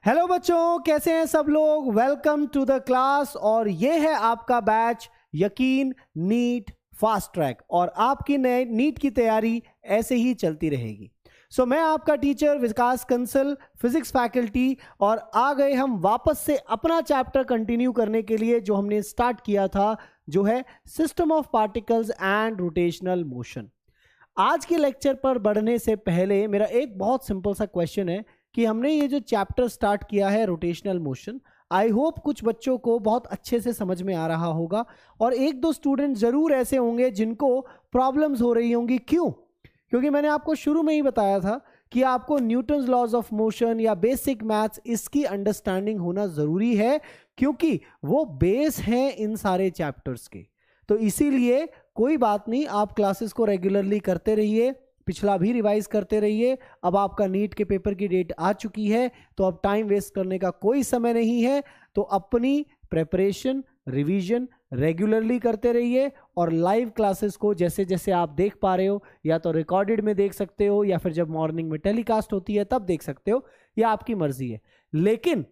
Hello बच्चों, कैसे हैं सब लोग। Welcome to the class. और ये है आपका बैच यकीन नीट फास्ट ट्रैक। और आपकी नए नीट की तैयारी ऐसे ही चलती रहेगी। सो मैं आपका टीचर विकास कंसल, फिजिक्स फैकल्टी, और आ गए हम वापस से अपना चैप्टर कंटिन्यू करने के लिए जो हमने स्टार्ट किया था, जो है system of particles and rotational motion. आज के लेक्चर पर बढ़ने से पहले मेरा एक बहुत सिंपल सा क्वेश्चन है कि हमने ये जो चैप्टर स्टार्ट किया है रोटेशनल मोशन, आई होप कुछ बच्चों को बहुत अच्छे से समझ में आ रहा होगा। और एक दो स्टूडेंट जरूर ऐसे होंगे जिनको प्रॉब्लम्स हो रही होंगी। क्यों? क्योंकि मैंने आपको शुरू में ही बताया था कि आपको न्यूटन्स लॉज ऑफ मोशन या बेसिक मैथ्स इसकी अंडरस्टैंडिंग होना जरूरी है, क्योंकि वो बेस है इन सारे चैप्टर्स के। तो इसीलिए कोई बात नहीं, आप क्लासेस को रेगुलरली करते रहिए, पिछला भी रिवाइज करते रहिए। अब आपका नीट के पेपर की डेट आ चुकी है, तो अब टाइम वेस्ट करने का कोई समय नहीं है। तो अपनी प्रेपरेशन, रिवीजन रेगुलरली करते रहिए। और लाइव क्लासेस को जैसे जैसे आप देख पा रहे हो, या तो रिकॉर्डेड में देख सकते हो या फिर जब मॉर्निंग में टेलीकास्ट होती है तब देख सकते हो, या आपकी मर्जी है। लेकिन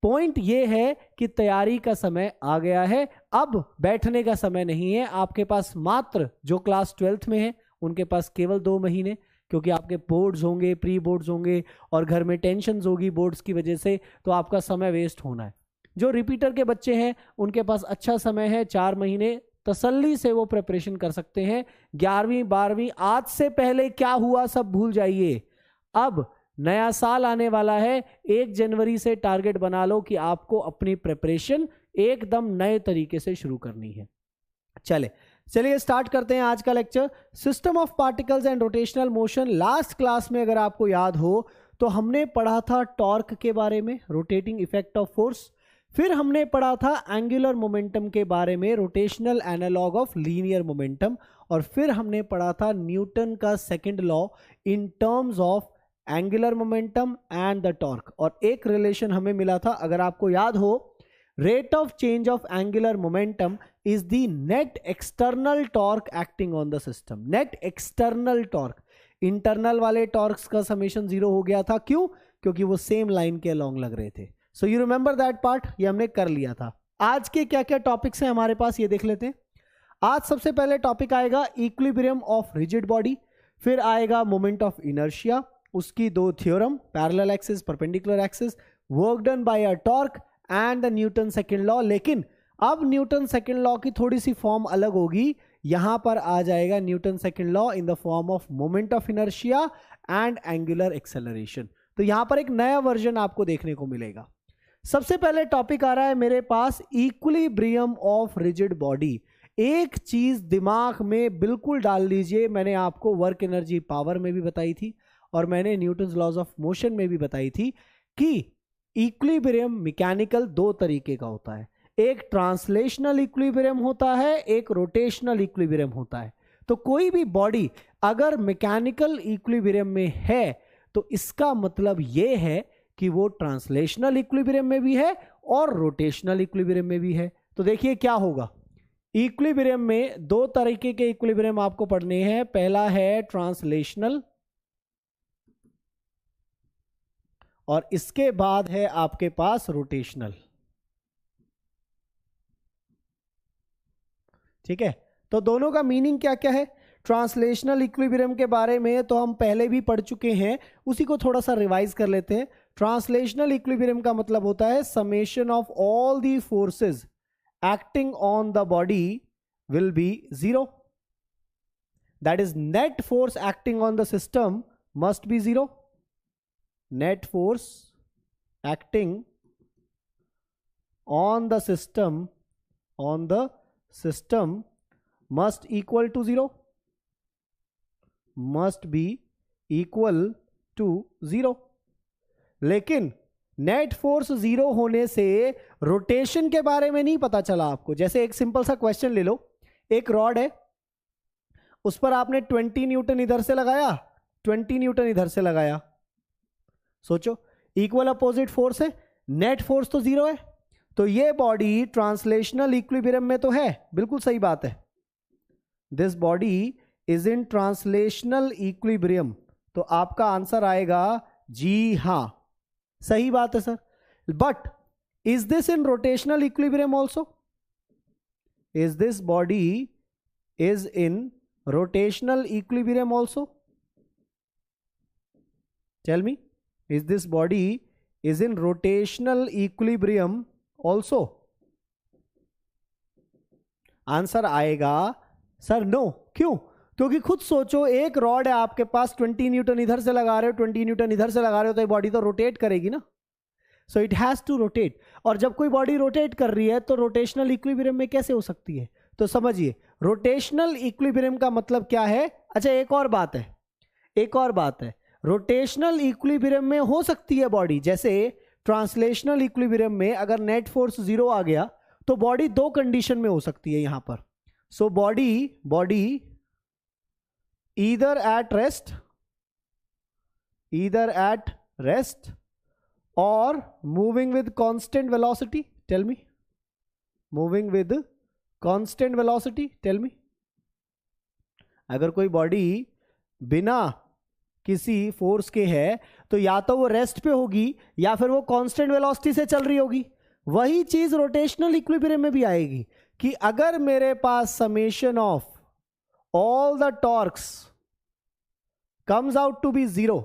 पॉइंट ये है कि तैयारी का समय आ गया है, अब बैठने का समय नहीं है। आपके पास मात्र जो क्लास 12th में है उनके पास केवल 2 महीने, क्योंकि आपके बोर्ड्स होंगे, प्री बोर्ड्स होंगे और घर में टेंशन्स होगी बोर्ड्स की वजह से, तो आपका समय वेस्ट होना है। जो रिपीटर के बच्चे हैं उनके पास अच्छा समय है, 4 महीने तसल्ली से वो प्रिपरेशन कर सकते हैं। 11वीं 12वीं आज से पहले क्या हुआ सब भूल जाइए। अब नया साल आने वाला है, 1 जनवरी से टारगेट बना लो कि आपको अपनी प्रिपरेशन एकदम नए तरीके से शुरू करनी है। चलिए स्टार्ट करते हैं आज का lecture, system of particles and rotational motion. Last class में अगर आपको याद हो तो हमने पढ़ा था टॉर्क के बारे में, रोटेटिंग इफेक्ट ऑफ फोर्स। फिर हमने पढ़ा था एंगुलर मोमेंटम के बारे में, rotational analogue of linear momentum. और फिर हमने पढ़ा था न्यूटन का second law in terms of angular momentum and the torque. और एक रिलेशन हमें मिला था, अगर आपको याद हो, rate of change of angular momentum is the net external torque acting on the system. net external torque, internal वाले टॉर्क्स का समेशन 0 हो गया था। क्यों? क्योंकि वो सेम लाइन के अलॉन्ग लग रहे थे। So you remember that part, ये हमने कर लिया था। आज के क्या क्या टॉपिक्स हैं हमारे पास, ये देख लेते हैं। आज सबसे पहले टॉपिक आएगा इक्विलिब्रियम ऑफ रिजिड बॉडी, फिर आएगा मोमेंट ऑफ इनर्शिया, उसकी 2 theorem, parallel axis, perpendicular axis, work done by a torque and the Newton second law. लेकिन अब न्यूटन सेकेंड लॉ की थोड़ी सी फॉर्म अलग होगी। यहां पर आ जाएगा Newton second law in the form of moment of inertia and angular acceleration. तो यहां पर एक नया वर्जन आपको देखने को मिलेगा। सबसे पहले टॉपिक आ रहा है मेरे पास, इक्विलिब्रियम ऑफ रिजिड बॉडी। एक चीज दिमाग में बिल्कुल डाल लीजिए, मैंने आपको वर्क एनर्जी पावर में भी बताई थी और मैंने न्यूटन्स लॉज ऑफ मोशन में भी बताई थी कि इक्विलिब्रियम मैकेनिकल 2 तरीके का होता है। एक ट्रांसलेशनल इक्विलिब्रियम होता है, एक रोटेशनल इक्विलिब्रियम होता है। तो कोई भी बॉडी अगर मैकेनिकल इक्विलिब्रियम में है तो इसका मतलब यह है कि वो ट्रांसलेशनल इक्विलिब्रियम में भी है और रोटेशनल इक्विलिब्रियम में भी है। तो देखिए क्या होगा, इक्विलिब्रियम में 2 तरीके के इक्विलिब्रियम आपको पढ़ने हैं। पहला है ट्रांसलेशनल और इसके बाद है आपके पास रोटेशनल। ठीक है, तो दोनों का मीनिंग क्या क्या है। ट्रांसलेशनल इक्विलिब्रियम के बारे में तो हम पहले भी पढ़ चुके हैं, उसी को थोड़ा सा रिवाइज कर लेते हैं। ट्रांसलेशनल इक्विलिब्रियम का मतलब होता है summation of all the forces acting on the body will be 0। That is net force acting on the system must be 0। net force acting on the system must equal to 0, must be equal to 0। लेकिन net force 0 होने से rotation के बारे में नहीं पता चला आपको। जैसे एक सिंपल सा क्वेश्चन ले लो, एक रॉड है, उस पर आपने 20 न्यूटन इधर से लगाया, 20 न्यूटन इधर से लगाया। सोचो, इक्वल अपोजिट फोर्स है, नेट फोर्स तो 0 है। तो ये बॉडी ट्रांसलेशनल इक्विलिब्रियम में तो है, बिल्कुल सही बात है। This body is in translational equilibrium. तो आपका आंसर आएगा जी हां, सही बात है sir. But is this in rotational equilibrium also? Is this body is in rotational equilibrium also? Tell me, is this body is in rotational equilibrium also? Answer आएगा sir no. क्यों? क्योंकि खुद सोचो, एक रॉड है आपके पास, 20 न्यूटन इधर से लगा रहे हो, 20 न्यूटन इधर से लगा रहे हो, तो ये बॉडी तो रोटेट करेगी ना. So it has to rotate. और जब कोई बॉडी रोटेट कर रही है तो रोटेशनल इक्विलिब्रियम में कैसे हो सकती है? तो समझिए, रोटेशनल इक्विलिब्रियम का मतलब क्या है. अच्छा, एक और बात है, रोटेशनल इक्विलिब्रियम में हो सकती है बॉडी, जैसे ट्रांसलेशनल इक्विलिब्रियम में अगर नेट फोर्स 0 आ गया तो बॉडी दो कंडीशन में हो सकती है यहां पर. So body either at rest or moving with constant velocity. Tell me, moving with constant velocity. Tell me, अगर कोई बॉडी बिना किसी फोर्स के है तो या तो वो रेस्ट पे होगी या फिर वो कांस्टेंट वेलोसिटी से चल रही होगी. वही चीज रोटेशनल इक्विलिब्रियम में भी आएगी कि अगर मेरे पास summation of all the torques comes out to be 0,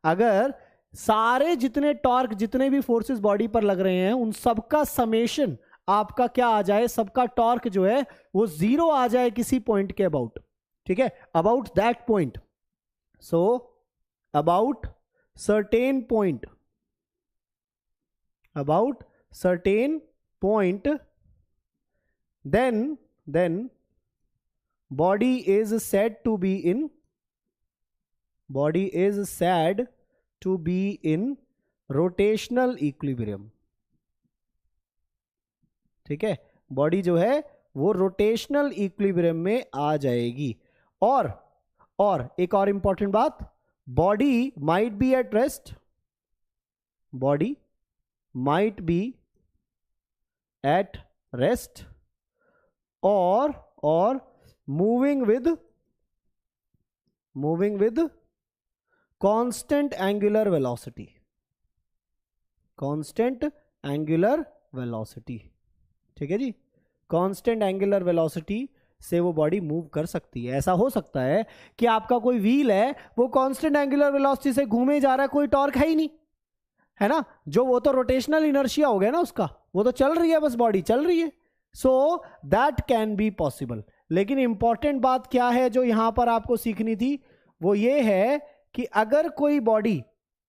अगर सारे जितने टॉर्क, जितने भी फोर्सेस बॉडी पर लग रहे हैं, उन सबका समेशन आपका क्या आ जाए, सबका टॉर्क जो है वो 0 आ जाए किसी पॉइंट के अबाउट. ठीक है, about that point. So about certain point, then body is said to be in rotational equilibrium. ठीक है, बॉडी जो है वो रोटेशनल इक्विलिब्रियम में आ जाएगी. और एक और इंपॉर्टेंट बात, body might be at rest, और moving with constant angular velocity. ठीक है जी, कांस्टेंट एंगुलर वेलोसिटी से वो बॉडी मूव कर सकती है. ऐसा हो सकता है कि आपका कोई व्हील है, वो कांस्टेंट एंगुलर वेलोसिटी से घूमे जा रहा है, कोई टॉर्क है ही नहीं, है ना, जो वो तो रोटेशनल इनर्शिया हो गया ना उसका, वो तो चल रही है, बस बॉडी चल रही है. So that can be possible. लेकिन इंपॉर्टेंट बात क्या है जो यहां पर आपको सीखनी थी, वो ये है कि अगर कोई बॉडी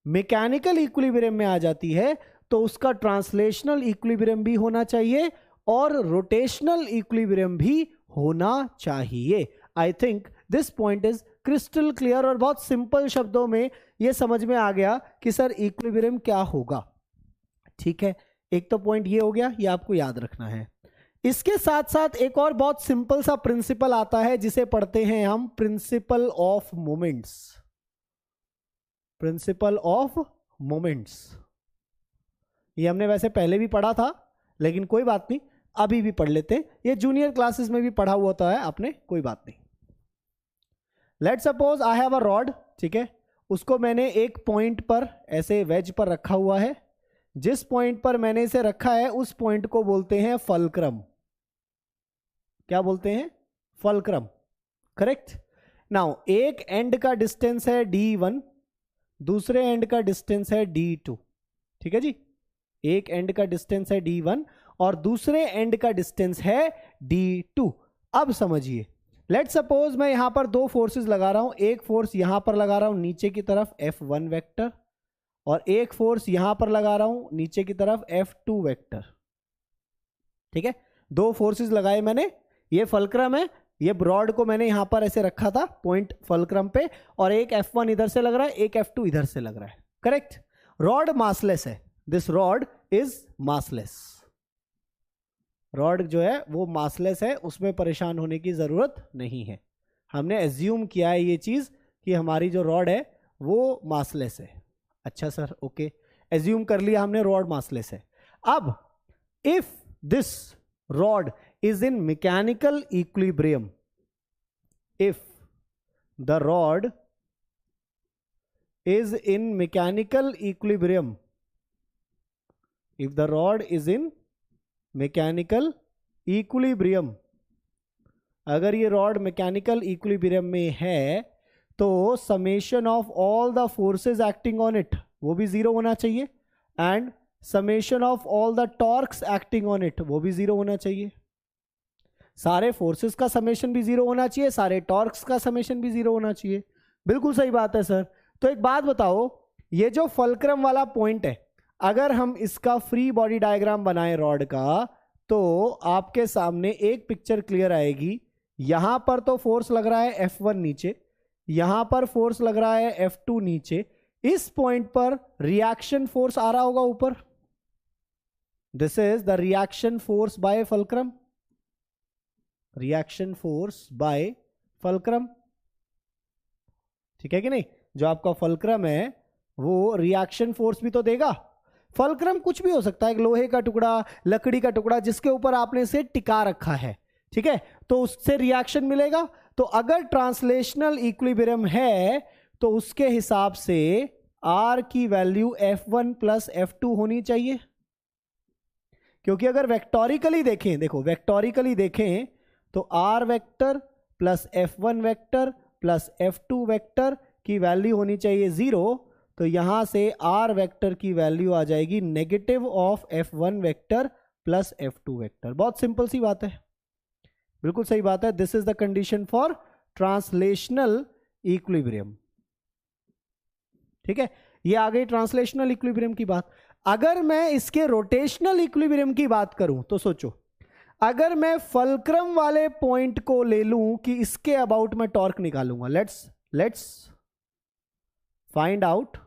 मैकेनिकल इक्विलिब्रियम में आ जाती है तो उसका ट्रांसलेशनल इक्विलिब्रियम भी होना चाहिए और रोटेशनल इक्विलिब्रियम भी होना चाहिए. I think this point is crystal clear और बहुत सिंपल शब्दों में यह समझ में आ गया कि सर इक्विलिब्रियम क्या होगा. ठीक है, एक तो पॉइंट ये हो गया, ये आपको याद रखना है. इसके साथ साथ एक और बहुत सिंपल सा प्रिंसिपल आता है जिसे पढ़ते हैं हम प्रिंसिपल ऑफ मोमेंट्स. ये हमने वैसे पहले भी पढ़ा था, लेकिन कोई बात नहीं, अभी भी पढ़ लेते हैं. ये जूनियर क्लासेस में भी पढ़ा हुआ होता है आपने, कोई बात नहीं. Let suppose I have a rod. ठीक है, उसको मैंने एक पॉइंट पर ऐसे वेज पर रखा हुआ है. जिस पॉइंट पर मैंने इसे रखा है उस पॉइंट को बोलते हैं फल्क्रम. क्या बोलते हैं? फल्क्रम. करेक्ट. नाउ एक एंड का डिस्टेंस है d1, दूसरे एंड का डिस्टेंस है d2. ठीक है जी, एक एंड का डिस्टेंस है d1 और दूसरे एंड का डिस्टेंस है d2. अब समझिए, लेट सपोज मैं यहां पर दो फोर्सेस लगा रहा हूं. एक फोर्स यहां पर लगा रहा हूं नीचे की तरफ F1 वेक्टर, और एक फोर्स यहां पर लगा रहा हूं नीचे की तरफ F2 वेक्टर. ठीक है, दो फोर्सेस लगाए मैंने. ये फल्क्रम है, ये रॉड को मैंने यहां पर ऐसे रखा था पॉइंट फल्क्रम पे, और एक F1 इधर से लग रहा है, एक F2 इधर से लग रहा है. करेक्ट. रॉड मासलेस है, this rod is massless. Rod जो है वो मासलेस है, उसमें परेशान होने की जरूरत नहीं है. हमने एज्यूम किया है ये चीज कि हमारी जो रॉड है वो मासलेस है. अच्छा सर, ओके, एज्यूम कर लिया हमने रॉड मासलेस है. अब if this rod is in mechanical equilibrium, if the rod is in mechanical equilibrium, if the rod is in mechanical equilibrium, अगर ये रॉड मैकेनिकल इक्विलिब्रियम में है तो summation of all the forces acting on it वो भी zero होना चाहिए, and summation of all the torques acting on it वो भी जीरो होना चाहिए। सारे फोर्सेस का समेशन भी जीरो होना चाहिए, सारे टॉर्क्स का समेशन भी जीरो होना चाहिए। बिल्कुल सही बात है सर। तो एक बात बताओ, ये जो फलक्रम वाला पॉइंट है, अगर हम इसका फ्री बॉडी डायग्राम बनाएं रॉड का, तो आपके सामने एक पिक्चर क्लियर आएगी। यहां पर तो फोर्स लग रहा है F1 नीचे, यहां पर फोर्स लग रहा है F2 नीचे, इस पॉइंट पर रिएक्शन फोर्स आ रहा होगा ऊपर। This is the reaction force by fulcrum, reaction force by fulcrum, ठीक है कि नहीं। जो आपका फलक्रम है वो रिएक्शन फोर्स भी तो देगा। फलक्रम कुछ भी हो सकता है, एक लोहे का टुकड़ा, लकड़ी का टुकड़ा, जिसके ऊपर आपने इसे टिका रखा है, ठीक है, तो उससे रिएक्शन मिलेगा। तो अगर ट्रांसलेशनल इक्विलिब्रियम है तो उसके हिसाब से R की वैल्यू F1 प्लस F2 होनी चाहिए, क्योंकि अगर वेक्टोरिकली देखें, देखो वेक्टोरिकली देखें तो R vector plus F1 vector plus F2 vector की वैल्यू होनी चाहिए 0। तो यहां से R वेक्टर की वैल्यू आ जाएगी negative of F1 vector plus F2 vector. बहुत सिंपल सी बात है, बिल्कुल सही बात है। This is the condition for translational equilibrium, ठीक है। ये आ गई ट्रांसलेशनल इक्विलिब्रियम की बात। अगर मैं इसके रोटेशनल इक्विलिब्रियम की बात करूं तो सोचो, अगर मैं फलक्रम वाले पॉइंट को ले लूं कि इसके अबाउट मैं टॉर्क निकालूंगा, let's find out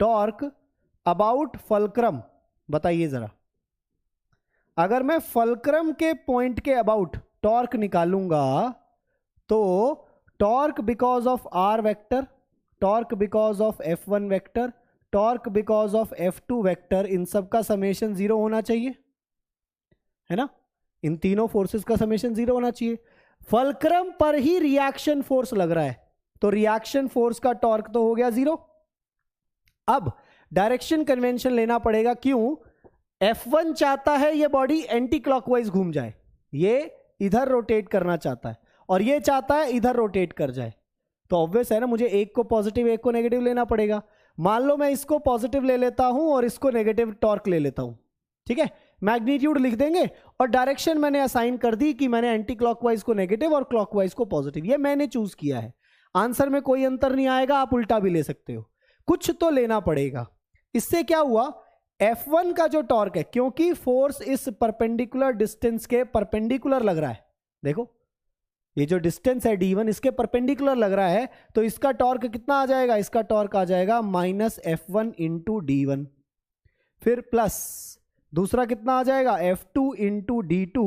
torque about fulcrum. बताइए जरा, अगर मैं फलक्रम के पॉइंट के अबाउट टॉर्क निकालूंगा तो torque because of R vector, torque because of F1 vector, torque because of F2 vector, इन सब का समेशन 0 होना चाहिए, है ना। इन तीनों फोर्सेस का समेशन 0 होना चाहिए। फलक्रम पर ही रिएक्शन फोर्स लग रहा है, तो रिएक्शन फोर्स का टॉर्क तो हो गया 0। अब डायरेक्शन कन्वेंशन लेना पड़ेगा, क्यों? F1 चाहता है ये बॉडी एंटी क्लॉकवाइज घूम जाए, ये इधर रोटेट करना चाहता है, और ये चाहता है इधर रोटेट कर जाए। तो ऑब्वियस है ना, मुझे एक को पॉजिटिव एक को नेगेटिव लेना पड़ेगा। मान लो मैं इसको पॉजिटिव ले लेता हूं और इसको नेगेटिव टॉर्क ले लेता हूं, ठीक है। मैग्नीट्यूड लिख देंगे और डायरेक्शन मैंने असाइन कर दी कि मैंने एंटी क्लॉकवाइज को नेगेटिव और क्लॉकवाइज को पॉजिटिव, ये मैंने चूज किया है। आंसर में कोई अंतर नहीं आएगा, आप उल्टा भी ले सकते हो, कुछ तो लेना पड़ेगा। इससे क्या हुआ, F1 का जो टॉर्क है, क्योंकि फोर्स इस परपेंडिकुलर डिस्टेंस के परपेंडिकुलर लग रहा है, देखो ये जो डिस्टेंस है D1 इसके परपेंडिकुलर लग रहा है, तो इसका टॉर्क कितना आ जाएगा, इसका टॉर्क आ जाएगा माइनस F1 इंटू D1, फिर प्लस दूसरा कितना आ जाएगा F2 into D2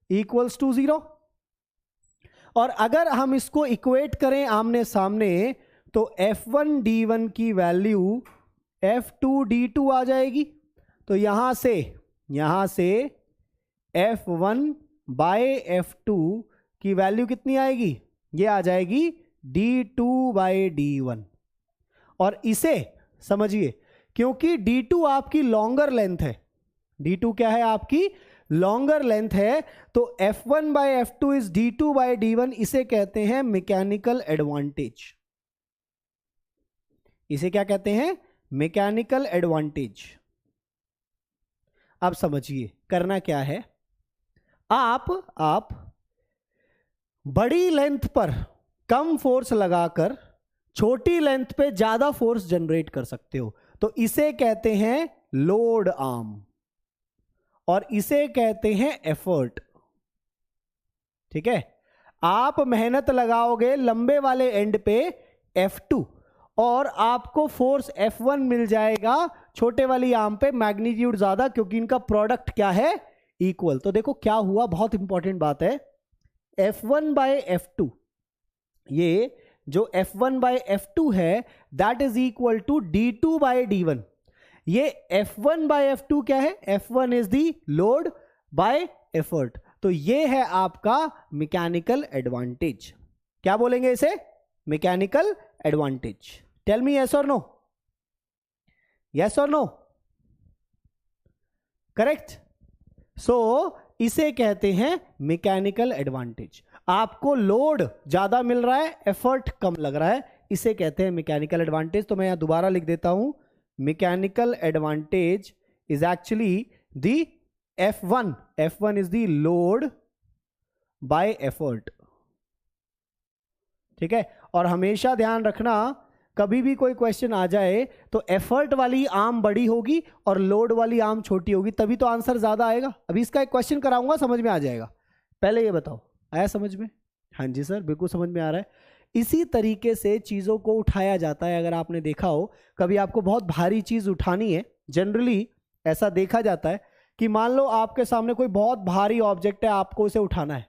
equals to 0। और अगर हम इसको इक्वेट करें आमने सामने तो F1 D1 की वैल्यू F2 D2 आ जाएगी। तो यहां से F1 बाय F2 की वैल्यू कितनी आएगी, ये आ जाएगी D2 बाय D1। और इसे समझिए, क्योंकि D2 आपकी लॉन्गर लेंथ है, D2 क्या है आपकी लॉन्गर लेंथ है, तो F1 by F2 is D2 by D1। इसे कहते हैं मैकेनिकल एडवांटेज, इसे क्या कहते हैं, मैकेनिकल एडवांटेज। अब समझिए करना क्या है, आप बड़ी लेंथ पर कम फोर्स लगाकर छोटी लेंथ पे ज्यादा फोर्स जनरेट कर सकते हो, तो इसे कहते हैं लोड आर्म और इसे कहते हैं एफर्ट, ठीक है। आप मेहनत लगाओगे लंबे वाले एंड पे F2 और आपको फोर्स F1 मिल जाएगा छोटे वाली आर्म पे, मैग्नीट्यूड ज्यादा, क्योंकि इनका प्रोडक्ट क्या है, इक्वल। तो देखो क्या हुआ, बहुत इंपॉर्टेंट बात है, F1 बाय F2, ये जो F1 बाय F2 है that is equal to D2 by D1। ये F1 बाय F2 क्या है, F1 is the load by effort. तो ये है आपका मैकेनिकल एडवांटेज। क्या बोलेंगे इसे, mechanical advantage. Tell me yes और नो, यस और नो? करेक्ट. सो इसे कहते हैं मैकेनिकल एडवांटेज. आपको लोड ज्यादा मिल रहा है, एफर्ट कम लग रहा है, इसे कहते हैं मैकेनिकल एडवांटेज. तो मैं यहां दोबारा लिख देता हूं, mechanical advantage is actually the F1. F1 is the load by effort. ठीक है. और हमेशा ध्यान रखना, कभी भी कोई क्वेश्चन आ जाए तो एफर्ट वाली आर्म बड़ी होगी और लोड वाली आर्म छोटी होगी, तभी तो आंसर ज्यादा आएगा. अभी इसका एक क्वेश्चन कराऊंगा, समझ में आ जाएगा. पहले ये बताओ, आया समझ में? हाँ जी सर, बिल्कुल समझ में आ रहा है. इसी तरीके से चीजों को उठाया जाता है. अगर आपने देखा हो, कभी आपको बहुत भारी चीज उठानी है, जनरली ऐसा देखा जाता है कि मान लो आपके सामने कोई बहुत भारी ऑब्जेक्ट है, आपको उसे उठाना है,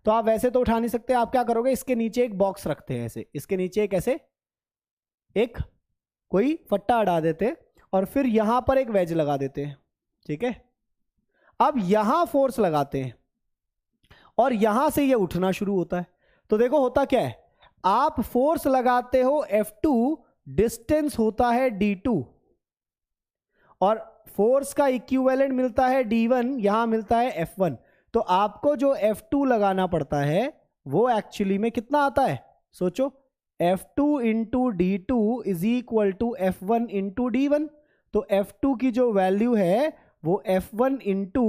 तो आप वैसे तो उठा नहीं सकते. आप क्या करोगे, इसके नीचे एक बॉक्स रखते हैं ऐसे, इसके नीचे एक ऐसे एक कोई फट्टा अड़ा देते हैं और फिर यहां पर एक वेज लगा देते हैं. ठीक है. अब यहां फोर्स लगाते हैं और यहां से ये उठना शुरू होता है. तो देखो होता क्या है, आप फोर्स लगाते हो F2, डिस्टेंस होता है D2 और फोर्स का इक्विवेलेंट मिलता है D1, यहां मिलता है F1. तो आपको जो F2 लगाना पड़ता है वो एक्चुअली में कितना आता है, सोचो. F2 into D2 is equal to F1 into D1. तो F2 की जो वैल्यू है वो F1 into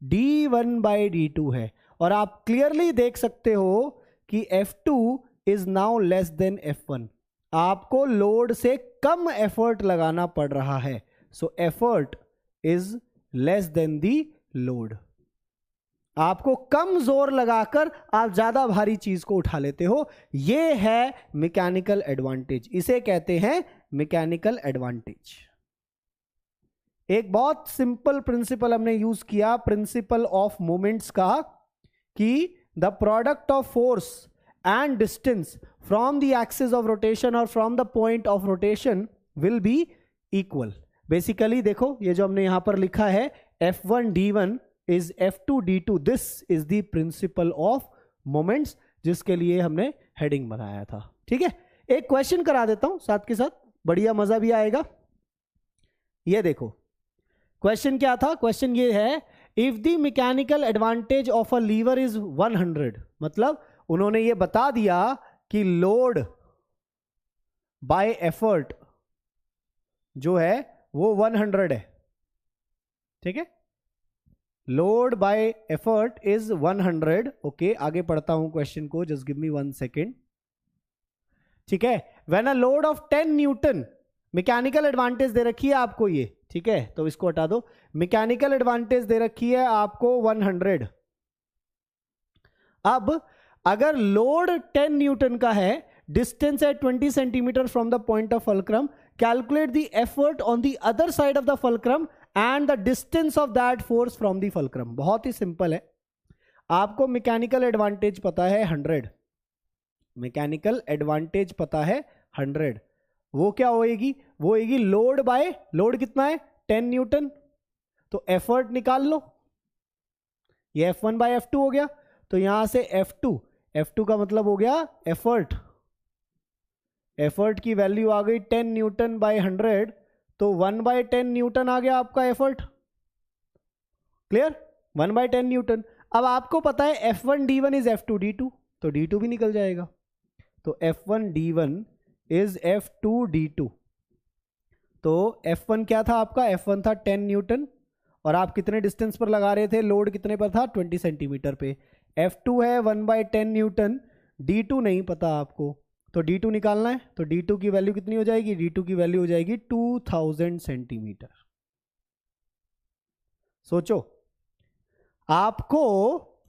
D1 by D2 है. और आप क्लियरली देख सकते हो कि F2 is now less than F1. आपको लोड से कम एफर्ट लगाना पड़ रहा है. So effort is less than the load. आपको कम जोर लगाकर आप ज्यादा भारी चीज को उठा लेते हो. यह है मैकेनिकल एडवांटेज. इसे कहते हैं मैकेनिकल एडवांटेज. एक बहुत सिंपल प्रिंसिपल हमने यूज किया, प्रिंसिपल ऑफ मोमेंट्स का, कि the product of force and distance from the axis of rotation और from the point of rotation will be equal. Basically देखो, ये जो हमने यहां पर लिखा है F1 D1 is F2 D2, this is the principal of moments, जिसके लिए हमने हेडिंग बनाया था. ठीक है. एक क्वेश्चन करा देता हूं साथ के साथ, बढ़िया मजा भी आएगा. ये देखो क्वेश्चन क्या था. क्वेश्चन ये है, if the mechanical advantage of a lever is 100, मतलब उन्होंने ये बता दिया कि लोड बाय एफर्ट जो है वो 100 है. ठीक है. Load by effort is 100. Okay, आगे पढ़ता हूं क्वेश्चन को, जस्ट गिव मी 1 सेकेंड. ठीक है. When a load of 10 newton, mechanical advantage दे रखी है आपको ये. ठीक है, तो इसको हटा दो. मैकेनिकल एडवांटेज दे रखी है आपको 100. अब अगर लोड 10 न्यूटन का है, डिस्टेंस है 20 centimetre from the point of fulcrum, calculate the effort on the other side of the fulcrum and the distance of that force from the fulcrum. बहुत ही सिंपल है. आपको मैकेनिकल एडवांटेज पता है 100. Mechanical advantage पता है 100. वो क्या होएगी, वो होएगी लोड बाय, लोड कितना है 10 न्यूटन, तो एफर्ट निकाल लो. ये F1 बाय F2 हो गया. तो यहां से F2 का मतलब हो गया एफर्ट. एफर्ट की वैल्यू आ गई 10 न्यूटन बाय 100, तो 1 बाय 10 न्यूटन आ गया आपका एफर्ट. क्लियर. 1 bye 10 Newton. अब आपको पता है F1 D1 is F2 D2, तो D2 भी निकल जाएगा. तो F1 D1 is F2 D2. तो F1 क्या था आपका, F1 था 10 न्यूटन और आप कितने डिस्टेंस पर लगा रहे थे, लोड कितने पर था, 20 सेंटीमीटर पे. F2 है 1 बाय 10 न्यूटन. D2 नहीं पता आपको, तो D2 निकालना है. तो D2 की वैल्यू कितनी हो जाएगी, D2 की वैल्यू हो जाएगी 2000 सेंटीमीटर. सोचो, आपको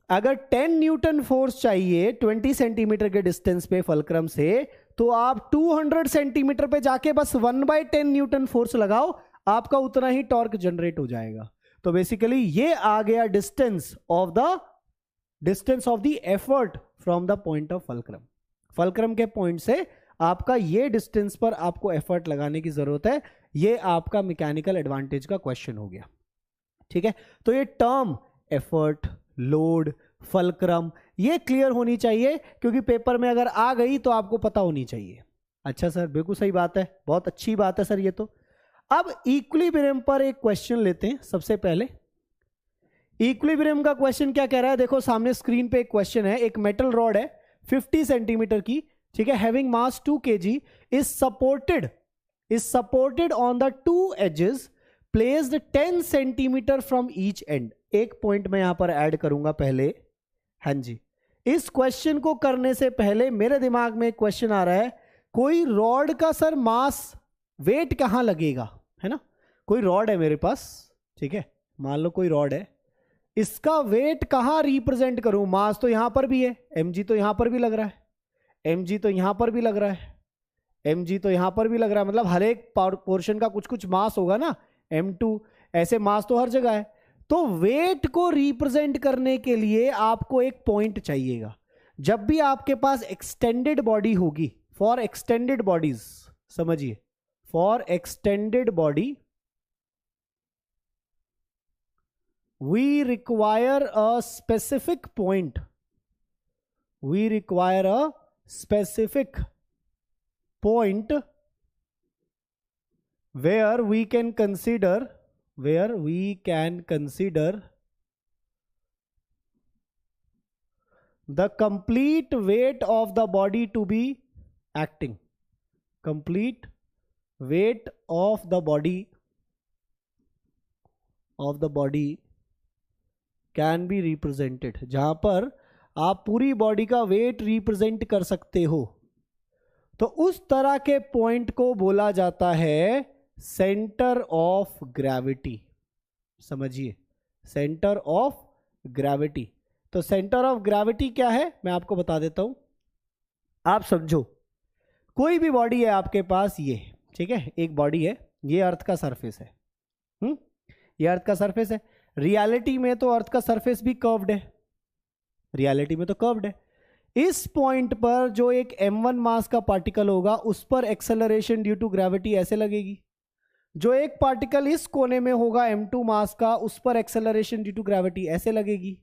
अगर 10 न्यूटन फोर्स चाहिए 20 सेंटीमीटर के डिस्टेंस पे फल्क्रम से, तो आप 200 सेंटीमीटर पे जाके बस 1 बाय 10 न्यूटन फोर्स लगाओ, आपका उतना ही टॉर्क जनरेट हो जाएगा. तो बेसिकली ये आ गया distance of the effort from the point of fulcrum. Fulcrum के पॉइंट से आपका ये डिस्टेंस पर आपको एफर्ट लगाने की जरूरत है. ये आपका मैकेनिकल एडवांटेज का क्वेश्चन हो गया. ठीक है. तो ये टर्म एफर्ट, लोड, फल्क्रम, ये क्लियर होनी चाहिए, क्योंकि पेपर में अगर आ गई तो आपको पता होनी चाहिए. अच्छा सर, बिल्कुल सही बात है, बहुत अच्छी बात है सर. ये तो अब इक्विलिब्रियम पर एक क्वेश्चन लेते हैं। सबसे पहले इक्विलिब्रियम का क्वेश्चन क्या कह रहा है, देखो सामने स्क्रीन पे एक क्वेश्चन है। एक मेटल रॉड है 50 सेंटीमीटर की, ठीक है, having mass 2 kg, is supported on the 2 edges placed 10 centimetre from each end. एक पॉइंट मैं यहां पर ऐड करूंगा पहले। हाँ जी, इस क्वेश्चन को करने से पहले मेरे दिमाग में एक क्वेश्चन आ रहा है, कोई रॉड का सर मास वेट कहां लगेगा, है ना। कोई रॉड है मेरे पास, ठीक है, मान लो कोई रॉड है, इसका वेट कहां रिप्रेजेंट करूं। मास तो यहां पर भी है, mg तो यहां पर भी लग रहा है, mg तो यहां पर भी लग रहा है, mg तो यहां पर भी लग रहा है, मतलब हर एक पोर्शन का कुछ कुछ मास होगा ना, m2, ऐसे मास तो हर जगह है। तो वेट को रिप्रेजेंट करने के लिए आपको एक पॉइंट चाहिएगा। जब भी आपके पास एक्सटेंडेड बॉडी होगी, फॉर एक्सटेंडेड बॉडीज, समझिए, for extended body we require a specific point, we require a specific point where we can consider the complete weight of the body to be acting, complete weight of the body can be represented, जहां पर आप पूरी body का wait represent कर सकते हो। तो उस तरह के पॉइंट को बोला जाता है सेंटर ऑफ ग्रेविटी। समझिए, सेंटर ऑफ ग्रेविटी। तो सेंटर ऑफ ग्रेविटी क्या है मैं आपको बता देता हूं। आप समझो, कोई भी बॉडी है आपके पास, ये ठीक है, एक बॉडी है, ये अर्थ का सरफेस है, ये अर्थ का सरफेस है। रियलिटी में तो अर्थ का सरफेस भी कर्व्ड है, रियलिटी में तो कर्व्ड है। इस पॉइंट पर जो एक m1 मास का पार्टिकल होगा उस पर एक्सेलरेशन ड्यू टू ग्रेविटी ऐसे लगेगी। जो एक पार्टिकल इस कोने में होगा m2 मास का, उस पर एक्सेलरेशन ड्यू टू ग्रेविटी ऐसे लगेगी।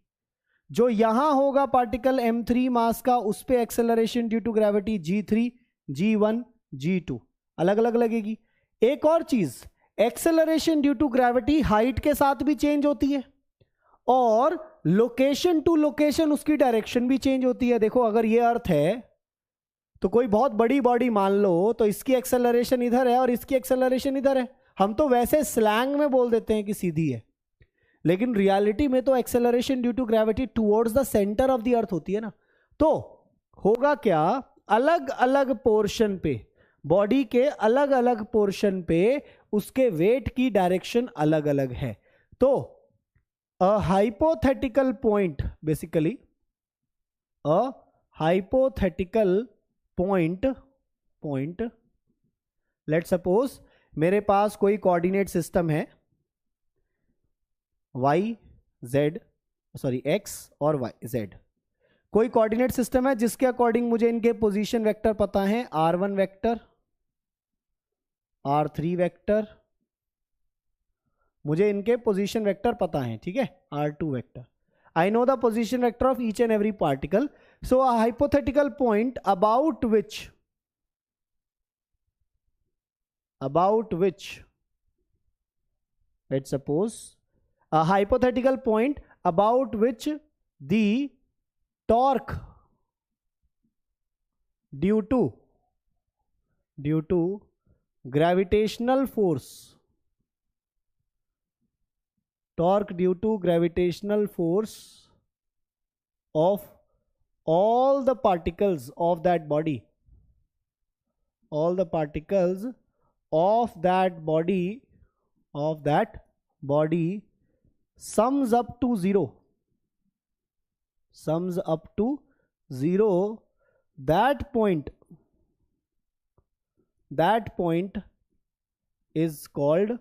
जो यहां होगा पार्टिकल m3 मास का, उस पर acceleration due to gravity g3, g1, g2 अलग अलग लगेगी। एक और चीज, acceleration due to gravity height के साथ भी चेंज होती है और लोकेशन टू लोकेशन उसकी डायरेक्शन भी चेंज होती है। देखो, अगर ये अर्थ है तो कोई बहुत बड़ी बॉडी मान लो, तो इसकी एक्सेलरेशन इधर है और इसकी एक्सेलरेशन इधर है। हम तो वैसे स्लैंग में बोल देते हैं कि सीधी है, लेकिन रियलिटी में तो acceleration due to gravity towards the centre of the earth होती है ना। तो होगा क्या, अलग अलग पोर्शन पे, बॉडी के अलग अलग पोर्शन पे उसके वेट की डायरेक्शन अलग अलग है। तो a hypothetical point, basically a hypothetical point, let suppose मेरे पास कोई कोऑर्डिनेट सिस्टम है x और z, कोई कोऑर्डिनेट सिस्टम है जिसके अकॉर्डिंग मुझे इनके पोजीशन वेक्टर पता है, r1 वेक्टर, r3 वेक्टर, मुझे इनके पोजीशन वेक्टर पता है, ठीक है, r2 vector. I know the position vector of each and every particle. So a hypothetical point about which let's suppose a hypothetical point about which the torque due to gravitational force, torque due to gravitational force of all the particles of that body, all the particles of that body sums up to zero, that point is called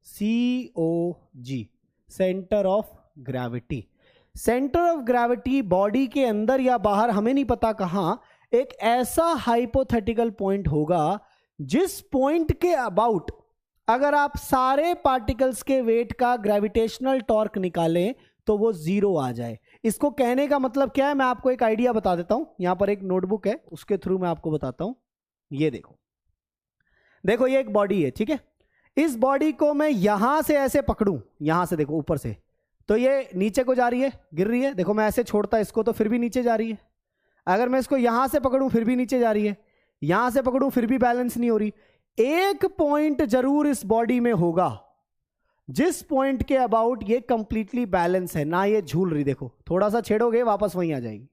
COG, centre of gravity. Centre of gravity body के अंदर या बाहर, हमें नहीं पता कहां, एक ऐसा हाइपोथेटिकल पॉइंट होगा जिस पॉइंट के अबाउट अगर आप सारे पार्टिकल्स के वेट का ग्रेविटेशनल टॉर्क निकालें तो वो जीरो आ जाए। इसको कहने का मतलब क्या है, मैं आपको एक आइडिया बता देता हूं। यहां पर एक नोटबुक है, उसके थ्रू मैं आपको बताता हूं। ये देखो, देखो ये एक बॉडी है, ठीक है। इस बॉडी को मैं यहां से ऐसे पकड़ूं, यहां से देखो ऊपर से, तो ये नीचे को जा रही है, गिर रही है। देखो मैं ऐसे छोड़ता इसको तो फिर भी नीचे जा रही है। अगर मैं इसको यहां से पकड़ूं फिर भी नीचे जा रही है, यहां से पकड़ूं फिर भी बैलेंस नहीं हो रही। एक पॉइंट जरूर इस बॉडी में होगा जिस पॉइंट के अबाउट ये कंप्लीटली बैलेंस है, ना ये झूल रही। देखो थोड़ा सा छेड़ोगे वापस वहीं आ जाएगी,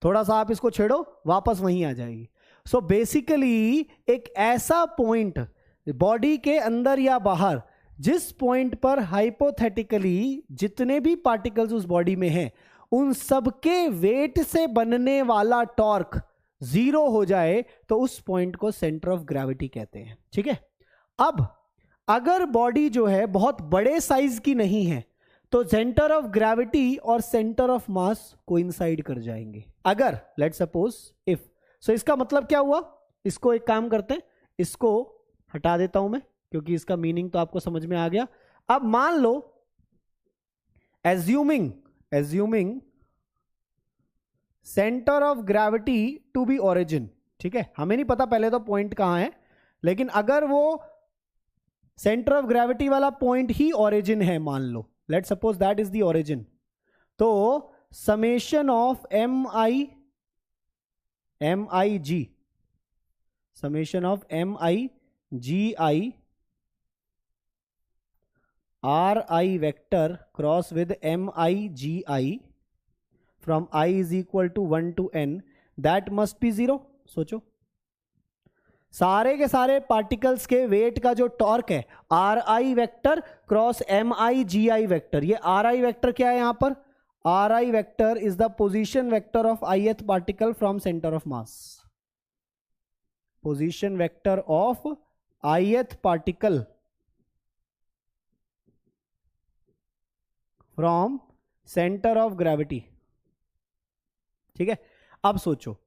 थोड़ा सा आप इसको छेड़ो वापस वहीं आ जाएगी। सो बेसिकली एक ऐसा पॉइंट बॉडी के अंदर या बाहर जिस पॉइंट पर हाइपोथेटिकली जितने भी पार्टिकल्स उस बॉडी में हैं उन सबके वेट से बनने वाला टॉर्क जीरो हो जाए तो उस पॉइंट को सेंटर ऑफ ग्रेविटी कहते हैं, ठीक है। अब अगर बॉडी जो है बहुत बड़े साइज की नहीं है तो सेंटर ऑफ ग्रेविटी और सेंटर ऑफ मास कोइंसाइड कर जाएंगे। अगर लेट सपोज इफ, सो इसका मतलब क्या हुआ, इसको एक काम करते हैं, इसको हटा देता हूं मैं क्योंकि इसका मीनिंग तो आपको समझ में आ गया। अब मान लो assuming centre of gravity to be origin, ठीक है। हमें नहीं पता पहले तो पॉइंट कहां है, लेकिन अगर वो सेंटर ऑफ ग्रेविटी वाला पॉइंट ही ओरिजिन है, मान लो let suppose that is the origin, तो summation of M I G I R I vector cross with M I G I from i is equal to 1 to n, that must be zero. सोचो सारे के सारे particles के wait का जो torque है R I vector cross M I G I vector, ये R I vector क्या है यहां पर, R I vector is the position vector of ith particle from centre of mass, position vector of ith particle from centre of gravity, ठीक है। अब सोचो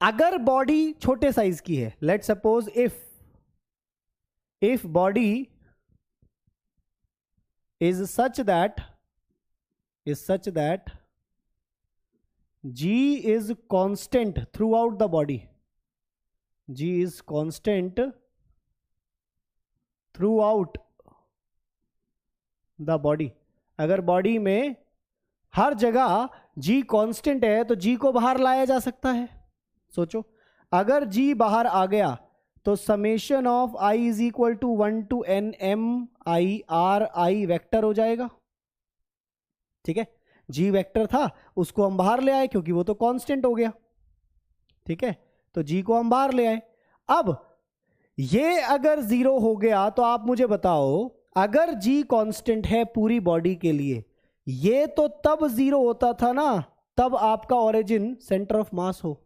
अगर बॉडी छोटे साइज की है, let suppose if body is such that g is constant throughout the body, g is constant throughout the body, अगर body में हर जगह g कांस्टेंट है तो g को बाहर लाया जा सकता है। सोचो अगर g बाहर आ गया तो summation of i is equal to 1 to n m i r i वेक्टर हो जाएगा, ठीक है। g वेक्टर था उसको हम बाहर ले आए क्योंकि वो तो कांस्टेंट हो गया, ठीक है, तो g को हम बाहर ले आए। अब ये अगर जीरो हो गया तो आप मुझे बताओ अगर g कांस्टेंट है पूरी बॉडी के लिए, ये तो तब जीरो होता था ना तब आपका ओरिजिन सेंटर ऑफ मास हो।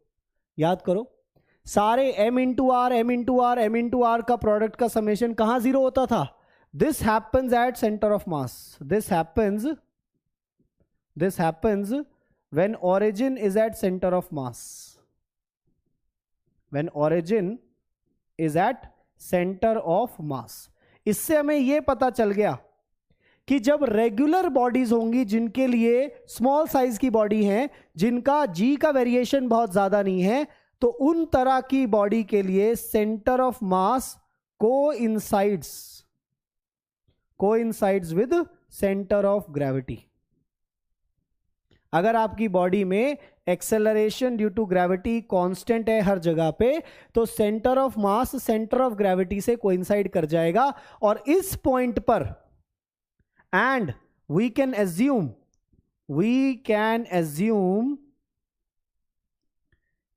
याद करो सारे m इंटू आर का प्रोडक्ट का समेशन कहां जीरो होता था, this happens at centre of mass, this happens when origin is at centre of mass, when origin is at centre of मास। इससे हमें यह पता चल गया कि जब रेगुलर बॉडीज होंगी जिनके लिए स्मॉल साइज की बॉडी है, जिनका जी का वेरिएशन बहुत ज्यादा नहीं है, तो उन तरह की बॉडी के लिए centre of mass coincides with centre of gravity. अगर आपकी बॉडी में acceleration due to gravity constant है हर जगह पे, तो centre of mass centre of gravity से कोइंसाइड कर जाएगा और इस पॉइंट पर and we can assume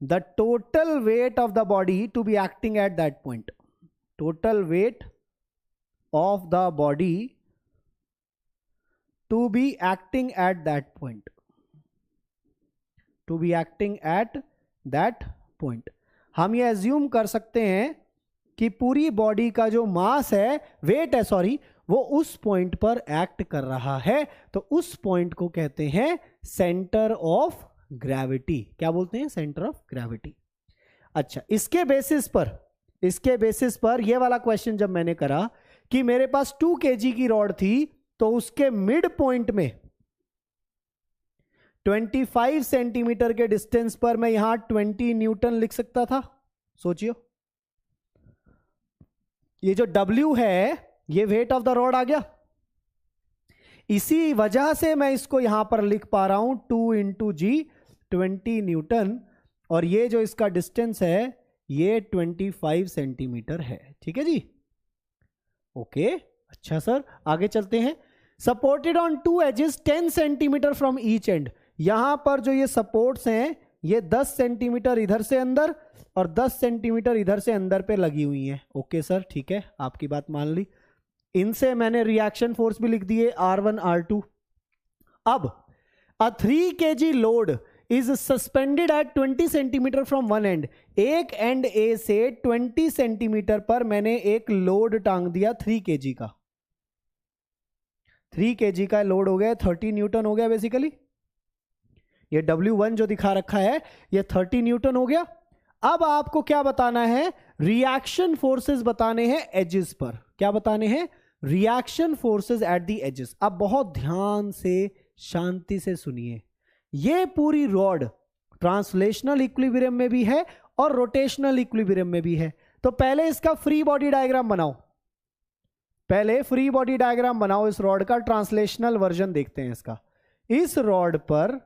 the total weight of the body to be acting at that point, total weight of the body to be acting at that point, हम ये assume कर सकते हैं कि पूरी बॉडी का जो मास है, वेट है सॉरी, वो उस पॉइंट पर एक्ट कर रहा है, तो उस पॉइंट को कहते हैं सेंटर ऑफ ग्रेविटी। क्या बोलते हैं, सेंटर ऑफ ग्रेविटी। अच्छा, इसके बेसिस पर ये वाला क्वेश्चन जब मैंने करा कि मेरे पास 2 kg की रॉड थी तो उसके मिड पॉइंट में 25 सेंटीमीटर के डिस्टेंस पर मैं यहां 20 न्यूटन लिख सकता था। सोचियो ये जो W है ये वेट ऑफ द रॉड आ गया। इसी वजह से मैं इसको यहां पर लिख पा रहा हूं 2 इंटू जी 20 न्यूटन, और ये जो इसका डिस्टेंस है ये 25 सेंटीमीटर है। ठीक है जी, ओके। अच्छा सर, आगे चलते हैं। Supported on 2 edges 10 centimetre from each end. यहां पर जो ये सपोर्ट्स हैं ये 10 सेंटीमीटर इधर से अंदर और 10 सेंटीमीटर इधर से अंदर पे लगी हुई हैं। ओके सर, ठीक है, आपकी बात मान ली। इनसे मैंने रिएक्शन फोर्स भी लिख दिए R1 R2। अब a 3 kg load is suspended at 20 centimetre from one end. एक एंड ए से 20 सेंटीमीटर पर मैंने एक लोड टांग दिया 3 kg का। 3 kg का लोड हो गया 30 न्यूटन हो गया बेसिकली। ये W1 जो दिखा रखा है ये 30 न्यूटन हो गया। अब आपको क्या बताना है, रिएक्शन फोर्सेस बताने हैं एजेस पर। क्या बताने हैं, reaction forces at the edges. अब बहुत ध्यान से शांति से सुनिए। ये पूरी रॉड ट्रांसलेशनल इक्विलिब्रियम में भी है और रोटेशनल इक्विलिब्रियम में भी है। तो पहले इसका फ्री बॉडी डायग्राम बनाओ, पहले फ्री बॉडी डायग्राम बनाओ इस रॉड का। ट्रांसलेशनल वर्जन देखते हैं इसका। इस रॉड पर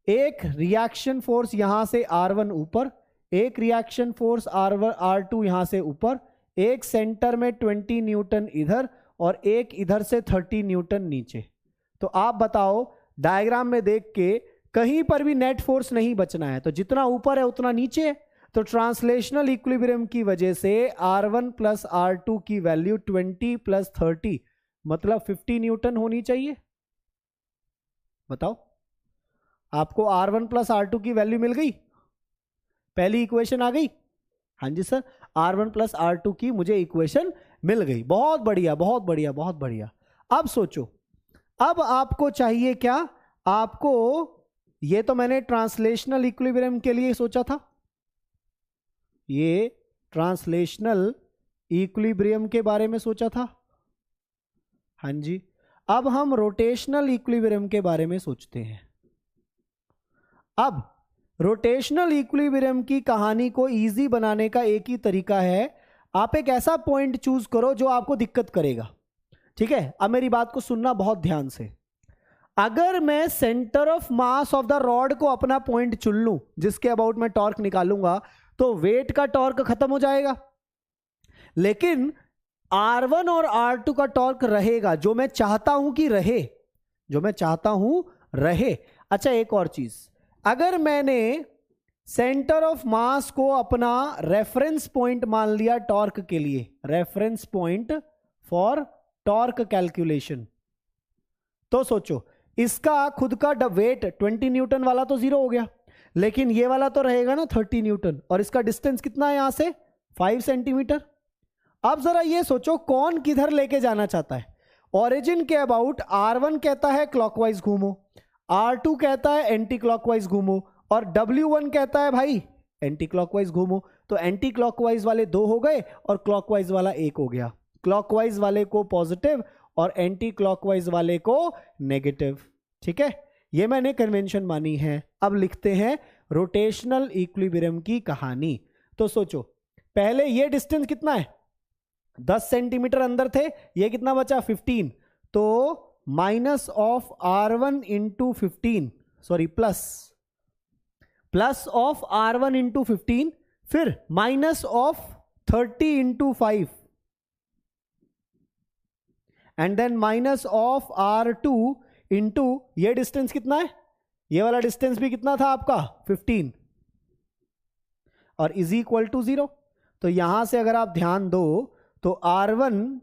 एक रिएक्शन फोर्स यहां से R1 ऊपर, एक रिएक्शन फोर्स R2 यहां से ऊपर, एक सेंटर में 20 न्यूटन इधर और एक इधर से 30 न्यूटन नीचे। तो आप बताओ डायग्राम में देख के कहीं पर भी नेट फोर्स नहीं बचना है, तो जितना ऊपर है उतना नीचे है। तो ट्रांसलेशनल इक्विलिब्रियम की वजह से R1 प्लस R2 की वैल्यू 20 प्लस 30 मतलब 50 न्यूटन होनी चाहिए। बताओ, आपको R1 प्लस R2 की वैल्यू मिल गई, पहली इक्वेशन आ गई। हाँ जी सर, R1 प्लस R2 की मुझे इक्वेशन मिल गई। बहुत बढ़िया, बहुत बढ़िया, बहुत बढ़िया। अब सोचो, अब आपको चाहिए क्या, आपको, ये तो मैंने ट्रांसलेशनल इक्विलिब्रियम के लिए सोचा था, ये ट्रांसलेशनल इक्विलिब्रियम के बारे में सोचा था। हाँ जी, अब हम रोटेशनल इक्विलिब्रियम के बारे में सोचते हैं। अब रोटेशनल इक्विलिब्रियम की कहानी को इजी बनाने का एक ही तरीका है, आप एक ऐसा पॉइंट चूज करो जो आपको दिक्कत करेगा। ठीक है, अब मेरी बात को सुनना बहुत ध्यान से। अगर मैं centre of mass of the rod को अपना पॉइंट चुन लूं जिसके अबाउट मैं टॉर्क निकालूंगा, तो वेट का टॉर्क खत्म हो जाएगा, लेकिन R1 और R2 का टॉर्क रहेगा, जो मैं चाहता हूं कि रहे, जो मैं चाहता हूं रहे। अच्छा, एक और चीज, अगर मैंने सेंटर ऑफ मास को अपना रेफरेंस पॉइंट मान लिया टॉर्क के लिए, reference point for torque calculation, तो सोचो इसका खुद का वेट 20 न्यूटन वाला तो जीरो हो गया, लेकिन ये वाला तो रहेगा ना 30 न्यूटन, और इसका डिस्टेंस कितना है यहां से 5 सेंटीमीटर। अब जरा ये सोचो कौन किधर लेके जाना चाहता है। ओरिजिन के अबाउट R1 कहता है क्लॉकवाइज घूमो, R2 कहता है एंटी क्लॉकवाइज घूमो, और W1 कहता है भाई एंटी क्लॉकवाइज घूमो। तो एंटी क्लॉकवाइज वाले 2 हो गए और क्लॉकवाइज वाला 1 हो गया। क्लॉकवाइज वाले को पॉजिटिव और एंटी क्लॉकवाइज वाले को नेगेटिव। ठीक है, ये मैंने कन्वेंशन मानी है। अब लिखते हैं रोटेशनल इक्विलिब्रियम की कहानी। तो सोचो, पहले ये डिस्टेंस कितना है, 10 सेंटीमीटर अंदर थे, ये कितना बचा 15, तो minus of R1 into 15, sorry plus of R1 into 15, फिर minus of 30 into 5, and then minus of R2 into, ये डिस्टेंस कितना है, ये वाला डिस्टेंस भी कितना था आपका 15, और इज इक्वल टू 0। तो यहां से अगर आप ध्यान दो तो R1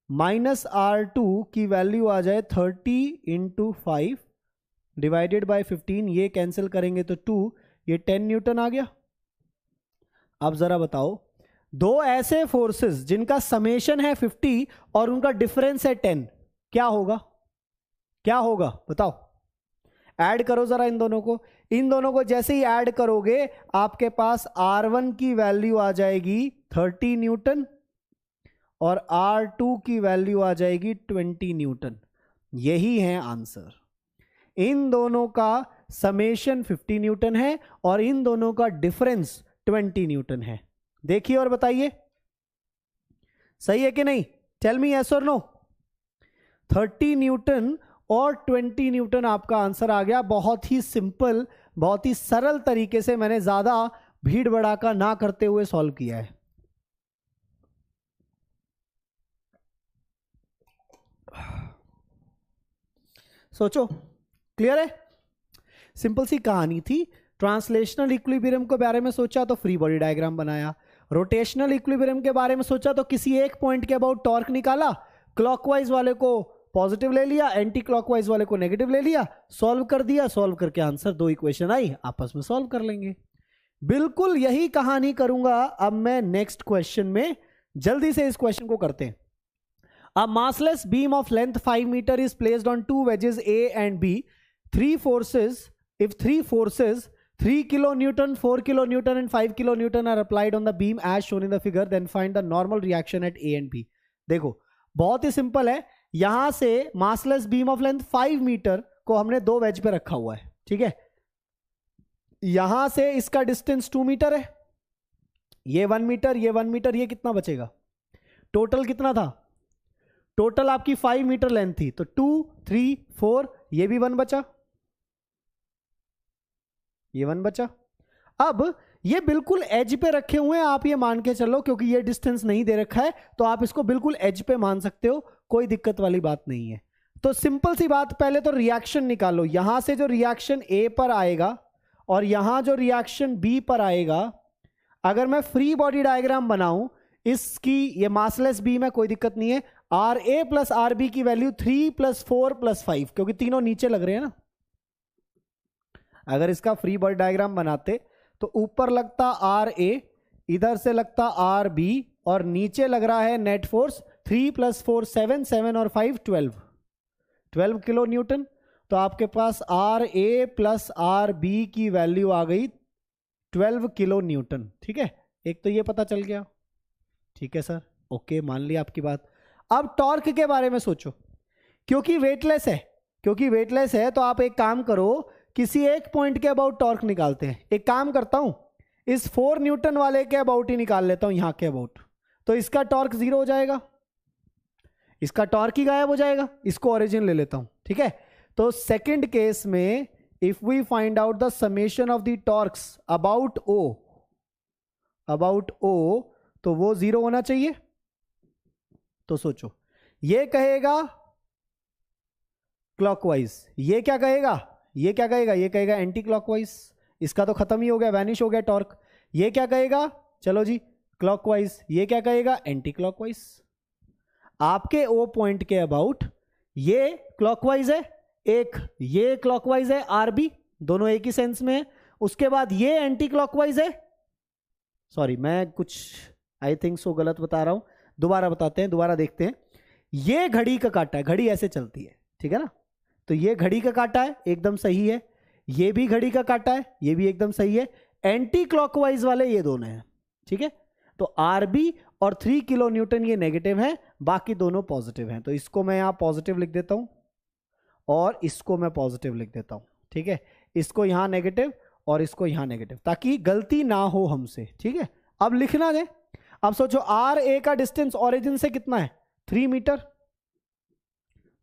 माइनस R2 की वैल्यू आ जाए 30 इंटू 5 डिवाइडेड बाय 15, ये कैंसिल करेंगे तो 2, ये 10 न्यूटन आ गया। अब जरा बताओ, दो ऐसे फोर्सेस जिनका समेशन है 50 और उनका डिफरेंस है 10, क्या होगा, क्या होगा बताओ। ऐड करो जरा इन दोनों को, इन दोनों को जैसे ही ऐड करोगे आपके पास R1 की वैल्यू आ जाएगी 30 न्यूटन और R2 की वैल्यू आ जाएगी 20 न्यूटन। यही है आंसर। इन दोनों का समेशन 50 न्यूटन है और इन दोनों का डिफरेंस 20 न्यूटन है। देखिए और बताइए, सही है कि नहीं? टेल मी यस और नो। 30 न्यूटन और 20 न्यूटन आपका आंसर आ गया। बहुत ही सिंपल, बहुत ही सरल तरीके से मैंने ज्यादा भीड़ भड़ाका ना करते हुए सॉल्व किया है। सोचो, क्लियर है? सिंपल सी कहानी थी। ट्रांसलेशनल इक्विलिब्रियम के बारे में सोचा तो फ्री बॉडी डायग्राम बनाया, रोटेशनल इक्विलिब्रियम के बारे में सोचा तो किसी एक पॉइंट के अबाउट टॉर्क निकाला, क्लॉकवाइज वाले को पॉजिटिव ले लिया, एंटी क्लॉकवाइज वाले को नेगेटिव ले लिया, सॉल्व कर दिया, सॉल्व करके आंसर, 2 इक्वेशन आई, आपस में सॉल्व कर लेंगे। बिल्कुल यही कहानी करूंगा अब मैं नेक्स्ट क्वेश्चन में। जल्दी से इस क्वेश्चन को करते हैं। A massless beam of length 5 meter is placed on 2 wedges A and B. If three forces 3 kilonewton, 4 kilonewton and 5 kilonewton are applied on the beam as shown in the figure, then find the normal reaction at A and B. देखो बहुत ही simple है। यहां से massless beam of length 5 metre को हमने 2 veg पे रखा हुआ है, ठीक है। यहां से इसका डिस्टेंस 2 मीटर है, ये 1 मीटर, ये 1 मीटर, ये कितना बचेगा? टोटल कितना था? टोटल आपकी 5 मीटर लेंथ थी, तो 2, 3, 4, ये भी 1 बचा, ये 1 बचा। अब ये बिल्कुल एज पे रखे हुए हैं, आप ये मान के चलो, क्योंकि ये डिस्टेंस नहीं दे रखा है तो आप इसको बिल्कुल एज पे मान सकते हो, कोई दिक्कत वाली बात नहीं है। तो सिंपल सी बात, पहले तो रिएक्शन निकालो। यहां से जो रिएक्शन ए पर आएगा और यहां जो रिएक्शन बी पर आएगा, अगर मैं फ्री बॉडी डायग्राम बनाऊं इसकी, ये मासलेस बीम है, कोई दिक्कत नहीं है। R A plus R B की वैल्यू 3 + 4 + 5, क्योंकि तीनों नीचे लग रहे हैं ना। अगर इसका फ्री बॉडी डायग्राम बनाते तो ऊपर लगता आर ए, इधर से लगता आर बी, और नीचे लग रहा है नेट फोर्स 3 + 4 7, 7 और 5 12 किलो न्यूटन। तो आपके पास R A plus R B की वैल्यू आ गई 12 किलो न्यूटन, ठीक है। एक तो ये पता चल गया, ठीक है सर, ओके, मान लिया आपकी बात। अब टॉर्क के बारे में सोचो, क्योंकि वेटलेस है तो आप एक काम करो, किसी एक पॉइंट के अबाउट टॉर्क निकालते हैं। एक काम करता हूं, इस 4 न्यूटन वाले के अबाउट ही निकाल लेता हूं, यहां के अबाउट, तो इसका टॉर्क 0 हो जाएगा, इसका टॉर्क ही गायब हो जाएगा। इसको ओरिजिन ले लेता हूं, ठीक है। तो सेकंड केस में if we find out the summation of the torques about O, तो वो 0 होना चाहिए। तो सोचो, ये कहेगा क्लॉकवाइज, ये क्या कहेगा? ये कहेगा एंटी क्लॉकवाइज। इसका तो खत्म ही हो गया, वैनिश हो गया टॉर्क। ये क्या कहेगा? चलो जी, क्लॉकवाइज। ये क्या कहेगा? Anti clockwise. आपके ओ पॉइंट के अबाउट ये क्लॉकवाइज है, एक ये क्लॉकवाइज है, आरबी, दोनों एक ही सेंस में है। उसके बाद ये एंटी क्लॉकवाइज है। सॉरी, मैं कुछ आई थिंक सो गलत बता रहा हूं, दोबारा बताते हैं, दोबारा देखते हैं। ये घड़ी का काटा है, घड़ी ऐसे चलती है, ठीक है ना। तो ये घड़ी का काटा है, एकदम सही है। ये भी घड़ी का काटा है, ये भी एकदम सही है। एंटी क्लॉकवाइज वाले ये दोनों हैं, ठीक है। तो आरबी और 3 किलो न्यूटन ये नेगेटिव है, बाकी दोनों पॉजिटिव हैं। तो इसको मैं यहां पॉजिटिव लिख देता हूं और इसको मैं पॉजिटिव लिख देता हूं, ठीक है। इसको यहां नेगेटिव और इसको यहां नेगेटिव, ताकि गलती ना हो हमसे, ठीक है। अब लिखना दे। अब सोचो, आर ए का डिस्टेंस ओरिजिन से कितना है? 3 मीटर।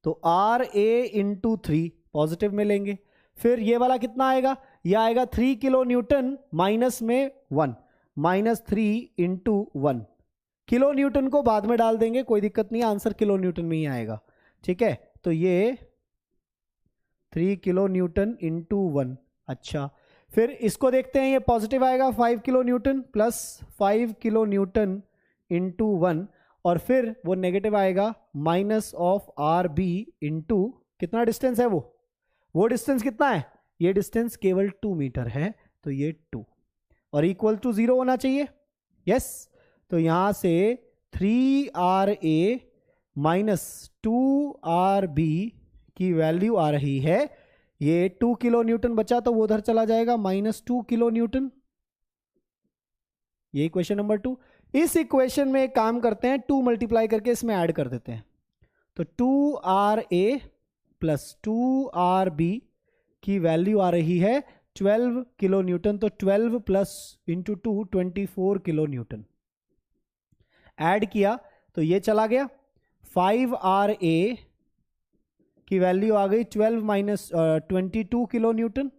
तो आर ए इंटू 3 पॉजिटिव में लेंगे। फिर ये वाला कितना आएगा? ये आएगा 3 किलो न्यूटन माइनस में 1, -3 इंटू 1। किलो न्यूटन को बाद में डाल देंगे, कोई दिक्कत नहीं, आंसर किलो न्यूटन में ही आएगा, ठीक है। तो ये 3 किलो न्यूटन इंटू 1। अच्छा, फिर इसको देखते हैं, ये पॉजिटिव आएगा 5 kilo newton plus 5 kilo newton into 1, और फिर वो नेगेटिव आएगा minus of R B into, कितना डिस्टेंस है वो डिस्टेंस कितना है? ये डिस्टेंस केवल 2 मीटर है, तो ये 2 और इक्वल टू 0 होना चाहिए, यस। तो यहां से 3RA माइनस 2RB की वैल्यू आ रही है, ये 2 किलो न्यूटन बचा तो वो उधर चला जाएगा, -2 किलो न्यूटन। ये इक्वेशन नंबर 2। इस इक्वेशन में एक काम करते हैं, 2 मल्टीप्लाई करके इसमें ऐड कर देते हैं। तो 2RA प्लस 2RB की वैल्यू आ रही है 12 किलो न्यूटन। तो 12 plus into 2 24 kilo Newton. Add किया तो ये चला गया, 5RA की वैल्यू आ गई 12 माइनस 22 किलो न्यूटन।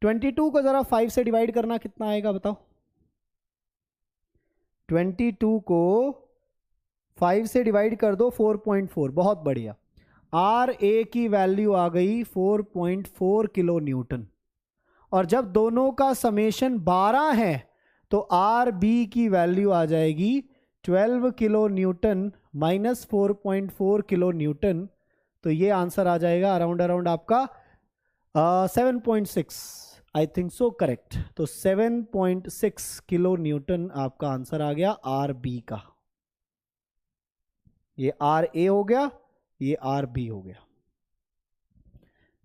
22 को जरा 5 से डिवाइड करना कितना आएगा बताओ। 22 को 5 से डिवाइड कर दो 4.4, बहुत बढ़िया। RA की वैल्यू आ गई 4.4 किलो न्यूटन। और जब दोनों का समेशन 12 है तो RB की वैल्यू आ जाएगी 12 kilo Newton minus 4.4 kilo newton. तो ये आंसर आ जाएगा अराउंड आपका 7.6, आई थिंक सो करेक्ट। तो 7.6 किलो न्यूटन आपका आंसर आ गया RB का। ये RA हो गया, ये RB हो गया।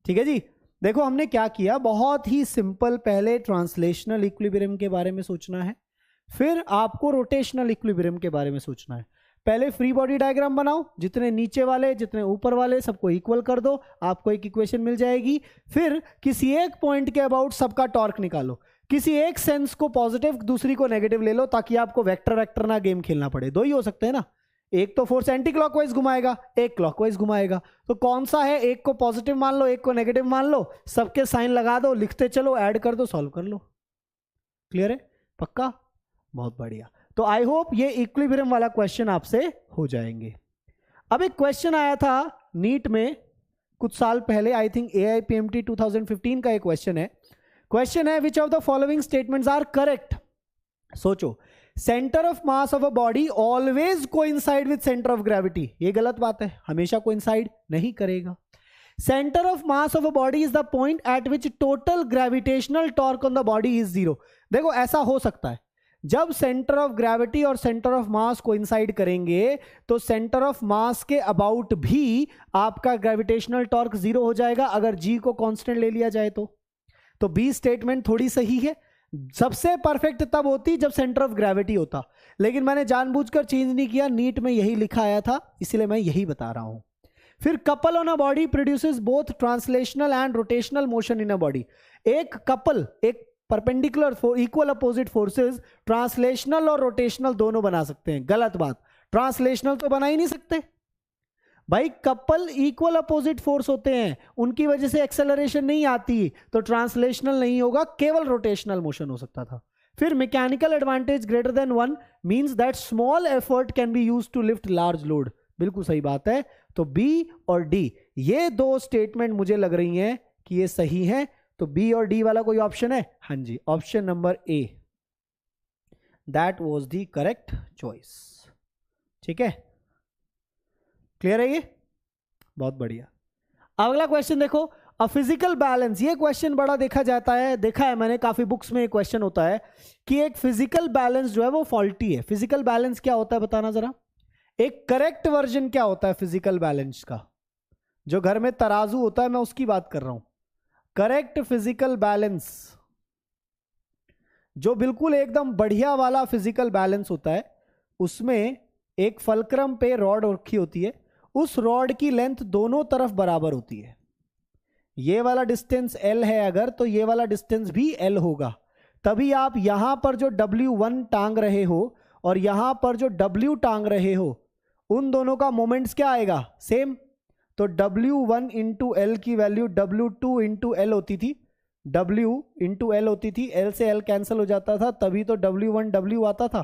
ठीक है जी। देखो हमने क्या किया, बहुत ही सिंपल, पहले ट्रांसलेशनल इक्विलिब्रियम के बारे में सोचना है, फिर आपको रोटेशनल इक्विलिब्रियम के बारे में सोचना है। पहले फ्री बॉडी डायग्राम बनाओ, जितने नीचे वाले जितने ऊपर वाले सबको इक्वल कर दो, आपको एक इक्वेशन मिल जाएगी। फिर किसी एक पॉइंट के अबाउट सबका टॉर्क निकालो, किसी एक सेंस को पॉजिटिव दूसरी को नेगेटिव ले लो, ताकि आपको वेक्टर ना गेम खेलना पड़े। दो ही हो सकते हैं ना, एक तो फोर्स एंटी क्लॉकवाइज घुमाएगा, एक क्लॉकवाइज घुमाएगा, तो कौन सा है, एक को पॉजिटिव मान लो एक को नेगेटिव मान लो, सबके साइन लगा दो, लिखते चलो, ऐड कर दो, सॉल्व कर लो। क्लियर है, पक्का, बहुत बढ़िया। तो आई होप ये इक्विलिब्रियम वाला क्वेश्चन आपसे हो जाएंगे। अब एक क्वेश्चन आया था नीट में कुछ साल पहले, आई थिंक AIPMT 2015 का एक क्वेश्चन है। क्वेश्चन है which of the following statements are correct. सोचो, centre of mass of a body always coincide with centre of gravity, ये गलत बात है, हमेशा कोइंसाइड नहीं करेगा। Centre of mass of a body is the point at which total gravitational torque on the body is 0। देखो ऐसा हो सकता है, जब सेंटर ऑफ ग्रेविटी और सेंटर ऑफ मास कोइंसाइड करेंगे तो सेंटर ऑफ मास के अबाउट भी आपका ग्रेविटेशनल टॉर्क 0 हो जाएगा, अगर G को कांस्टेंट ले लिया जाए तो B स्टेटमेंट थोड़ी सही है। सबसे परफेक्ट तब होती जब सेंटर ऑफ ग्रेविटी होता, लेकिन मैंने जानबूझकर चेंज नहीं किया, नीट में यही लिखा आया था, इसलिए मैं यही बता रहा हूं। फिर couple on a body produces both translational and rotational motion in a body. एक कपल, एक perpendicular equal opposite forces translational और रोटेशनल दोनों बना सकते हैं। गलत बात, ट्रांसलेशनल तो बना ही नहीं सकते भाई, कपल इक्वल अपोजिट फोर्स होते हैं, उनकी वजह से एक्सेलरेशन नहीं आती, तो ट्रांसलेशनल नहीं होगा, केवल रोटेशनल मोशन हो सकता था। फिर mechanical advantage greater than 1 means that small effort can be used to lift large load. बिल्कुल सही बात है। तो बी और डी, ये दो स्टेटमेंट मुझे लग रही हैं कि ये सही है। तो बी और डी वाला कोई ऑप्शन है? हाँ जी, option number A, that was the correct choice. ठीक है, क्लियर है ये? बहुत बढ़िया। अगला क्वेश्चन देखो, अ फिजिकल बैलेंस। ये क्वेश्चन बड़ा देखा जाता है, देखा है मैंने काफी बुक्स में। ये क्वेश्चन होता है कि एक फिजिकल बैलेंस जो है वो फॉल्टी है। फिजिकल बैलेंस क्या होता है बताना जरा। एक करेक्ट वर्जन क्या होता है फिजिकल बैलेंस का? जो घर में तराजू होता है, मैं उसकी बात कर रहा हूं। करेक्ट फिजिकल बैलेंस, जो बिल्कुल एकदम बढ़िया वाला फिजिकल बैलेंस होता है, उसमें एक फलक्रम पे रॉड रखी होती है, उस रॉड की लेंथ दोनों तरफ बराबर होती है। ये वाला डिस्टेंस L है अगर, तो ये वाला डिस्टेंस भी L होगा। तभी आप यहां पर जो W1 टांग रहे हो और यहां पर जो W टांग रहे हो, उन दोनों का मोमेंट्स क्या आएगा? सेम। तो W1 इंटू L की वैल्यू W2 इंटू L होती थी, W इंटू L होती थी, L से L कैंसिल हो जाता था, तभी तो W1 W आता था।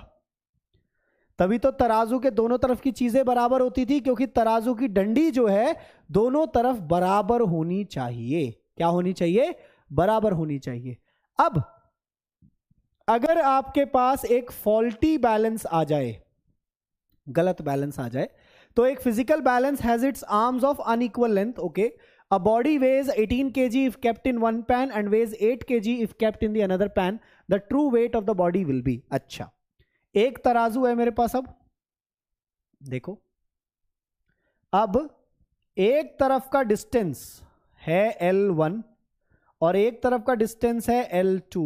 तभी तो तराजू के दोनों तरफ की चीजें बराबर होती थी, क्योंकि तराजू की डंडी जो है दोनों तरफ बराबर होनी चाहिए। क्या होनी चाहिए? बराबर होनी चाहिए। अब अगर आपके पास एक फॉल्टी बैलेंस आ जाए, गलत बैलेंस आ जाए, तो एक physical balance has its arms of unequal length. Okay, a body weighs 18 kg if kept in one pan and weighs 8 kg if kept in the another pan. The true weight of the body will be. अच्छा, एक तराजू है मेरे पास। अब देखो, अब एक तरफ का डिस्टेंस है L1 और एक तरफ का डिस्टेंस है L2।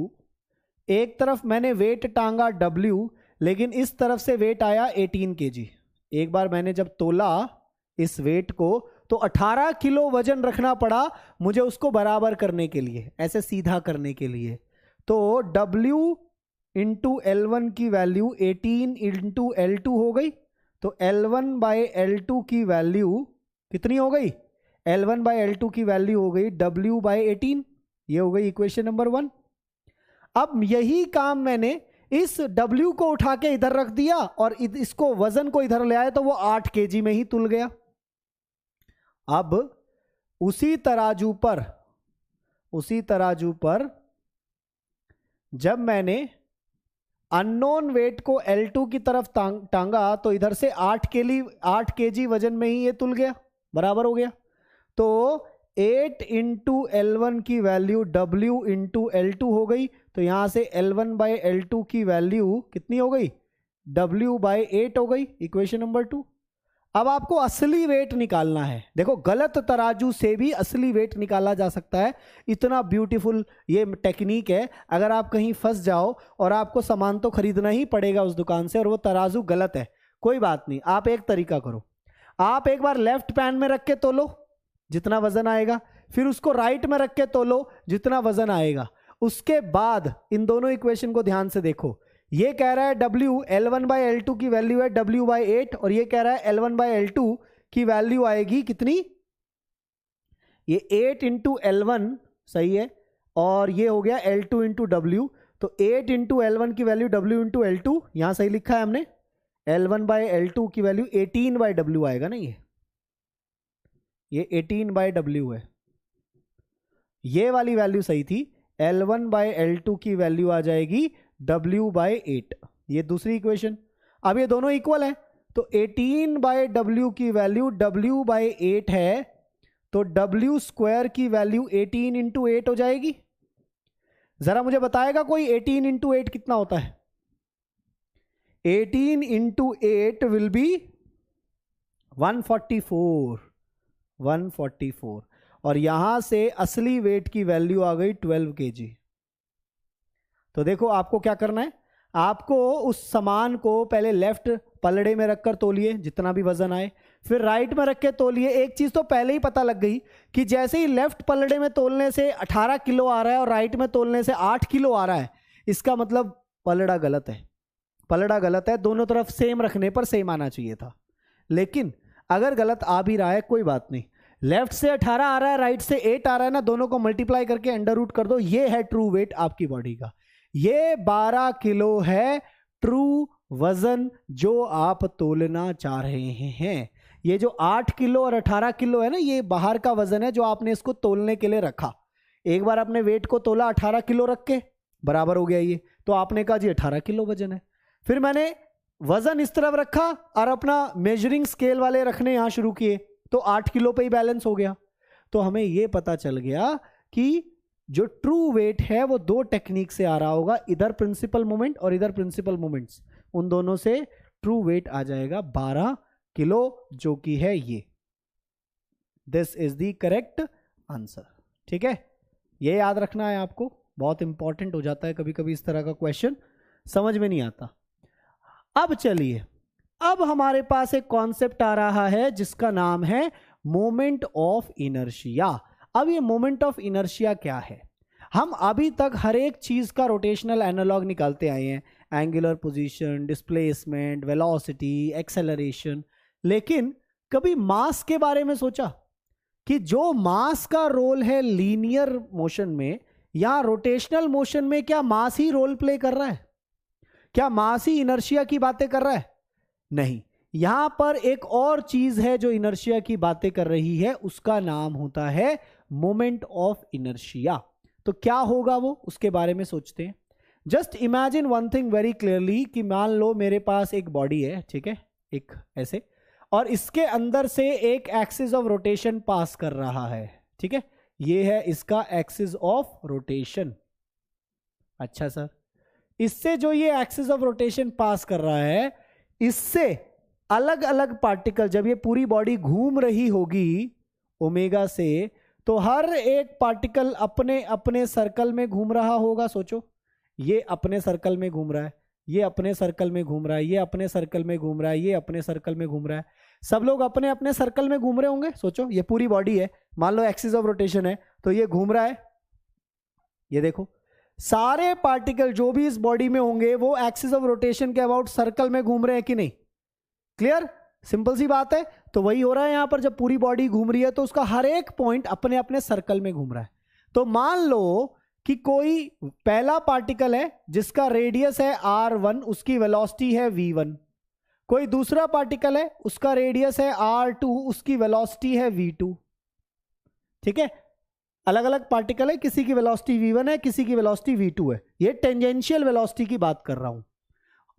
एक तरफ मैंने वेट टांगा W, लेकिन इस तरफ से वेट आया 18 kg। एक बार मैंने जब तोला इस वेट को, तो 18 किलो वजन रखना पड़ा मुझे उसको बराबर करने के लिए, ऐसे सीधा करने के लिए। तो W इंटू L1 की वैल्यू 18 इंटू L2 हो गई, तो L1/L2 की वैल्यू कितनी हो गई? L1/L2 की वैल्यू हो गई W/18। ये हो गई इक्वेशन नंबर 1। अब यही काम मैंने इस W को उठा के इधर रख दिया और इसको वजन को इधर ले आया तो वो 8 kg में ही तुल गया। अब उसी तराजू पर जब मैंने अननोन वेट को L2 की तरफ टांगा तो इधर से 8 kg वजन में ही ये तुल गया, बराबर हो गया। तो 8 इंटू L1 की वैल्यू W इंटू L2 हो गई। तो यहां से L1/L2 की वैल्यू कितनी हो गई? W/8 हो गई, इक्वेशन नंबर 2। अब आपको असली वेट निकालना है। देखो, गलत तराजू से भी असली वेट निकाला जा सकता है। इतना ब्यूटीफुल ये टेक्निक है। अगर आप कहीं फंस जाओ और आपको सामान तो खरीदना ही पड़ेगा उस दुकान से और वो तराजू गलत है, कोई बात नहीं, आप एक तरीका करो। आप एक बार लेफ्ट पैन में रख के तोलो जितना वजन आएगा, फिर उसको राइट में रख के तोलो जितना वजन आएगा। उसके बाद इन दोनों इक्वेशन को ध्यान से देखो। ये कह रहा है W L1/L2 की वैल्यू है W/8 और ये कह रहा है L1/L2 की वैल्यू आएगी कितनी? ये 8 इंटू L1 सही है और ये हो गया L2 इंटू W। तो 8 इंटू L1 की वैल्यू W इंटू L2, यहां सही लिखा है हमने। L1/L2 की वैल्यू 18/W आएगा ना, ये 18/W है। ये वाली वैल्यू सही थी। L1/L2 की वैल्यू आ जाएगी W/8। ये दूसरी इक्वेशन। अब ये दोनों इक्वल है तो 18/W की वैल्यू W/8 है, तो W स्क्वायर की वैल्यू 18 इंटू 8 हो जाएगी। जरा मुझे बताएगा कोई 18 इंटू 8 कितना होता है? 18 इंटू 8 विल बी 144 और यहां से असली वेट की वैल्यू आ गई 12 kg। तो देखो, आपको क्या करना है, आपको उस सामान को पहले लेफ्ट पलड़े में रखकर तोलिए जितना भी वजन आए, फिर राइट में रख के तोलिए। एक चीज तो पहले ही पता लग गई कि जैसे ही लेफ्ट पलड़े में तोलने से 18 किलो आ रहा है और राइट में तोलने से 8 किलो आ रहा है, इसका मतलब पलड़ा गलत है। पलड़ा गलत है, दोनों तरफ सेम रखने पर सेम आना चाहिए था। लेकिन अगर गलत आ भी रहा है कोई बात नहीं, लेफ्ट से 18 आ रहा है, राइट से 8 आ रहा है ना, दोनों को मल्टीप्लाई करके अंडर रूट कर दो। ये है ट्रू वेट आपकी बॉडी का। ये 12 किलो है ट्रू वजन जो आप तोलना चाह रहे हैं। ये जो 8 किलो और 18 किलो है ना, ये बाहर का वजन है जो आपने इसको तोलने के लिए रखा। एक बार आपने वेट को तोला 18 किलो रख के, बराबर हो गया ये, तो आपने कहा जी 18 किलो वजन है। फिर मैंने वजन इस तरफ रखा और अपना मेजरिंग स्केल वाले रखने यहां शुरू किए, तो 8 किलो पे ही बैलेंस हो गया। तो हमें यह पता चल गया कि जो ट्रू वेट है वो दो टेक्निक से आ रहा होगा, इधर प्रिंसिपल मोमेंट और इधर प्रिंसिपल मोमेंट्स, उन दोनों से ट्रू वेट आ जाएगा 12 किलो, जो कि है ये। This is the correct answer. ठीक है, ये याद रखना है आपको, बहुत इंपॉर्टेंट हो जाता है कभी कभी इस तरह का क्वेश्चन, समझ में नहीं आता। अब चलिए, अब हमारे पास एक कॉन्सेप्ट आ रहा है जिसका नाम है मोमेंट ऑफ इनर्शिया। अब ये मोमेंट ऑफ इनर्शिया क्या है? हम अभी तक हर एक चीज का रोटेशनल एनालॉग निकालते आए हैं, angular position, displacement, velocity, acceleration, लेकिन कभी मास के बारे में सोचा कि जो मास का रोल है लीनियर मोशन में या रोटेशनल मोशन में, क्या मास ही रोल प्ले कर रहा है? क्या मास ही इनर्शिया की बातें कर रहा है? नहीं, यहां पर एक और चीज है जो इनर्शिया की बातें कर रही है, उसका नाम होता है मोमेंट ऑफ इनर्शिया। तो क्या होगा वो, उसके बारे में सोचते हैं। Just imagine one thing very clearly कि मान लो मेरे पास एक बॉडी है, ठीक है, एक ऐसे, और इसके अंदर से एक एक्सिस ऑफ रोटेशन पास कर रहा है। ठीक है, ये है इसका एक्सिस ऑफ रोटेशन। अच्छा सर, इससे जो ये एक्सिस ऑफ रोटेशन पास कर रहा है, इससे अलग अलग पार्टिकल, जब ये पूरी बॉडी घूम रही होगी ओमेगा से, तो हर एक पार्टिकल अपने अपने सर्कल में घूम रहा होगा। सोचो, ये अपने सर्कल में घूम रहा है, ये अपने सर्कल में घूम रहा है, ये अपने सर्कल में घूम रहा है, ये अपने सर्कल में घूम रहा है, सब लोग अपने अपने सर्कल में घूम रहे होंगे। सोचो, ये पूरी बॉडी है, मान लो एक्सिस ऑफ रोटेशन है, तो ये घूम रहा है। ये देखो, सारे पार्टिकल जो भी इस बॉडी में होंगे वो एक्सिस ऑफ रोटेशन के अबाउट सर्कल में घूम रहे हैं कि नहीं? क्लियर, सिंपल सी बात है। तो वही हो रहा है यहां पर, जब पूरी बॉडी घूम रही है तो उसका हर एक पॉइंट अपने अपने सर्कल में घूम रहा है। तो मान लो कि कोई पहला पार्टिकल है जिसका रेडियस है r1, उसकी वेलोसिटी है v1। कोई दूसरा पार्टिकल है उसका रेडियस है r2, उसकी वेलोसिटी है v2। ठीक है, अलग अलग पार्टिकल है, किसी की वेलोसिटी v1 है, किसी की वेलोसिटी v2 है। ये टेंजेंशियल वेलोसिटी की बात कर रहा हूं।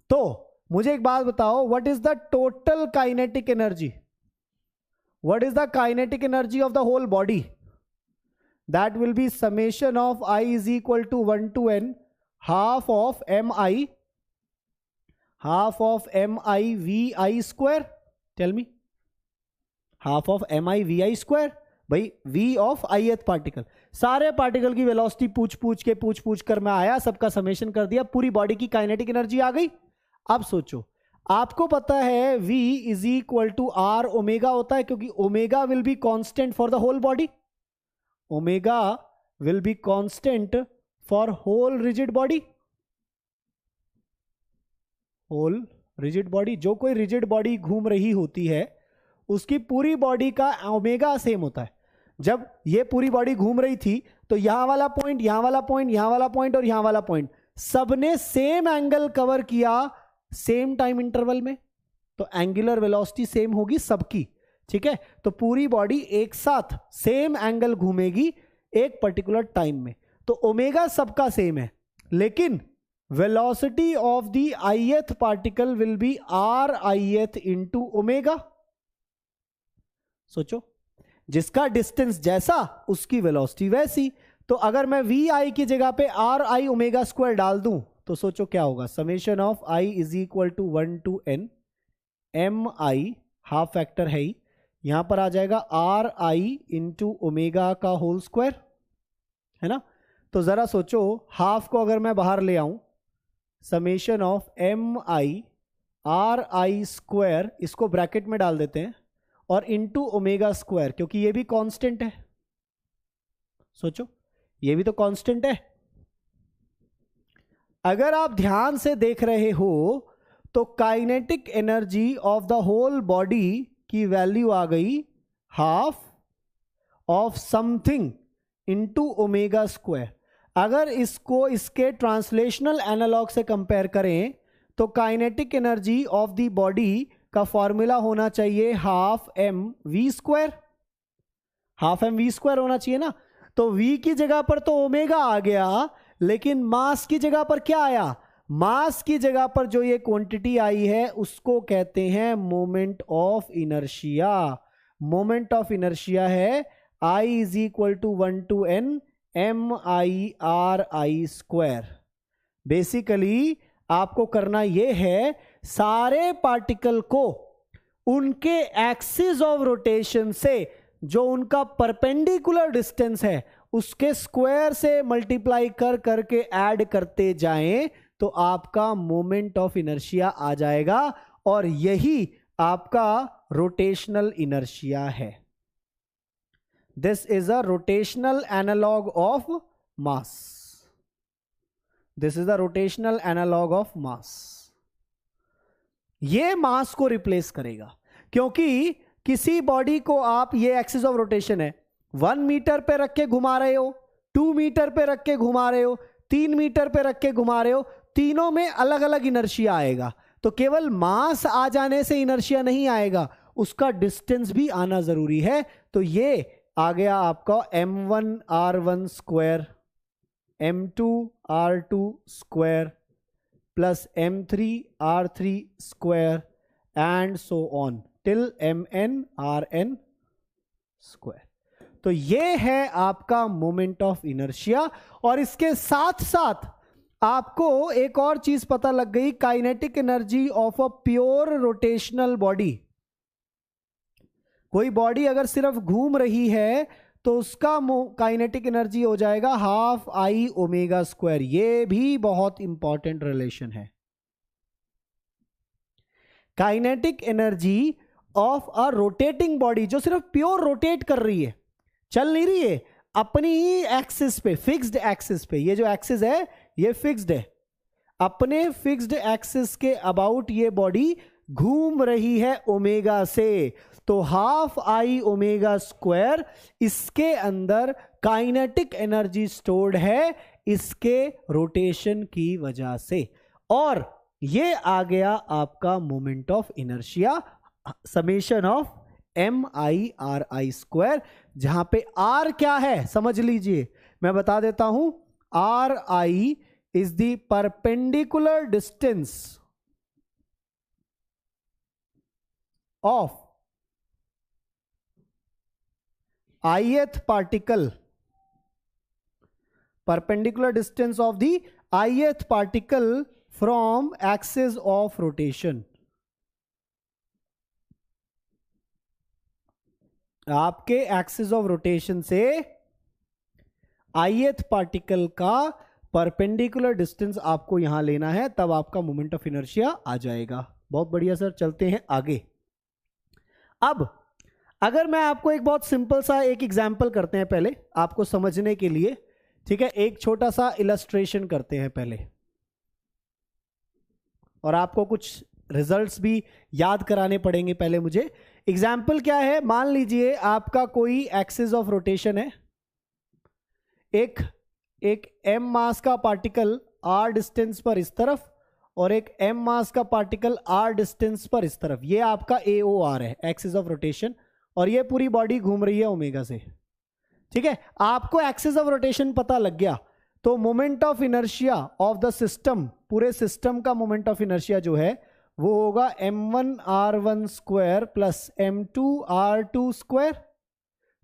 तो मुझे एक बात बताओ, what is the total kinetic energy? What is the kinetic energy of the whole body? That will be summation of I is equal to 1 to n half of mi vi square. Tell me, half of mi vi square, भाई v of ith particle. सारे particle की velocity पूछ कर मैं आया, सबका summation कर दिया, पूरी बॉडी की काइनेटिक एनर्जी आ गई। अब सोचो, आपको पता है v is equal to r omega होता है, क्योंकि omega will be constant for the whole body. Omega will be constant for whole rigid body. Whole rigid body, जो कोई रिजिड बॉडी घूम रही होती है उसकी पूरी बॉडी का ओमेगा सेम होता है। जब ये पूरी बॉडी घूम रही थी तो यहां वाला पॉइंट, यहां वाला पॉइंट, यहां वाला पॉइंट और यहां वाला पॉइंट, सबने सेम एंगल कवर किया सेम टाइम इंटरवल में, तो एंगुलर वेलोसिटी सेम होगी सबकी। ठीक है, तो पूरी बॉडी एक साथ सेम एंगल घूमेगी एक पर्टिकुलर टाइम में, तो ओमेगा सबका सेम है, लेकिन velocity of the ith particle will be r ith into omega. सोचो, जिसका डिस्टेंस जैसा उसकी वेलोसिटी वैसी। तो अगर मैं vi की जगह पे r i ओमेगा स्क्वायर डाल दूं तो सोचो क्या होगा, summation of i is equal to 1 to n mi, half factor है ही, यहां पर आ जाएगा आर आई इंटू ओमेगा का होल स्क्वायर, है ना। तो जरा सोचो, हाफ को अगर मैं बाहर ले आऊं, summation of M I R I square, इसको ब्रैकेट में डाल देते हैं, और इंटू ओमेगा स्क्वायर, क्योंकि ये भी कांस्टेंट है। सोचो, ये भी तो कांस्टेंट है। अगर आप ध्यान से देख रहे हो तो kinetic energy of the whole body की वैल्यू आ गई half of something into omega square. अगर इसको इसके ट्रांसलेशनल एनालॉग से कंपेयर करें तो kinetic energy of the body का फॉर्मूला होना चाहिए half M V square, half M V square होना चाहिए ना। तो v की जगह पर तो ओमेगा आ गया, लेकिन मास की जगह पर क्या आया? मास की जगह पर जो ये क्वांटिटी आई है उसको कहते हैं moment of inertia. Moment of inertia है I is equal to 1 to n M I R I square. Basically आपको करना यह है, सारे पार्टिकल को उनके एक्सिस ऑफ रोटेशन से जो उनका परपेंडिकुलर डिस्टेंस है उसके स्क्वायर से मल्टीप्लाई कर करके ऐड करते जाएं तो आपका मोमेंट ऑफ इनर्शिया आ जाएगा, और यही आपका रोटेशनल इनर्शिया है। This is a rotational analogue of mass. This is the rotational analogue of mass. ये मास को रिप्लेस करेगा, क्योंकि किसी बॉडी को आप, ये एक्सिस ऑफ रोटेशन है, 1 मीटर पे रख के घुमा रहे हो, 2 मीटर पे रख के घुमा रहे हो, 3 मीटर पे रख के घुमा रहे हो, तीनों में अलग अलग इनर्शिया आएगा। तो केवल मास आ जाने से इनर्शिया नहीं आएगा, उसका डिस्टेंस भी आना जरूरी है। तो ये आ गया आपका m1 r1 square, m2 r2 square plus m3 r3 square and so on till mn rn square. तो ये है आपका मोमेंट ऑफ इनर्शिया। और इसके साथ साथ आपको एक और चीज पता लग गई, kinetic energy of a pure rotational body. कोई बॉडी अगर सिर्फ घूम रही है तो उसका काइनेटिक एनर्जी हो जाएगा हाफ आई ओमेगा स्क्वायर। ये भी बहुत इंपॉर्टेंट रिलेशन है। Kinetic energy of a rotating body, जो सिर्फ प्योर रोटेट कर रही है, चल नहीं रही है, अपनी ही एक्सिस पे, फिक्स्ड एक्सिस पे, ये जो एक्सिस है ये फिक्स्ड है, अपने फिक्स्ड एक्सिस के अबाउट ये बॉडी घूम रही है ओमेगा से, तो हाफ आई ओमेगा स्क्वायर इसके अंदर काइनेटिक एनर्जी स्टोर्ड है इसके रोटेशन की वजह से, और ये आ गया आपका moment of inertia summation of M I R I square, जहां पे आर क्या है समझ लीजिए, मैं बता देता हूं, are I is the perpendicular distance of ith particle, perpendicular distance of the ith particle from axis of rotation। आपके एक्सिस ऑफ रोटेशन से ith पार्टिकल का परपेंडिकुलर डिस्टेंस आपको यहां लेना है, तब आपका मोमेंट ऑफ इनर्शिया आ जाएगा। बहुत बढ़िया सर, चलते हैं आगे। अब अगर मैं आपको एक बहुत सिंपल सा एक एग्जाम्पल करते हैं पहले आपको समझने के लिए, ठीक है, एक छोटा सा इलस्ट्रेशन करते हैं पहले, और आपको कुछ रिजल्ट्स भी याद कराने पड़ेंगे पहले मुझे। एग्जाम्पल क्या है, मान लीजिए आपका कोई एक्सिस ऑफ रोटेशन है, एक m मास का पार्टिकल r डिस्टेंस पर इस तरफ और एक m मास का पार्टिकल r डिस्टेंस पर इस तरफ, ये आपका AOR है एक्सिस ऑफ रोटेशन, और ये पूरी बॉडी घूम रही है ओमेगा से, ठीक है। आपको एक्सिस ऑफ रोटेशन पता लग गया, तो moment of inertia of the system, पूरे सिस्टम का मोमेंट ऑफ इनर्शिया जो है वो होगा m1r1 square plus m2r2 square,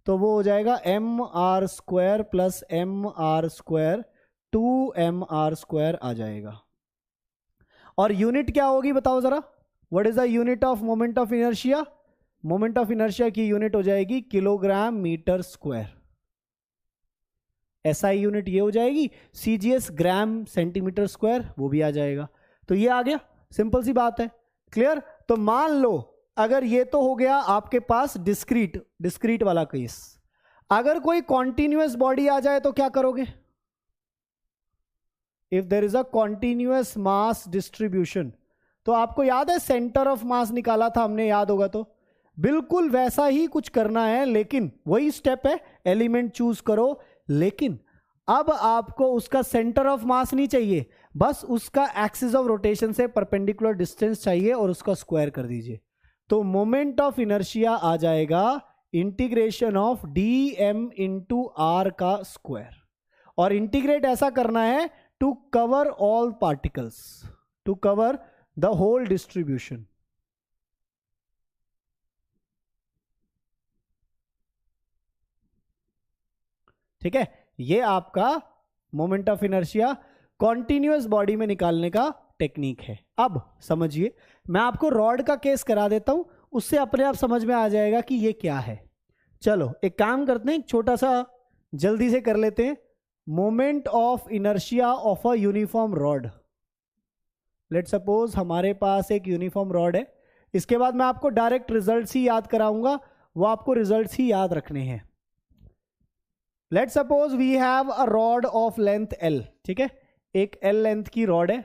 तो वो हो जाएगा mr square plus mr square 2mr square आ जाएगा। और यूनिट क्या होगी बताओ जरा, what is the unit of moment of inertia? Moment of inertia की यूनिट हो जाएगी kilogram metre square. SI unit ये हो जाएगी, सीजीएस ग्राम सेंटीमीटर स्क्वायर वो भी आ जाएगा। तो ये आ गया, सिंपल सी बात है, क्लियर। तो मान लो अगर ये तो हो गया आपके पास डिस्क्रीट वाला केस, अगर कोई कॉन्टिन्यूअस बॉडी आ जाए तो क्या करोगे? If there is a continuous mass distribution, तो आपको याद है सेंटर ऑफ मास निकाला था हमने, याद होगा, तो बिल्कुल वैसा ही कुछ करना है, लेकिन वही स्टेप है, एलिमेंट चूज करो, लेकिन अब आपको उसका सेंटर ऑफ मास नहीं चाहिए, बस उसका एक्सिस ऑफ रोटेशन से परपेंडिकुलर डिस्टेंस चाहिए और उसका स्क्वायर कर दीजिए। तो मोमेंट ऑफ इनर्शिया आ जाएगा integration of dm into R का स्क्वायर, और इंटीग्रेट ऐसा करना है to cover all particles, to cover the whole distribution. ठीक है, ये आपका moment of inertia continuous body में निकालने का टेक्निक है। अब समझिए, मैं आपको रॉड का केस करा देता हूं, उससे अपने आप समझ में आ जाएगा कि ये क्या है। चलो एक काम करते हैं, एक छोटा सा जल्दी से कर लेते हैं। Moment of inertia of a uniform rod, let suppose हमारे पास एक यूनिफॉर्म रॉड है, इसके बाद मैं आपको डायरेक्ट रिजल्ट्स ही याद कराऊंगा, वो आपको रिजल्ट्स ही याद रखने हैं। Let suppose we have a rod of length L, ठीक है, एक L लेंथ की रॉड है,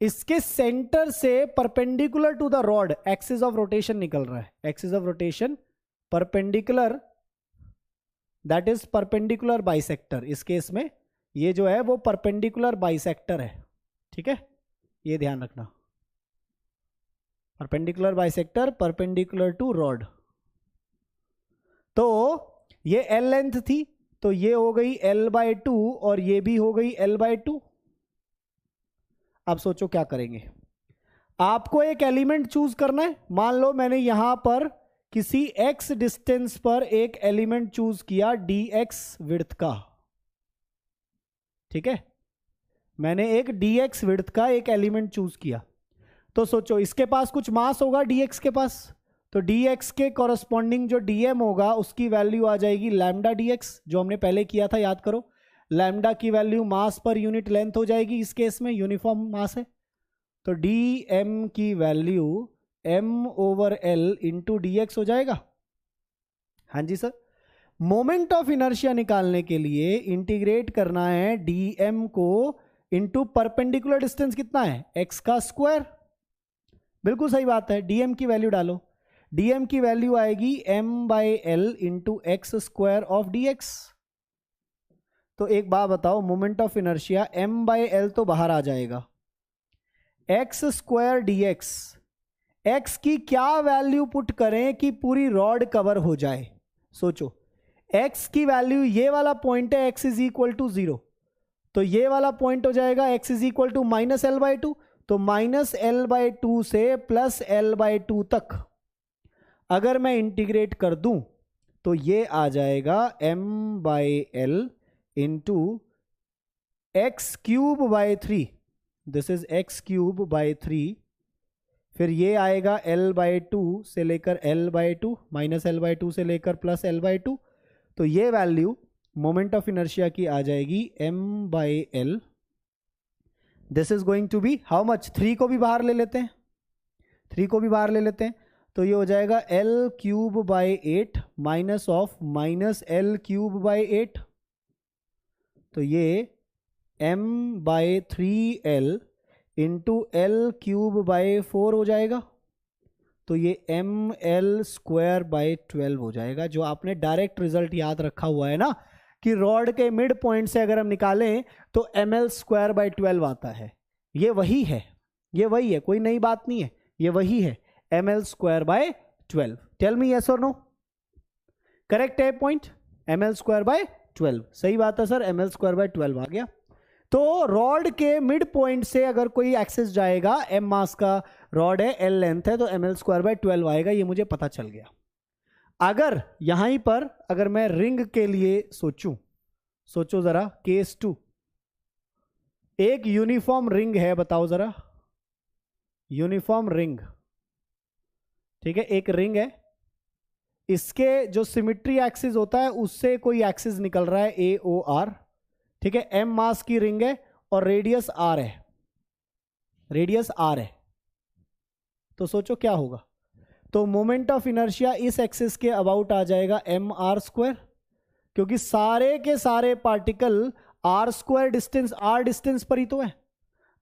इसके सेंटर से perpendicular to the rod axis of rotation निकल रहा है, axis of rotation perpendicular, that is perpendicular bisector. इस केस में ये जो है वो परपेंडिकुलर बाइसेक्टर है, ठीक है, ये ध्यान रखना, perpendicular bisector perpendicular to rod. तो ये L लेंथ थी, तो ये हो गई L/2 और ये भी हो गई L/2। अब सोचो क्या करेंगे, आपको एक एलिमेंट चूज करना है। मान लो मैंने यहां पर किसी x डिस्टेंस पर एक एलिमेंट चूज किया dx विड्थ का, ठीक है, मैंने एक dx विड्थ का एक एलिमेंट चूज किया, तो सोचो इसके पास कुछ मास होगा dx के पास, तो dx के कॉरस्पॉन्डिंग जो dm होगा उसकी वैल्यू आ जाएगी लैम्डा dx, जो हमने पहले किया था, याद करो। लैम्डा की वैल्यू मास पर यूनिट लेंथ हो जाएगी, इस केस में यूनिफॉर्म मास है, तो dm की वैल्यू m/L इंटू dx हो जाएगा। हाँ जी सर, मोमेंट ऑफ इनर्शिया निकालने के लिए इंटीग्रेट करना है dm को इंटू परपेंडिकुलर डिस्टेंस कितना है, x का स्क्वायर, बिल्कुल सही बात है, डीएम की वैल्यू डालो। डीएम की वैल्यू आएगी m/l into x square of dx। तो एक बात बताओ, मोमेंट ऑफ इनर्शिया m/l तो बाहर आ जाएगा, एक्स स्क्वायर dx, x की क्या वैल्यू पुट करें कि पूरी रॉड कवर हो जाए? सोचो, x की वैल्यू, ये वाला पॉइंट है x इज इक्वल टू 0, तो ये वाला पॉइंट हो जाएगा x is equal to -l/2, तो -l/2 से +l/2 तक अगर मैं इंटीग्रेट कर दूं तो ये आ जाएगा m/l into x³ this is x³/3, फिर ये आएगा l/2 से लेकर l/2, -l/2 से लेकर +l/2, तो ये वैल्यू मोमेंट ऑफ इनर्शिया की आ जाएगी m/l, this is going to be how much? 3 को भी बाहर ले लेते हैं, 3 को भी बाहर ले लेते हैं, तो ये हो जाएगा l³ माइनस ऑफ -l³/8, तो ये m/3l इंटू l³/4 हो जाएगा, तो ये ml²/12 हो जाएगा, जो आपने डायरेक्ट रिजल्ट याद रखा हुआ है ना कि रॉड के मिड पॉइंट से अगर हम निकालें तो ml²/12 आता है। ये वही है, ये वही है, कोई नई बात नहीं है, ये वही है ml²/12। टेल मी यस और नो, करेक्ट है पॉइंट? ml²/12 सही बात है सर, ml²/12 आ गया। तो रॉड के मिड पॉइंट से अगर कोई एक्सिस जाएगा, m मास का रॉड है, l लेंथ है, तो ml²/12 आएगा, ये मुझे पता चल गया। अगर यहीं पर अगर मैं रिंग के लिए सोचो जरा, केस 2, एक यूनिफॉर्म रिंग है, बताओ जरा, यूनिफॉर्म रिंग, ठीक है, एक रिंग है, इसके जो सिमिट्री एक्सिस होता है उससे कोई एक्सिस निकल रहा है AOR, ठीक है, m मास की रिंग है और रेडियस r है, रेडियस r है, तो सोचो क्या होगा? तो मोमेंट ऑफ इनर्शिया इस एक्सिस के अबाउट आ जाएगा mr², क्योंकि सारे के सारे particle r² distance, r distance पर ही तो है,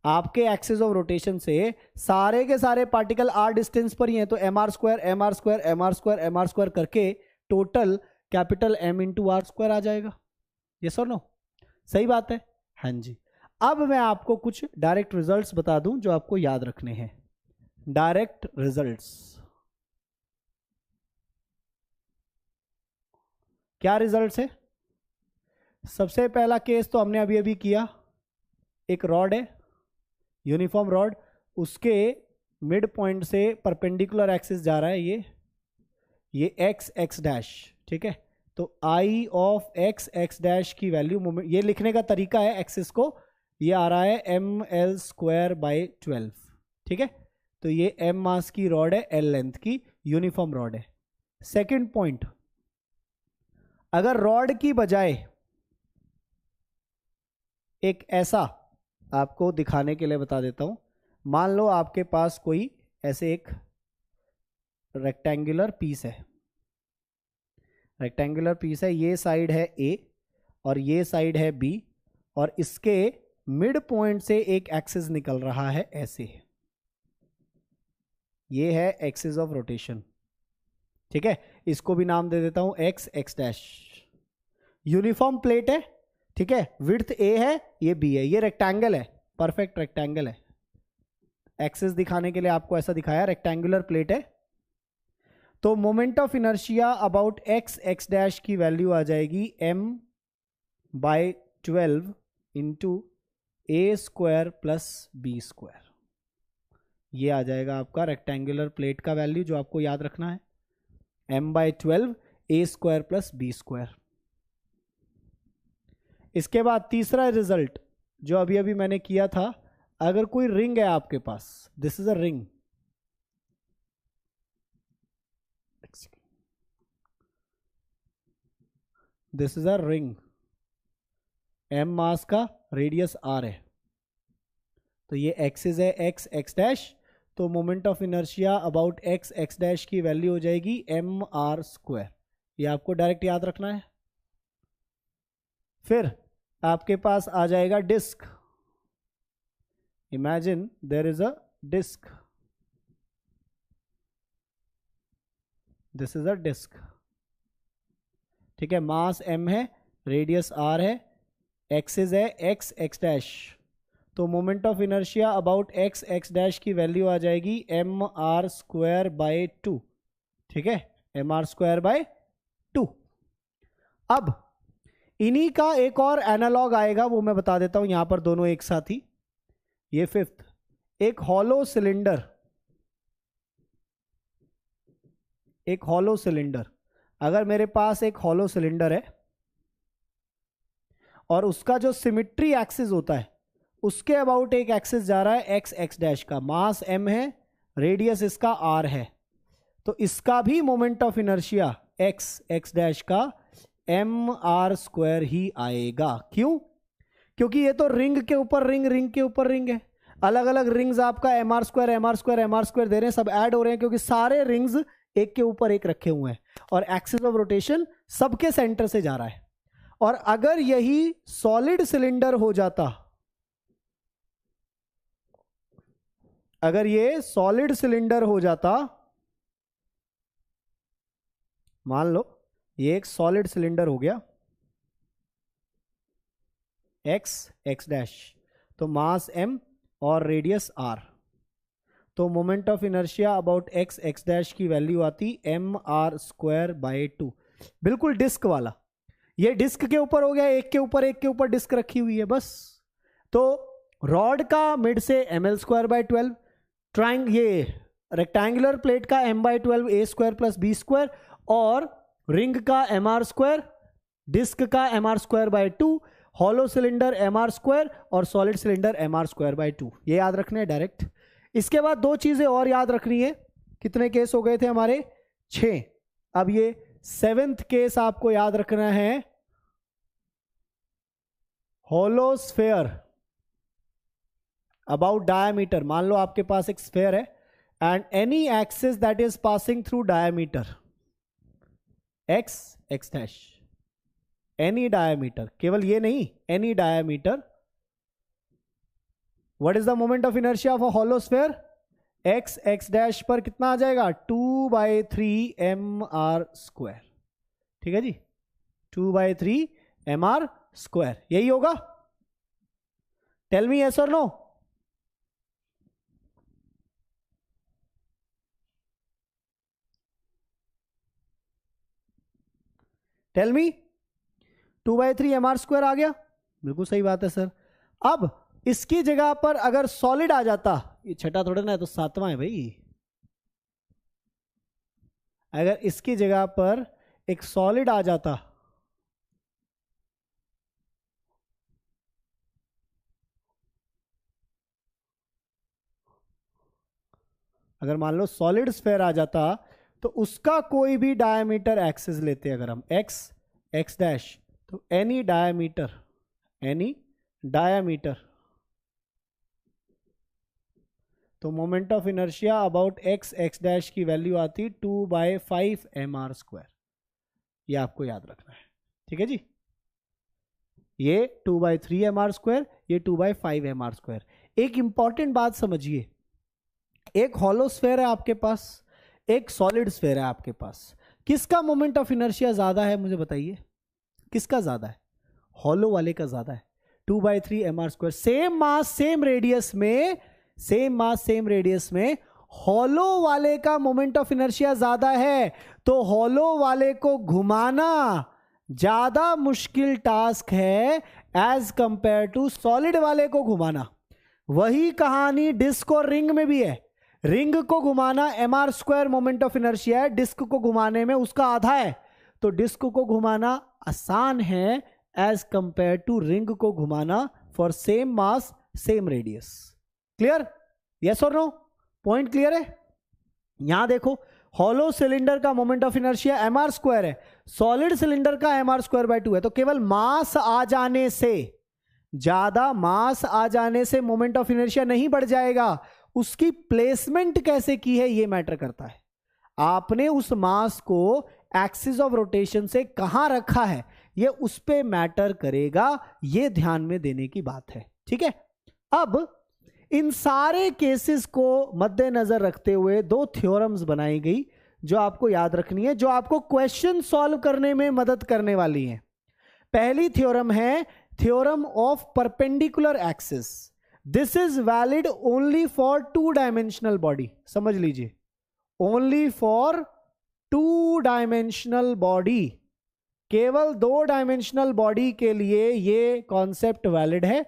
आपके एक्सिस ऑफ रोटेशन से सारे के सारे पार्टिकल r डिस्टेंस पर ही हैं, तो mr² करके total capital M into r² आ जाएगा। यस और नो? सही बात है, हाँ जी। अब मैं आपको कुछ डायरेक्ट रिजल्ट्स बता दूं जो आपको याद रखने हैं। डायरेक्ट रिजल्ट्स, क्या रिजल्ट्स है? सबसे पहला केस तो हमने अभी अभी किया, एक रॉड है, यूनिफॉर्म रॉड, उसके मिड पॉइंट से परपेंडिकुलर एक्सिस जा रहा है, ये x डैश, ठीक है, तो I ऑफ x डैश की वैल्यू, ये लिखने का तरीका है एक्सिस को, ये आ रहा है ml²/12, ठीक है, तो ये m मास की रॉड है, l लेंथ की यूनिफॉर्म रॉड है। सेकंड पॉइंट, अगर रॉड की बजाय एक ऐसा, आपको दिखाने के लिए बता देता हूं, मान लो आपके पास कोई ऐसे एक रेक्टेंगुलर पीस है, रेक्टेंगुलर पीस है, ये साइड है A और ये साइड है B, और इसके मिड पॉइंट से एक एक्सिस निकल रहा है ऐसे, ये है एक्सिस ऑफ रोटेशन, ठीक है, इसको भी नाम दे देता हूं x डैश। यूनिफॉर्म प्लेट है, ठीक है, विड्थ A है, ये B है, ये रेक्टेंगल है, परफेक्ट रेक्टेंगल है, एक्सिस दिखाने के लिए आपको ऐसा दिखाया, रेक्टेंगुलर प्लेट है, तो moment of inertia about x dash की वैल्यू आ जाएगी m/12 into A² plus B², ये आ जाएगा आपका रेक्टेंगुलर प्लेट का वैल्यू जो आपको याद रखना है, m/12 A² प्लस B²। इसके बाद तीसरा रिजल्ट जो अभी अभी मैंने किया था, अगर कोई रिंग है आपके पास, this is a ring, this is a ring, m mass का, रेडियस r है, तो ये एक्सिस है x डैश, तो moment of inertia about x dash की वैल्यू हो जाएगी mr², ये आपको डायरेक्ट याद रखना है। फिर आपके पास आ जाएगा disc, imagine there is a disc, this is a disc, ठीक है। मास m है, रेडियस r है, एक्सिस है x x डैश, तो moment of inertia about x x dash की वैल्यू आ जाएगी mr स्क्वायर बाय 2, ठीक है, mr स्क्वायर बाय 2। अब इन्हीं का एक और एनालॉग आएगा, वो मैं बता देता हूं यहां पर, दोनों एक साथ ही। ये फिफ्थ, एक हॉलो सिलेंडर, एक हॉलो सिलेंडर। अगर मेरे पास एक हॉलो सिलेंडर है और उसका जो सिमिट्री एक्सिस होता है उसके अबाउट एक एक्सिस जा रहा है एक्स एक्स डैश का, मास m है, रेडियस इसका r है, तो इसका भी moment of inertia x x dash का mr स्क्वायर ही आएगा। क्यों? क्योंकि ये तो रिंग के ऊपर रिंग, रिंग के ऊपर रिंग है, अलग अलग रिंग्स आपका mr square mr square mr square दे रहे हैं, सब ऐड हो रहे हैं क्योंकि सारे रिंग्स एक के ऊपर एक रखे हुए हैं और एक्सिस ऑफ रोटेशन सबके सेंटर से जा रहा है। और अगर यही सॉलिड सिलेंडर हो जाता, अगर ये सॉलिड सिलेंडर हो जाता, मान लो ये एक सॉलिड सिलेंडर हो गया, एक्स एक्स डैश, तो मास m और रेडियस r, तो moment of inertia about x x dash की वैल्यू आती mr स्क्वायर बाय 2, बिल्कुल डिस्क वाला। ये डिस्क के ऊपर हो गया, एक के ऊपर डिस्क रखी हुई है बस। तो रॉड का मिड से ml स्क्वायर बाय 12, ये रेक्टेंगुलर प्लेट का m by 12 a square plus b square, और रिंग का mr स्क्वायर, डिस्क का mr square by 2, hollow cylinder mr square और solid cylinder mr square by 2। ये याद रखने हैं डायरेक्ट। इसके बाद दो चीजें और याद रखनी है। कितने केस हो गए थे हमारे? 6। अब ये 7th केस आपको याद रखना है, हॉलो स्फेयर अबाउट डायमीटर। मान लो आपके पास एक स्फेयर है and any axis that is passing through diameter x x dash, any diameter, केवल ये नहीं, any diameter, what is the moment of inertia of a hollow sphere? X x dash पर कितना आ जाएगा? 2/3 mr स्क्वायर, ठीक है जी, 2/3 mr square, यही होगा। टेल मी यस और no. Tell me, 2/3 mr square आ गया, बिल्कुल सही बात है सर। अब इसकी जगह पर अगर सॉलिड आ जाता, ये छठा थोड़ा ना है तो 7वां है भाई, अगर इसकी जगह पर एक सॉलिड आ जाता, अगर मान लो सॉलिड स्फेयर आ जाता, तो उसका कोई भी डायमीटर एक्सिस लेते अगर हम एक्स एक्स डैश, तो एनी डायमीटर, तो moment of inertia about x x dash की वैल्यू आती 2/5 mr स्क्वायर। ये आपको याद रखना है, ठीक है जी। ये 2/3 mr स्क्वायर, ये 2/5 mr स्क्वायर। एक इंपॉर्टेंट बात समझिए, एक हॉलो स्फेयर है आपके पास, एक सॉलिड स्फेयर है आपके पास, किसका मोमेंट ऑफ इनर्शिया ज्यादा है मुझे बताइए? किसका ज्यादा है? हॉलो वाले का ज्यादा है, 2/3 mr square. Same mass same radius में, सेम मास सेम रेडियस में हॉलो वाले का मोमेंट ऑफ इनर्शिया ज्यादा है, तो हॉलो वाले को घुमाना ज्यादा मुश्किल टास्क है एज कंपेयर टू सॉलिड वाले को घुमाना। वही कहानी डिस्क और रिंग में भी है। रिंग को घुमाना mr square moment of inertia है, डिस्क को घुमाने में उसका आधा है, तो डिस्क को घुमाना आसान है एज कंपेयर टू रिंग को घुमाना for same mass same radius. Clear? Yes और नो? पॉइंट क्लियर है? यहां देखो, हॉलो सिलेंडर का moment of inertia mr square है, सॉलिड सिलेंडर का mr स्क्वायर बाय 2 है, तो केवल मास आ जाने से, ज्यादा मास आ जाने से मोमेंट ऑफ इनर्शिया नहीं बढ़ जाएगा, उसकी प्लेसमेंट कैसे की है ये मैटर करता है। आपने उस मास को एक्सिस ऑफ रोटेशन से कहां रखा है ये उस पे मैटर करेगा, ये ध्यान में देने की बात है, ठीक है। अब इन सारे केसेस को मद्देनजर रखते हुए दो थ्योरम्स बनाई गई जो आपको याद रखनी है, जो आपको क्वेश्चन सॉल्व करने में मदद करने वाली है। पहली थ्योरम है theorem of perpendicular axis. This is valid only for 2 dimensional body. समझ लीजिए, ओनली फॉर 2 डायमेंशनल बॉडी, केवल 2 डायमेंशनल बॉडी के लिए ये कॉन्सेप्ट वैलिड है।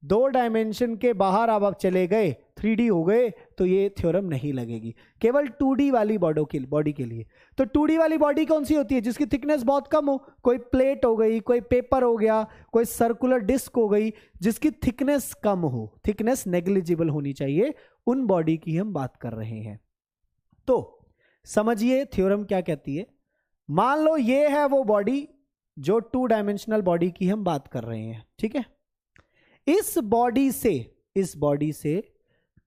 2 डायमेंशन के बाहर अब आप चले गए, 3D हो गए, तो ये थ्योरम नहीं लगेगी। केवल 2D वाली बॉडी के लिए। तो 2D वाली बॉडी कौन सी होती है? जिसकी थिकनेस बहुत कम हो, कोई प्लेट हो गई, कोई पेपर हो गया, कोई सर्कुलर डिस्क हो गई, जिसकी थिकनेस कम हो, थिकनेस नेग्लिजिबल होनी चाहिए, उन बॉडी की हम बात कर रहे हैं। तो समझिए थ्योरम क्या कहती है। मान लो ये है वो बॉडी जो 2 डायमेंशनल बॉडी की हम बात कर रहे हैं, ठीक है। इस बॉडी से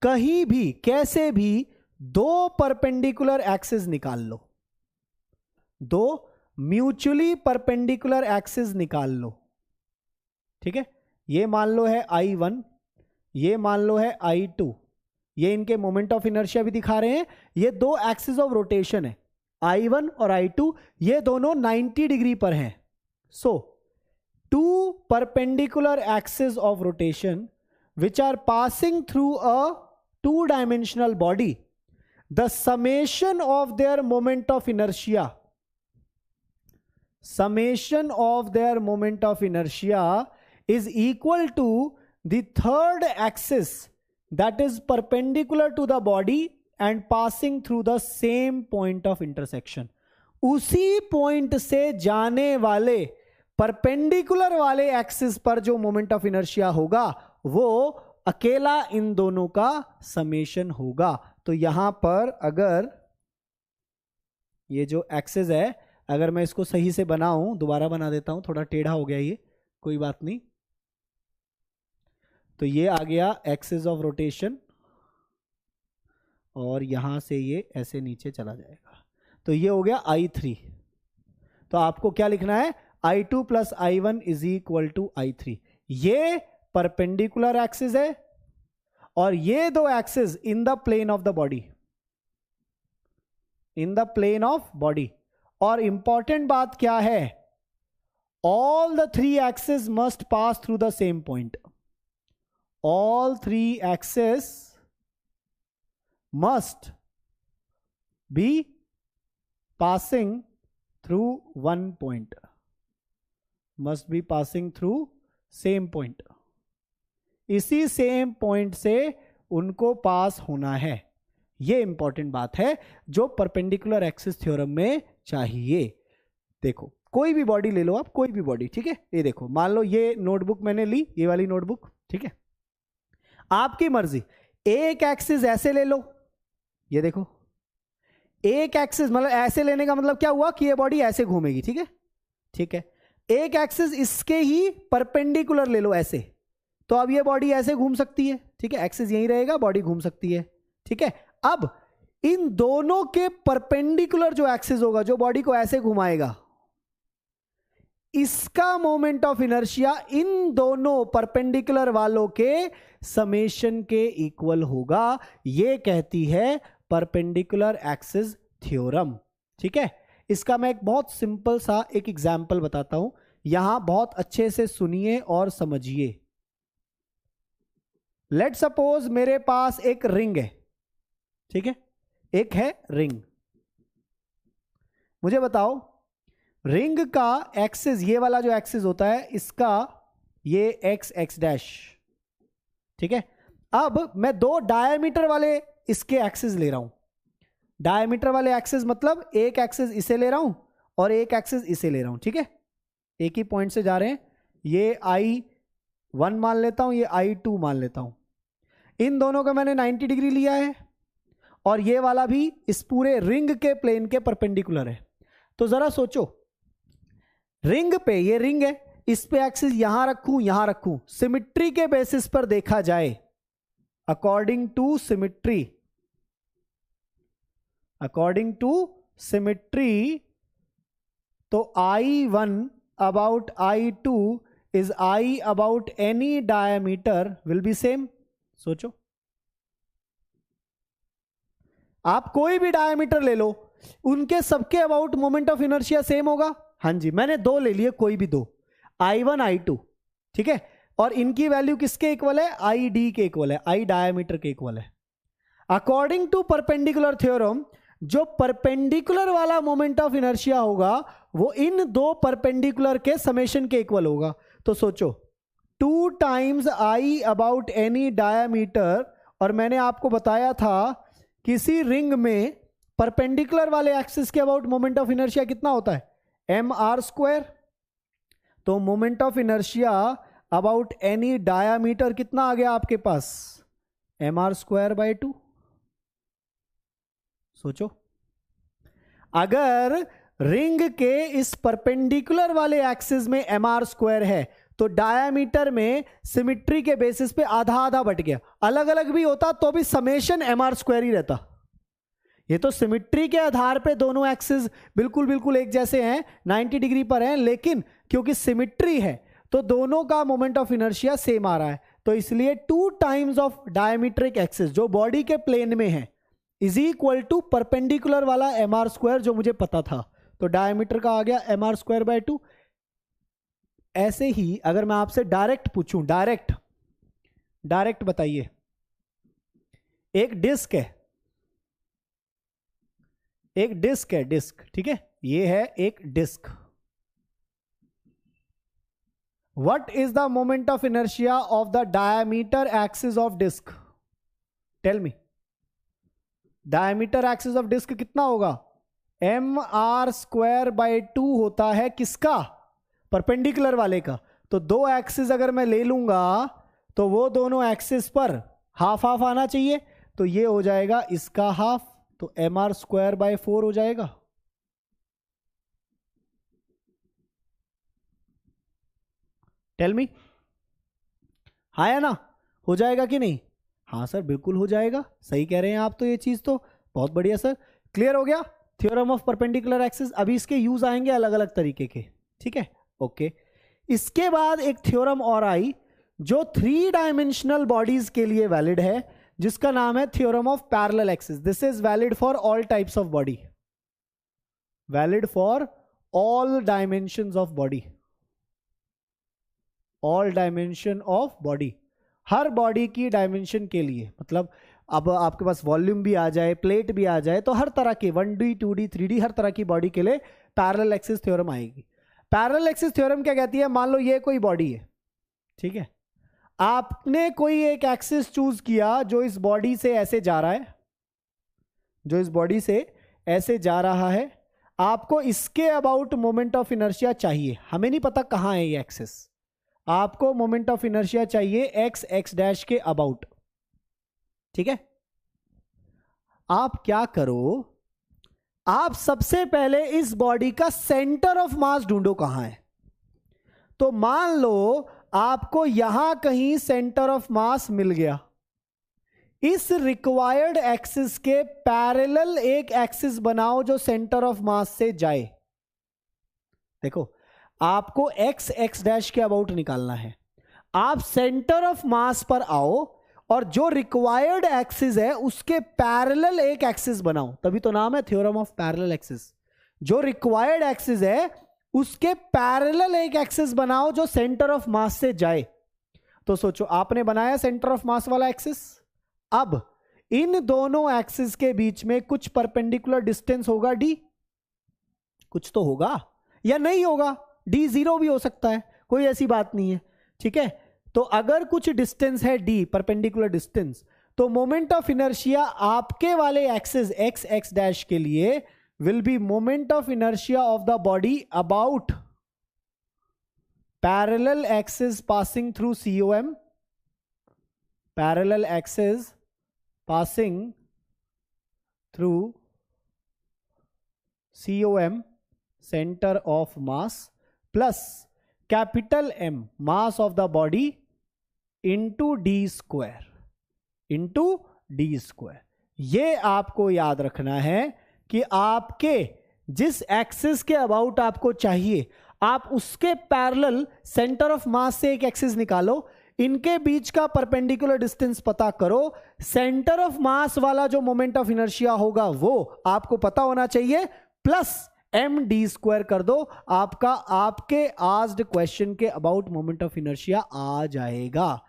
कहीं भी कैसे भी 2 परपेंडिकुलर एक्सिस निकाल लो, 2 म्यूचुअली परपेंडिकुलर एक्सिस निकाल लो, ठीक है। ये मान लो है I1, ये मान लो है I2, ये इनके मोमेंट ऑफ इनर्शिया भी दिखा रहे हैं। ये 2 एक्सिस ऑफ रोटेशन है, I1 और I2, ये दोनों 90 डिग्री पर हैं। सो 2 perpendicular axes of rotation which are passing through a 2-dimensional body, the summation of their moment of inertia is equal to the third axis that is perpendicular to the body and passing through the same point of intersection. उसी point से जाने वाले perpendicular वाले axis पर जो moment of inertia होगा वो अकेला इन दोनों का समेशन होगा। तो यहां पर अगर ये जो एक्सिस है, अगर मैं इसको सही से बनाऊं, दोबारा बना देता हूं, थोड़ा टेढ़ा हो गया ये, कोई बात नहीं। तो ये आ गया एक्सिस ऑफ रोटेशन और यहां से ये ऐसे नीचे चला जाएगा, तो ये हो गया I3। तो आपको क्या लिखना है? I2 plus I1 is equal to I3। ये परपेंडिकुलर एक्सिस है और ये 2 axis in the plane of the body, in the plane of body. और इंपॉर्टेंट बात क्या है? All the 3 axis must pass through the same point. All 3 axis must be passing through one point, must be passing through same point। इसी same point से उनको पास होना है। ये इंपॉर्टेंट बात है जो परपेंडिकुलर एक्सिस थ्योरम में चाहिए। देखो कोई भी बॉडी ले लो आप, कोई भी बॉडी, ठीक है। ये देखो, मान लो ये नोटबुक मैंने ली, ये वाली नोटबुक, ठीक है। आपकी मर्जी, एक एक्सिस ऐसे ले लो, ये देखो एक एक्सिस, मतलब ऐसे लेने का मतलब क्या हुआ कि ये बॉडी ऐसे घूमेगी, ठीक है, ठीक है। एक एक्सिस इसके ही परपेंडिकुलर ले लो ऐसे, तो अब ये बॉडी ऐसे घूम सकती है, ठीक है। एक्सिस यहीं रहेगा, बॉडी घूम सकती है, ठीक है। अब इन दोनों के परपेंडिकुलर जो एक्सिस होगा, जो बॉडी को ऐसे घुमाएगा, इसका मोमेंट ऑफ इनर्शिया इन दोनों परपेंडिकुलर वालों के समेशन के इक्वल होगा। ये कहती है परपेंडिकुलर एक्सिस थ्योरम, ठीक है। इसका मैं एक बहुत सिंपल सा एक एग्जांपल बताता हूं, यहां बहुत अच्छे से सुनिए और समझिए। लेट सपोज मेरे पास एक रिंग है, ठीक है, एक है रिंग। मुझे बताओ रिंग का एक्सिस, ये वाला जो एक्सिस होता है इसका, ये एक्स एक्स डैश, ठीक है। अब मैं 2 डायमीटर वाले इसके एक्सिस ले रहा हूं। डायमीटर वाले एक्सिस मतलब एक एक्सिस इसे ले रहा हूं और एक एक्सिस इसे ले रहा हूं, ठीक है। एक ही पॉइंट से जा रहे हैं। ये I1 मान लेता हूं, ये I2 मान लेता हूं। इन दोनों का मैंने 90 डिग्री लिया है और ये वाला भी इस पूरे रिंग के प्लेन के परपेंडिकुलर है। तो जरा सोचो, रिंग पे, ये रिंग है, इस पे एक्सिस यहां रखूं, यहां रखूं, सिमिट्री के बेसिस पर देखा जाए, according to symmetry, according to symmetry, तो I1 about I2 is I about any diameter will be same. सोचो, आप कोई भी डायमीटर ले लो, उनके सबके about moment of inertia same होगा। हाँ जी, मैंने दो ले लिए, कोई भी दो, I1 I2, ठीक है, और इनकी वैल्यू किसके इक्वल है, ID के इक्वल है, I डायमीटर के इक्वल है। अकॉर्डिंग टू परपेंडिकुलर थ्योरम, जो परपेंडिकुलर वाला मोमेंट ऑफ इनर्शिया होगा वो इन दो परपेंडिकुलर के समेशन के इक्वल होगा। तो सोचो 2 times I about any diameter, और मैंने आपको बताया था किसी रिंग में परपेंडिकुलर वाले एक्सिस के अबाउट मोमेंट ऑफ इनर्शिया कितना होता है, mr²। तो moment of inertia about any diameter कितना आ गया आपके पास, mr²/2। सोचो, अगर रिंग के इस परपेंडिकुलर वाले एक्सिस में mr² है तो डायमीटर में सिमिट्री के बेसिस पे आधा आधा बट गया, अलग अलग भी होता तो भी समेशन mr² ही रहता। ये तो सिमिट्री के आधार पे दोनों एक्सिस बिल्कुल बिल्कुल एक जैसे हैं, 90 डिग्री पर हैं, लेकिन क्योंकि सिमिट्री है तो दोनों का मोमेंट ऑफ इनर्शिया सेम आ रहा है। तो इसलिए 2 टाइम्स ऑफ डायमीट्रिक एक्सिस जो बॉडी के प्लेन में है इज इक्वल टू परपेंडिकुलर वाला mr² जो मुझे पता था, तो डायमीटर का आ गया mr²/2। ऐसे ही अगर मैं आपसे डायरेक्ट पूछूं, डायरेक्ट बताइए, एक डिस्क है, डिस्क, ठीक है, ये है एक डिस्क। What is the moment of inertia of the diameter axis of disc, tell me. Diameter axis of disc कितना होगा, mr²/2 होता है, किसका, परपेंडिकुलर वाले का। तो दो एक्सिस अगर मैं ले लूंगा तो वो दोनों एक्सिस पर हाफ हाफ आना चाहिए, तो ये हो जाएगा इसका हाफ, तो mr²/4 हो जाएगा। टेल मी, हाँ या ना, हो जाएगा कि नहीं, हाँ सर बिल्कुल हो जाएगा, सही कह रहे हैं आप, तो ये चीज तो बहुत बढ़िया सर, क्लियर हो गया थ्योरम ऑफ परपेंडिकुलर एक्सिस। अभी इसके यूज आएंगे अलग अलग तरीके के, ठीक है, ओके। इसके बाद एक थ्योरम और आई जो 3 डायमेंशनल बॉडीज के लिए वैलिड है, जिसका नाम है theorem of parallel axis. This is valid for all types of body, valid for all dimensions of body, all dimension of body, her body की डायमेंशन के लिए। मतलब अब आपके पास वॉल्यूम भी आ जाए, प्लेट भी आ जाए, तो हर तरह के 1D 2D 3D हर तरह की बॉडी के लिए पैरेलल एक्सिस थ्योरम आएगी। पैरेलल एक्सिस थ्योरम क्या कहती है, मान लो ये कोई बॉडी है, ठीक है, आपने कोई एक एक्सिस चूज किया जो इस बॉडी से ऐसे जा रहा है, जो इस बॉडी से ऐसे जा रहा है, आपको इसके अबाउट मोमेंट ऑफ इनर्शिया चाहिए, हमें नहीं पता कहां है ये एक्सिस, आपको मोमेंट ऑफ इनर्शिया चाहिए x के अबाउट, ठीक है। आप क्या करो, आप सबसे पहले इस बॉडी का सेंटर ऑफ मास ढूंढो कहां है। तो मान लो आपको यहां कहीं सेंटर ऑफ मास मिल गया, इस रिक्वायर्ड एक्सिस के पैरेलल एक एक्सिस बनाओ जो सेंटर ऑफ मास से जाए। देखो आपको x के अबाउट निकालना है, आप सेंटर ऑफ मास पर आओ और जो रिक्वायर्ड एक्सिस है उसके पैरेलल एक एक्सिस बनाओ, तभी तो नाम है थ्योरम ऑफ पैरेलल एक्सिस। जो रिक्वायर्ड एक्सिस है उसके पैरेलल एक एक्सिस बनाओ जो सेंटर ऑफ मास से जाए। तो सोचो आपने बनाया सेंटर ऑफ मास वाला एक्सिस, अब इन दोनों एक्सिस के बीच में कुछ परपेंडिकुलर डिस्टेंस होगा d, कुछ तो होगा या नहीं होगा, d 0 भी हो सकता है, कोई ऐसी बात नहीं है, ठीक है। तो अगर कुछ डिस्टेंस है d, परपेंडिकुलर डिस्टेंस, तो मोमेंट ऑफ इनर्शिया आपके वाले एक्सिस x के लिए will be moment of inertia of the body about parallel axis passing through COM, parallel axis passing through COM, center of mass, plus capital M, mass of the body, into d square, into d square। ये आपको याद रखना है कि आपके जिस axis के about आपको चाहिए, आप उसके पैरेलल सेंटर ऑफ मास से एक एक्सिस निकालो, इनके बीच का परपेंडिकुलर डिस्टेंस पता करो, सेंटर ऑफ मास वाला जो मोमेंट ऑफ इनर्शिया होगा वो आपको पता होना चाहिए, प्लस md² कर दो, आपका आपके आस्क्ड क्वेश्चन के अबाउट मोमेंट ऑफ इनर्शिया आ जाएगा।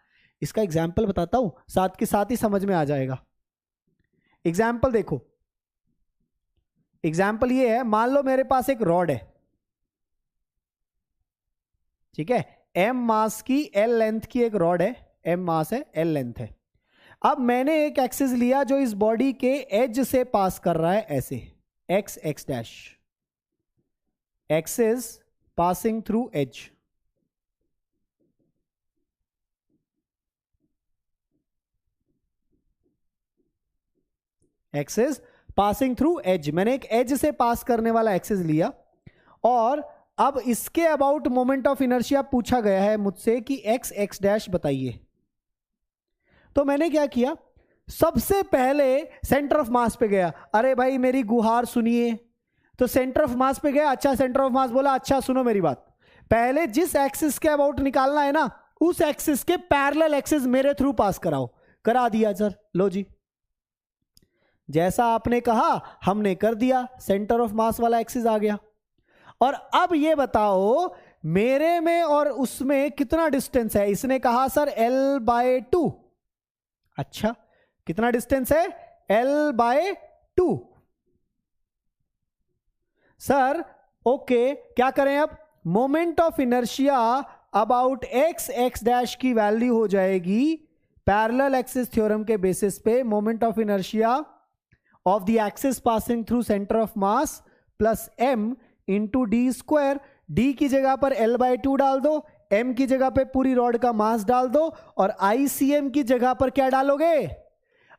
इसका एग्जाम्पल बताता हूं, साथ के साथ ही समझ में आ जाएगा। एग्जाम्पल देखो, एग्जाम्पल ये है, मान लो मेरे पास एक रॉड है, ठीक है, m मास की l लेंथ की एक रॉड है, m मास है, l लेंथ है। अब मैंने एक एक्सिस लिया जो इस बॉडी के एज से पास कर रहा है, ऐसे x x dash, axis passing through edge. Axis passing through edge, मैंने एक एज से पास करने वाला एक्सिस लिया, और अब इसके अबाउट मोमेंट ऑफ इनर्शिया पूछा गया है मुझसे कि x x डैश बताइए। तो मैंने क्या किया, सबसे पहले सेंटर ऑफ मास पे गया। अरे भाई मेरी गुहार सुनिए, तो सेंटर ऑफ मास पे गया। अच्छा सेंटर ऑफ मास बोला, अच्छा सुनो मेरी बात, पहले जिस एक्सिस के अबाउट निकालना है ना, उस एक्सिस के पैरेलल एक्सिस मेरे थ्रू पास कराओ। करा दिया सर, लो जी, जैसा आपने कहा हमने कर दिया, सेंटर ऑफ मास वाला एक्सिस आ गया। और अब ये बताओ मेरे में और उसमें कितना डिस्टेंस है। इसने कहा सर l/2। अच्छा कितना डिस्टेंस है, l/2। सर ओके, क्या करें अब, moment of inertia about x x dash की वैल्यू हो जाएगी पैरेलल एक्सिस थ्योरम के बेसिस पे, moment of inertia of the axis passing through centre of mass plus m into d²। d की जगह पर l/2 डाल दो, m की जगह पे पूरी रॉड का मास डाल दो, और ICM की जगह पर क्या डालोगे,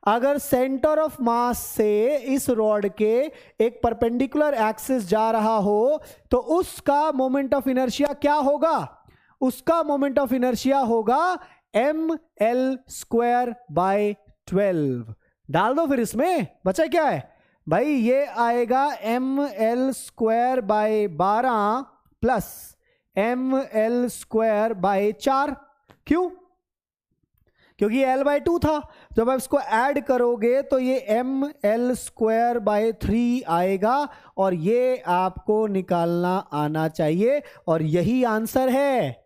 अगर सेंटर ऑफ मास से इस रॉड के एक परपेंडिकुलर एक्सिस जा रहा हो तो उसका मोमेंट ऑफ इनर्शिया क्या होगा, उसका मोमेंट ऑफ इनर्शिया होगा ml²/12। डाल दो फिर, इसमें बचा क्या है भाई, ये आएगा ml²/12 प्लस ml²/4। क्यों, क्योंकि l/2 था, जब आप इसको ऐड करोगे तो ये ml²/3 आएगा, और ये आपको निकालना आना चाहिए, और यही आंसर है।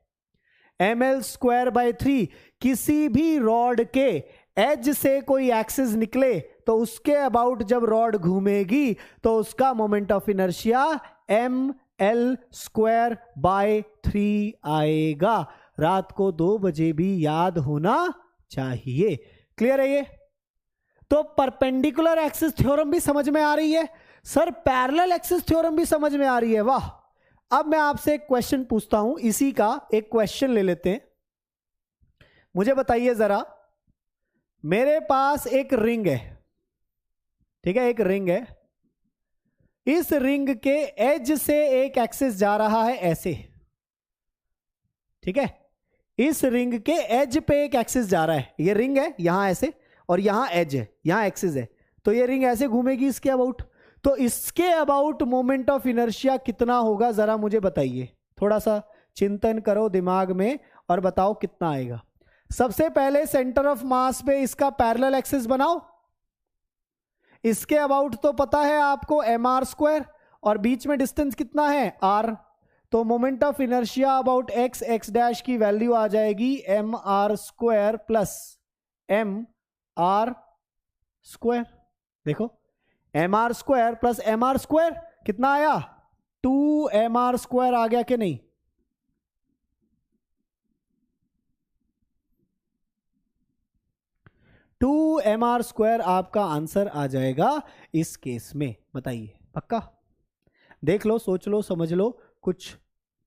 ml²/3, किसी भी रॉड के एज से कोई एक्सिस निकले तो उसके अबाउट जब रॉड घूमेगी तो उसका मोमेंट ऑफ इनर्शिया ml²/3 आएगा। रात को 2 बजे भी याद होना चाहिए। क्लियर है ये? तो परपेंडिकुलर एक्सिस थ्योरम भी समझ में आ रही है सर, पैरेलल एक्सिस थ्योरम भी समझ में आ रही है, वाह। अब मैं आपसे एक क्वेश्चन पूछता हूं, इसी का एक क्वेश्चन ले लेते हैं। मुझे बताइए जरा, मेरे पास एक रिंग है, ठीक है, एक रिंग है, इस रिंग के एज से एक एक्सिस जा रहा है ऐसे, ठीक है, इस रिंग के एज पे एक एक्सिस जा रहा है, ये रिंग है यहां ऐसे, और यहां एज है, यहां एक्सिस है, तो ये रिंग ऐसे घूमेगी इसके अबाउट, तो इसके अबाउट मोमेंट ऑफ इनर्शिया कितना होगा, जरा मुझे बताइए। थोड़ा सा चिंतन करो दिमाग में और बताओ कितना आएगा। सबसे पहले सेंटर ऑफ मास पे इसका पैरेलल एक्सिस बनाओ, इसके अबाउट तो पता है आपको mr², और बीच में डिस्टेंस कितना है r, तो moment of inertia about x x dash की वैल्यू आ जाएगी mr² प्लस mr²। देखो mr² प्लस mr² कितना आया, 2mr² आ गया कि नहीं, टू mr² आपका आंसर आ जाएगा इस केस में। बताइए पक्का, देख लो, सोच लो, समझ लो, कुछ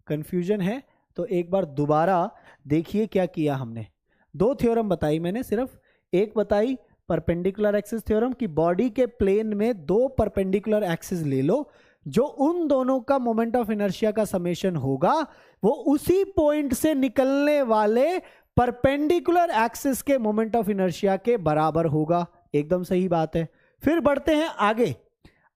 कंफ्यूजन है तो एक बार दोबारा देखिए क्या किया हमने। 2 थ्योरम बताई मैंने, सिर्फ एक बताई परपेंडिकुलर एक्सिस थ्योरम की बॉडी के प्लेन में 2 परपेंडिकुलर एक्सिस ले लो, जो उन दोनों का मोमेंट ऑफ इनर्शिया का समेशन होगा वो उसी पॉइंट से निकलने वाले परपेंडिकुलर एक्सिस के मोमेंट ऑफ इनर्शिया के बराबर होगा। एकदम सही बात है। फिर बढ़ते हैं आगे।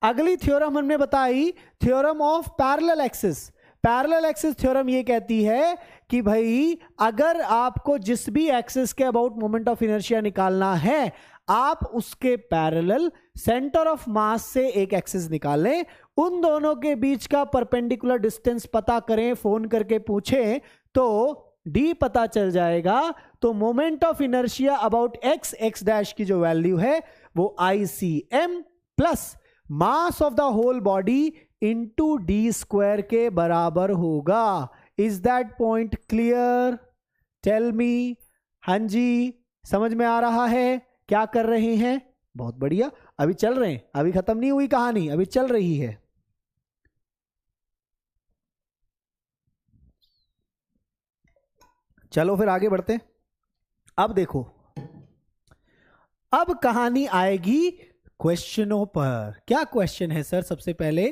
अगली थ्योरम हमने बताई theorem of parallel axis. Parallel axis theorem ये कहती है कि भाई अगर आपको जिस भी एक्सिस के अबाउट मोमेंट ऑफ इनर्शिया निकालना है, आप उसके पैरेलल सेंटर ऑफ मास से एक एक्सिस निकालें, उन दोनों के बीच का परपेंडिकुलर डिस्टेंस पता करें, फोन करके पूछें तो d पता चल जाएगा। तो moment of inertia about x dash की जो वैल्यू है वो ICM plus mass of the whole body into D square के बराबर होगा। Is that point clear? Tell me. हाँ जी, समझ में आ रहा है? क्या कर रहे हैं? बहुत बढ़िया, अभी चल रहे हैं, अभी खत्म नहीं हुई कहानी, अभी चल रही है। चलो फिर आगे बढ़ते हैं। अब देखो, अब कहानी आएगी क्वेश्चनों पर। क्या क्वेश्चन है सर? सबसे पहले,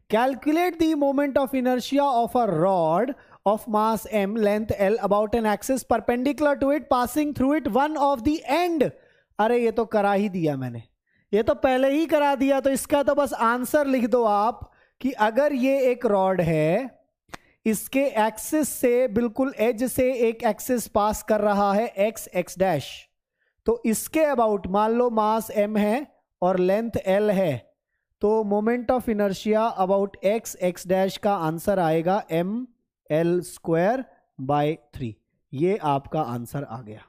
calculate the moment of inertia of a rod of mass m, length l, about an axis perpendicular to it, passing through it one of the end। अरे ये तो करा ही दिया मैंने, ये तो पहले ही करा दिया। तो इसका तो बस आंसर लिख दो आप कि अगर ये एक रॉड है, इसके एक्सिस से बिल्कुल एज से एक एक्सिस पास कर रहा है x डैश, तो इसके अबाउट मान लो मास m है और लेंथ l है, तो moment of inertia about x dash का आंसर आएगा ml स्क्वायर बाय 3। ये आपका आंसर आ गया।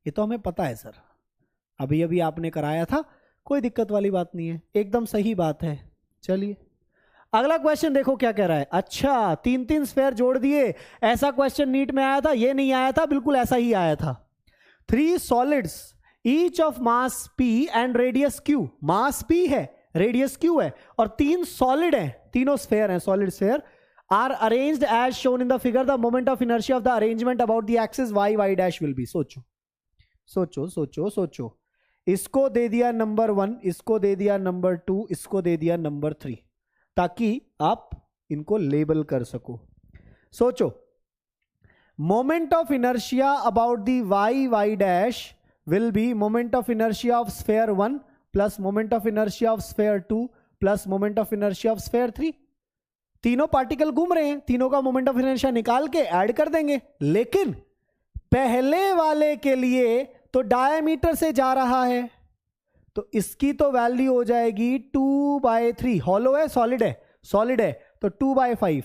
ये तो हमें पता है सर, अभी अभी आपने कराया था, कोई दिक्कत वाली बात नहीं है, एकदम सही बात है। चलिए अगला क्वेश्चन देखो क्या कह रहा है। अच्छा, 3 स्फेयर जोड़ दिए, ऐसा क्वेश्चन नीट में आया था? ये नहीं आया था, बिल्कुल ऐसा ही आया था। 3 solids each of mass p and radius q, mass p है, रेडियस q है, और 3 सॉलिड हैं, तीनों स्फेयर हैं, solid sphere, are arranged as shown in the figure। the moment of inertia of the arrangement about the axis y dash will be। सोचो सोचो सोचो सोचो, इसको दे दिया नंबर 1, इसको दे दिया नंबर 2, इसको दे दिया नंबर 3, ताकि आप इनको लेबल कर सको। सोचो, moment of inertia about the y dash will be moment of inertia of sphere 1 plus moment of inertia of sphere 2 plus moment of inertia of sphere 3। तीनों पार्टिकल घूम रहे हैं, तीनों का मोमेंट ऑफ इनर्शिया निकाल के ऐड कर देंगे। लेकिन पहले वाले के लिए तो डायमीटर से जा रहा है, तो इसकी तो वैल्यू हो जाएगी 2/3। हॉलो है, सॉलिड है, सॉलिड है तो 2/5।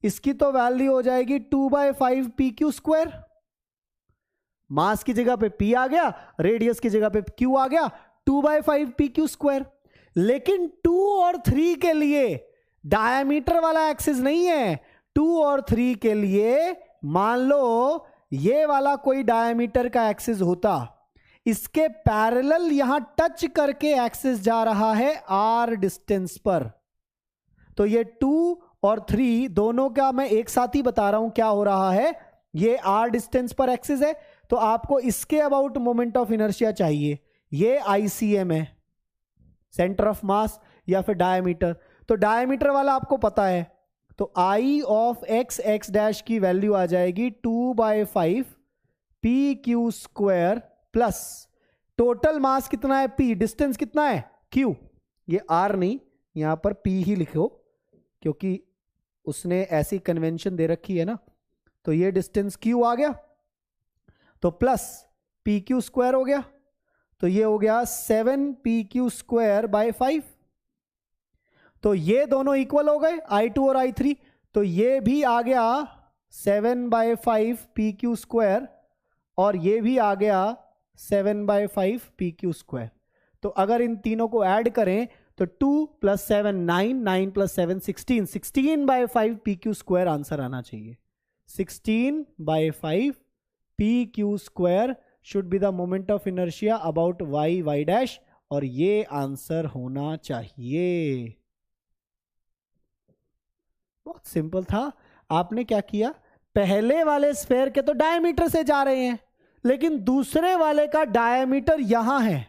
इसकी तो वैल्यू हो जाएगी 2/5 pq स्क्वायर। मास की जगह पे p आ गया, रेडियस की जगह पे q आ गया, 2/5 pq स्क्वायर। लेकिन 2 और 3 के लिए डायमीटर वाला एक्सिस नहीं है। 2 और 3 के लिए मान लो ये वाला कोई डायमीटर का एक्सिस होता, इसके पैरेलल यहां टच करके एक्सिस जा रहा है r डिस्टेंस पर। तो ये 2 और 3 दोनों का मैं एक साथ ही बता रहा हूं क्या हो रहा है। ये r डिस्टेंस पर एक्सिस है, तो आपको इसके अबाउट मोमेंट ऑफ इनर्शिया चाहिए। ये ICM है, सेंटर ऑफ मास या फिर डायमीटर। तो डायमीटर वाला आपको पता है, तो I ऑफ x डैश की वैल्यू आ जाएगी 2/5 pq square plus total mass कितना है p, डिस्टेंस कितना है q। ये r नहीं, यहां पर p ही लिखो क्योंकि उसने ऐसी कन्वेंशन दे रखी है ना। तो ये डिस्टेंस q आ गया, तो प्लस pq स्क्वायर हो गया, तो ये हो गया 7 pq स्क्वायर बाय 5। तो ये दोनों इक्वल हो गए, I2 और I3। तो ये भी आ गया 7/5 pq स्क्वायर और ये भी आ गया 7/5 pq स्क्वायर। तो अगर इन तीनों को ऐड करें तो 2 + 7 9, 9 + 7 16, 16/5 pq स्क्वायर आंसर आना चाहिए। 16/5 pq square should be the moment of inertia about y dash, और ये आंसर होना चाहिए। बहुत सिंपल था। आपने क्या किया, पहले वाले स्फेयर के तो डायमीटर से जा रहे हैं, लेकिन दूसरे वाले का डायमीटर यहां है,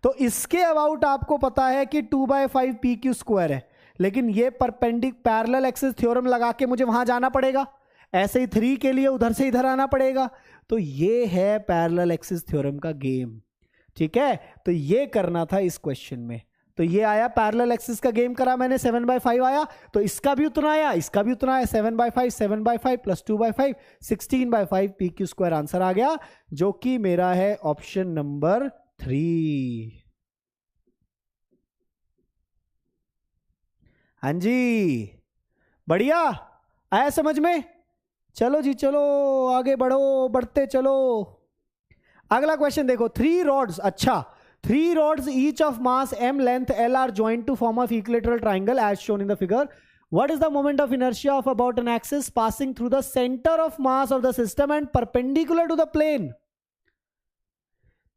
तो इसके अबाउट आपको पता है कि 2/5 pq स्क्वायर है। लेकिन ये पैरेलल एक्सिस थ्योरम लगा के मुझे वहां जाना पड़ेगा, ऐसे ही 3 के लिए उधर से इधर आना पड़ेगा। तो ये है पैरेलल एक्सिस थ्योरम का गेम, ठीक है। तो ये करना था इस क्वेश्चन में। तो ये आया पैरेलल एक्सिस का गेम करा मैंने, 7/5 आया, तो इसका भी उतना आया, इसका भी उतना आया, 7/5, 7/5 प्लस 2/5, 16/5 PQ² आंसर आ गया, जो कि मेरा है ऑप्शन नंबर 3। हाँ जी, बढ़िया, आया समझ में? चलो जी चलो, आगे बढ़ो, बढ़ते चलो। अगला क्वेश्चन देखो, 3 rods, अच्छा 3 rods each of mass m, length l are joined to form a equilateral triangle as shown in the figure. What is the moment of inertia of about an axis passing through the center of mass of the system and perpendicular to the plane?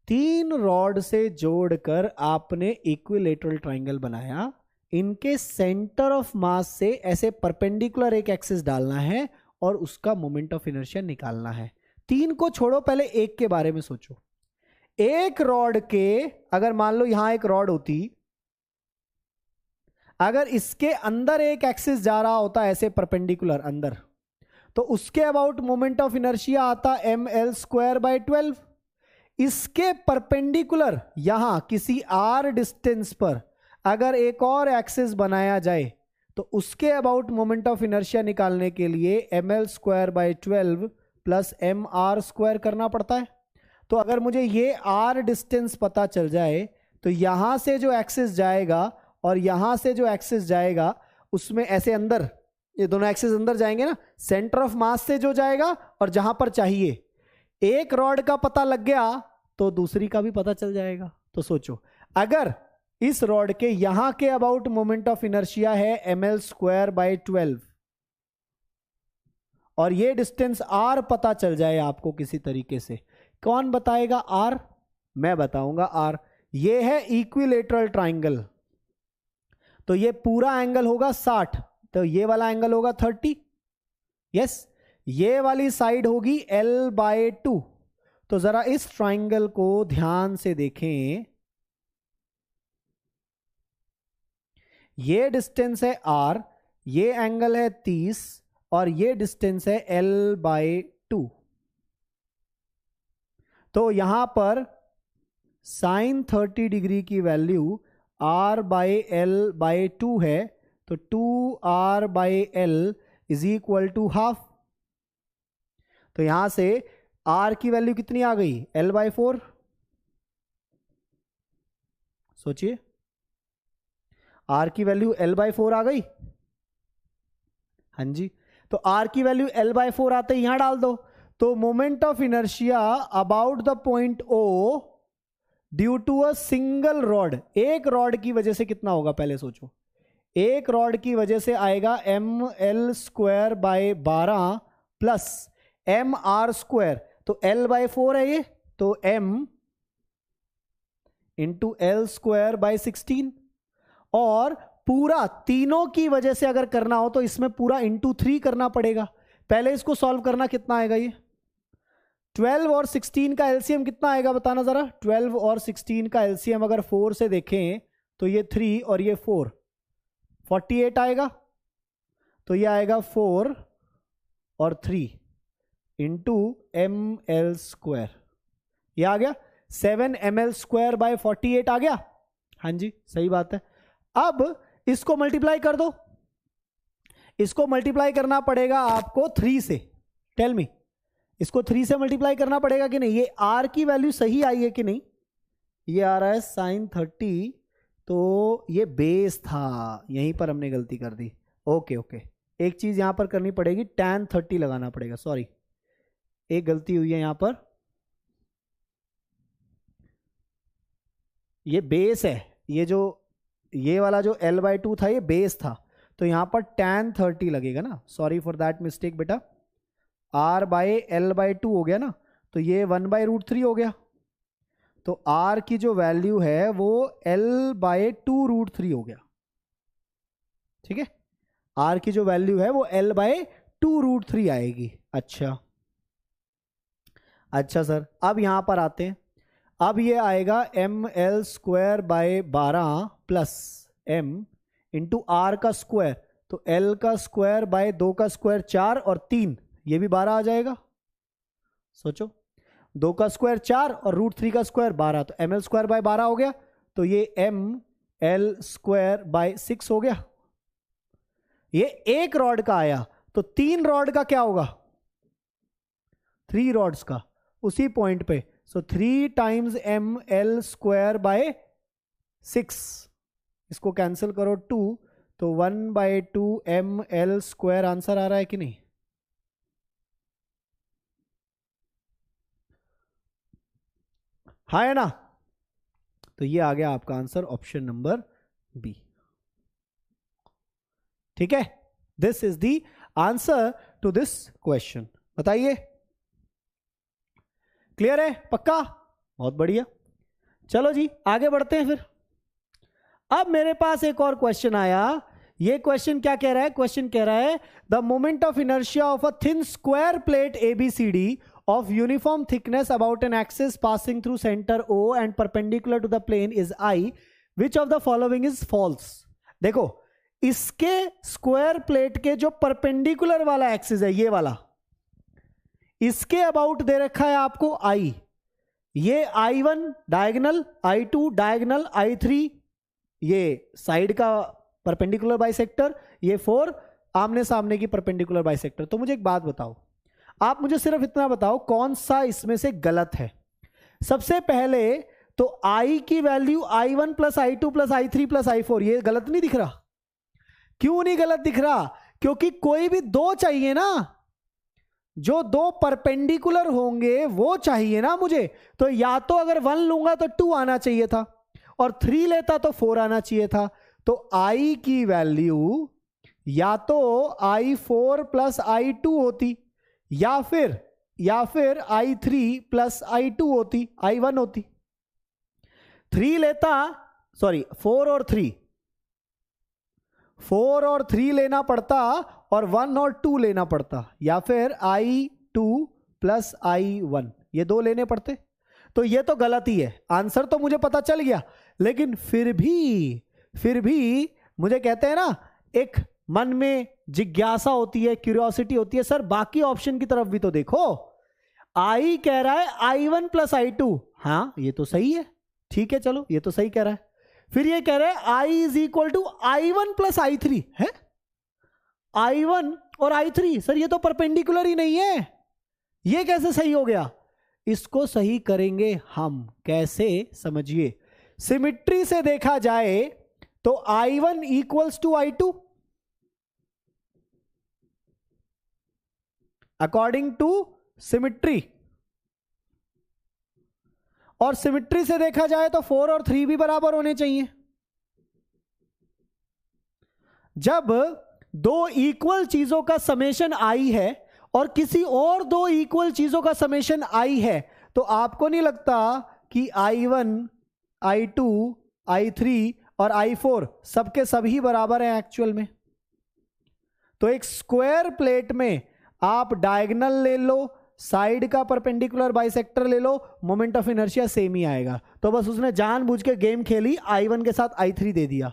3 rod से जोड़कर आपने equilateral triangle बनाया, इनके centre of मास से ऐसे perpendicular एक axis डालना है और उसका मोमेंट ऑफ इनर्शिया निकालना है। 3 को छोड़ो, पहले एक के बारे में सोचो। एक रॉड के, अगर मान लो यहां एक रॉड होती, अगर इसके अंदर एक एक्सिस जा रहा होता ऐसे परपेंडिकुलर अंदर, तो उसके अबाउट मोमेंट ऑफ इनर्शिया आता ml²/12। इसके परपेंडिकुलर यहां किसी r डिस्टेंस पर अगर एक और एक्सिस बनाया जाए तो उसके अबाउट मोमेंट ऑफ इनर्शिया निकालने के लिए ml² प्लस mr² करना पड़ता है। तो अगर मुझे ये r डिस्टेंस पता चल जाए तो यहां से जो एक्सिस जाएगा और यहां से जो एक्सिस जाएगा, उसमें ऐसे अंदर, ये दोनों एक्सिस अंदर जाएंगे ना, सेंटर ऑफ मास से जो जाएगा और जहां पर चाहिए, एक रॉड का पता लग गया तो दूसरी का भी पता चल जाएगा। तो सोचो, अगर इस रॉड के यहां के अबाउट मोमेंट ऑफ इनर्शिया है ml²/12 और ये डिस्टेंस r पता चल जाए आपको किसी तरीके से, कौन बताएगा r? मैं बताऊंगा r। ये है इक्विलेटरल ट्राइंगल, तो ये पूरा एंगल होगा 60, तो ये वाला एंगल होगा 30। यस, ये वाली साइड होगी l/2। तो जरा इस ट्राइंगल को ध्यान से देखें, ये डिस्टेंस है r, ये एंगल है 30 और ये डिस्टेंस है l/2। तो यहां पर sin 30 डिग्री की वैल्यू r/l/2 है, तो 2r/l is equal to half. तो यहां से r की वैल्यू कितनी आ गई? l/4। सोचिए, r की वैल्यू l/4 आ गई। हाँ जी, तो r की वैल्यू l/4 आते ही यहां डाल दो। तो moment of inertia about the point O due to a single rod, एक रॉड की वजह से कितना होगा पहले सोचो। एक रॉड की वजह से आएगा ml²/12 प्लस mr², तो l/4 है ये, तो m इंटू l²/16। और पूरा तीनों की वजह से अगर करना हो तो इसमें पूरा इंटू 3 करना पड़ेगा। पहले इसको सॉल्व करना, कितना आएगा ये? 12 और 16 का एलसीएम कितना आएगा बताना जरा। 12 और 16 का एलसीएम अगर 4 से देखें तो ये 3 और ये 4, 48 आएगा। तो ये आएगा 4 और 3 इंटू ml², ये आ गया 7 ml²/48 आ गया। हाँ जी, सही बात है। अब इसको मल्टीप्लाई कर दो, इसको मल्टीप्लाई करना पड़ेगा आपको 3 से। टेल मी, इसको 3 से मल्टीप्लाई करना पड़ेगा कि नहीं? ये r की वैल्यू सही आई है कि नहीं? ये आ रहा है sin 30, तो ये बेस था, यहीं पर हमने गलती कर दी। ओके ओके, एक चीज यहां पर करनी पड़ेगी, tan 30 लगाना पड़ेगा। सॉरी, एक गलती हुई है यहां पर, ये बेस है, ये वाला जो l/2 था ये बेस था, तो यहां पर tan 30 लगेगा ना। सॉरी फॉर दैट मिस्टेक बेटा, r/l/2 हो गया ना, तो ये 1/√3 हो गया। तो r की जो वैल्यू है वो l/2√3 हो गया। ठीक है, r की जो वैल्यू है वो l/2√3 आएगी। अच्छा सर, अब यहां पर आते हैं। अब ये आएगा ml²/12 plus m into r का स्क्वायर, तो l का स्क्वायर बाय 2 का स्क्वायर 4 और 3, ये भी 12 आ जाएगा। सोचो, 2 का स्क्वायर 4 और √3 का स्क्वायर 12, तो ml²/12 हो गया। तो ये m एल स्क्वायर बाय 6 हो गया। ये एक रॉड का आया, तो 3 रॉड का क्या होगा? 3 रॉड्स का उसी पॉइंट पे, so 3 times M L square by 6, इसको कैंसिल करो 2, तो 1/2 एम एल स्क्वायर आंसर आ रहा है कि नहीं? हाँ है ना? तो ये आ गया आपका आंसर, ऑप्शन नंबर बी। ठीक है, this is the answer to this question. बताइए, क्लियर है? पक्का? बहुत बढ़िया। चलो जी आगे बढ़ते हैं फिर। अब मेरे पास एक और क्वेश्चन आया। ये क्वेश्चन क्या कह रहा है? क्वेश्चन कह रहा है the moment of inertia of a thin square plate ABCD of uniform thickness about an axis passing through center O and perpendicular to the plane is I. Which of the following is false? देखो, इसके square plate के जो perpendicular वाला axis है, ये वाला, इसके about they रखा है आपको I। ये I1 diagonal, I2 diagonal, I3 ये साइड का परपेंडिकुलर बाइसेक्टर, ये 4 आमने सामने की परपेंडिकुलर बाइसेक्टर। तो मुझे एक बात बताओ, आप मुझे सिर्फ इतना बताओ कौन सा इसमें से गलत है। सबसे पहले तो I की value I1 plus I2 plus I3 plus I4, ये गलत नहीं दिख रहा। क्यों नहीं गलत दिख रहा? क्योंकि कोई भी 2 चाहिए ना, जो 2 परपेंडिकुलर होंगे वो चाहिए ना मुझे। तो या तो अगर 1 लूंगा तो 2 आना चाहिए था, और 3 लेता तो 4 आना चाहिए था। तो I की वैल्यू या तो I4 प्लस I2 होती, या फिर I3 प्लस I2 होती, I1 होती। 3 लेता, सॉरी 4 और 3 लेना पड़ता, और 1 और 2 लेना पड़ता, या फिर I2 प्लस I1, ये 2 लेने पड़ते। तो ये तो गलत ही है। आंसर तो मुझे पता चल गया, लेकिन फिर भी मुझे कहते हैं ना, एक मन में जिज्ञासा होती है, क्यूरियोसिटी होती है, सर बाकी ऑप्शन की तरफ भी तो देखो। I कह रहा है I1 प्लस I2, हाँ ये तो सही है, ठीक है चलो ये तो सही कह रहा है। फिर ये कह रहा है I is equal to I1 plus I3 है। I1 और I3, सर ये तो परपेंडिकुलर ही नहीं है, ये कैसे सही हो गया? इसको सही करेंगे हम कैसे, समझिए। सिमिट्री से देखा जाए तो I1 equals to I2 according to symmetry, और सिमिट्री से देखा जाए तो 4 और 3 भी बराबर होने चाहिए। जब 2 इक्वल चीजों का समेशन I है और किसी और 2 इक्वल चीजों का समेशन I है, तो आपको नहीं लगता कि I1, I2, I3 और I4 सबके सभी बराबर हैं एक्चुअल में? तो एक स्क्वायर प्लेट में आप डायगोनल ले लो, साइड का परपेंडिकुलर बाइसेक्टर ले लो, मोमेंट ऑफ इनर्शिया सेम ही आएगा। तो बस उसने जानबूझ के गेम खेली, I1 के साथ I3 दे दिया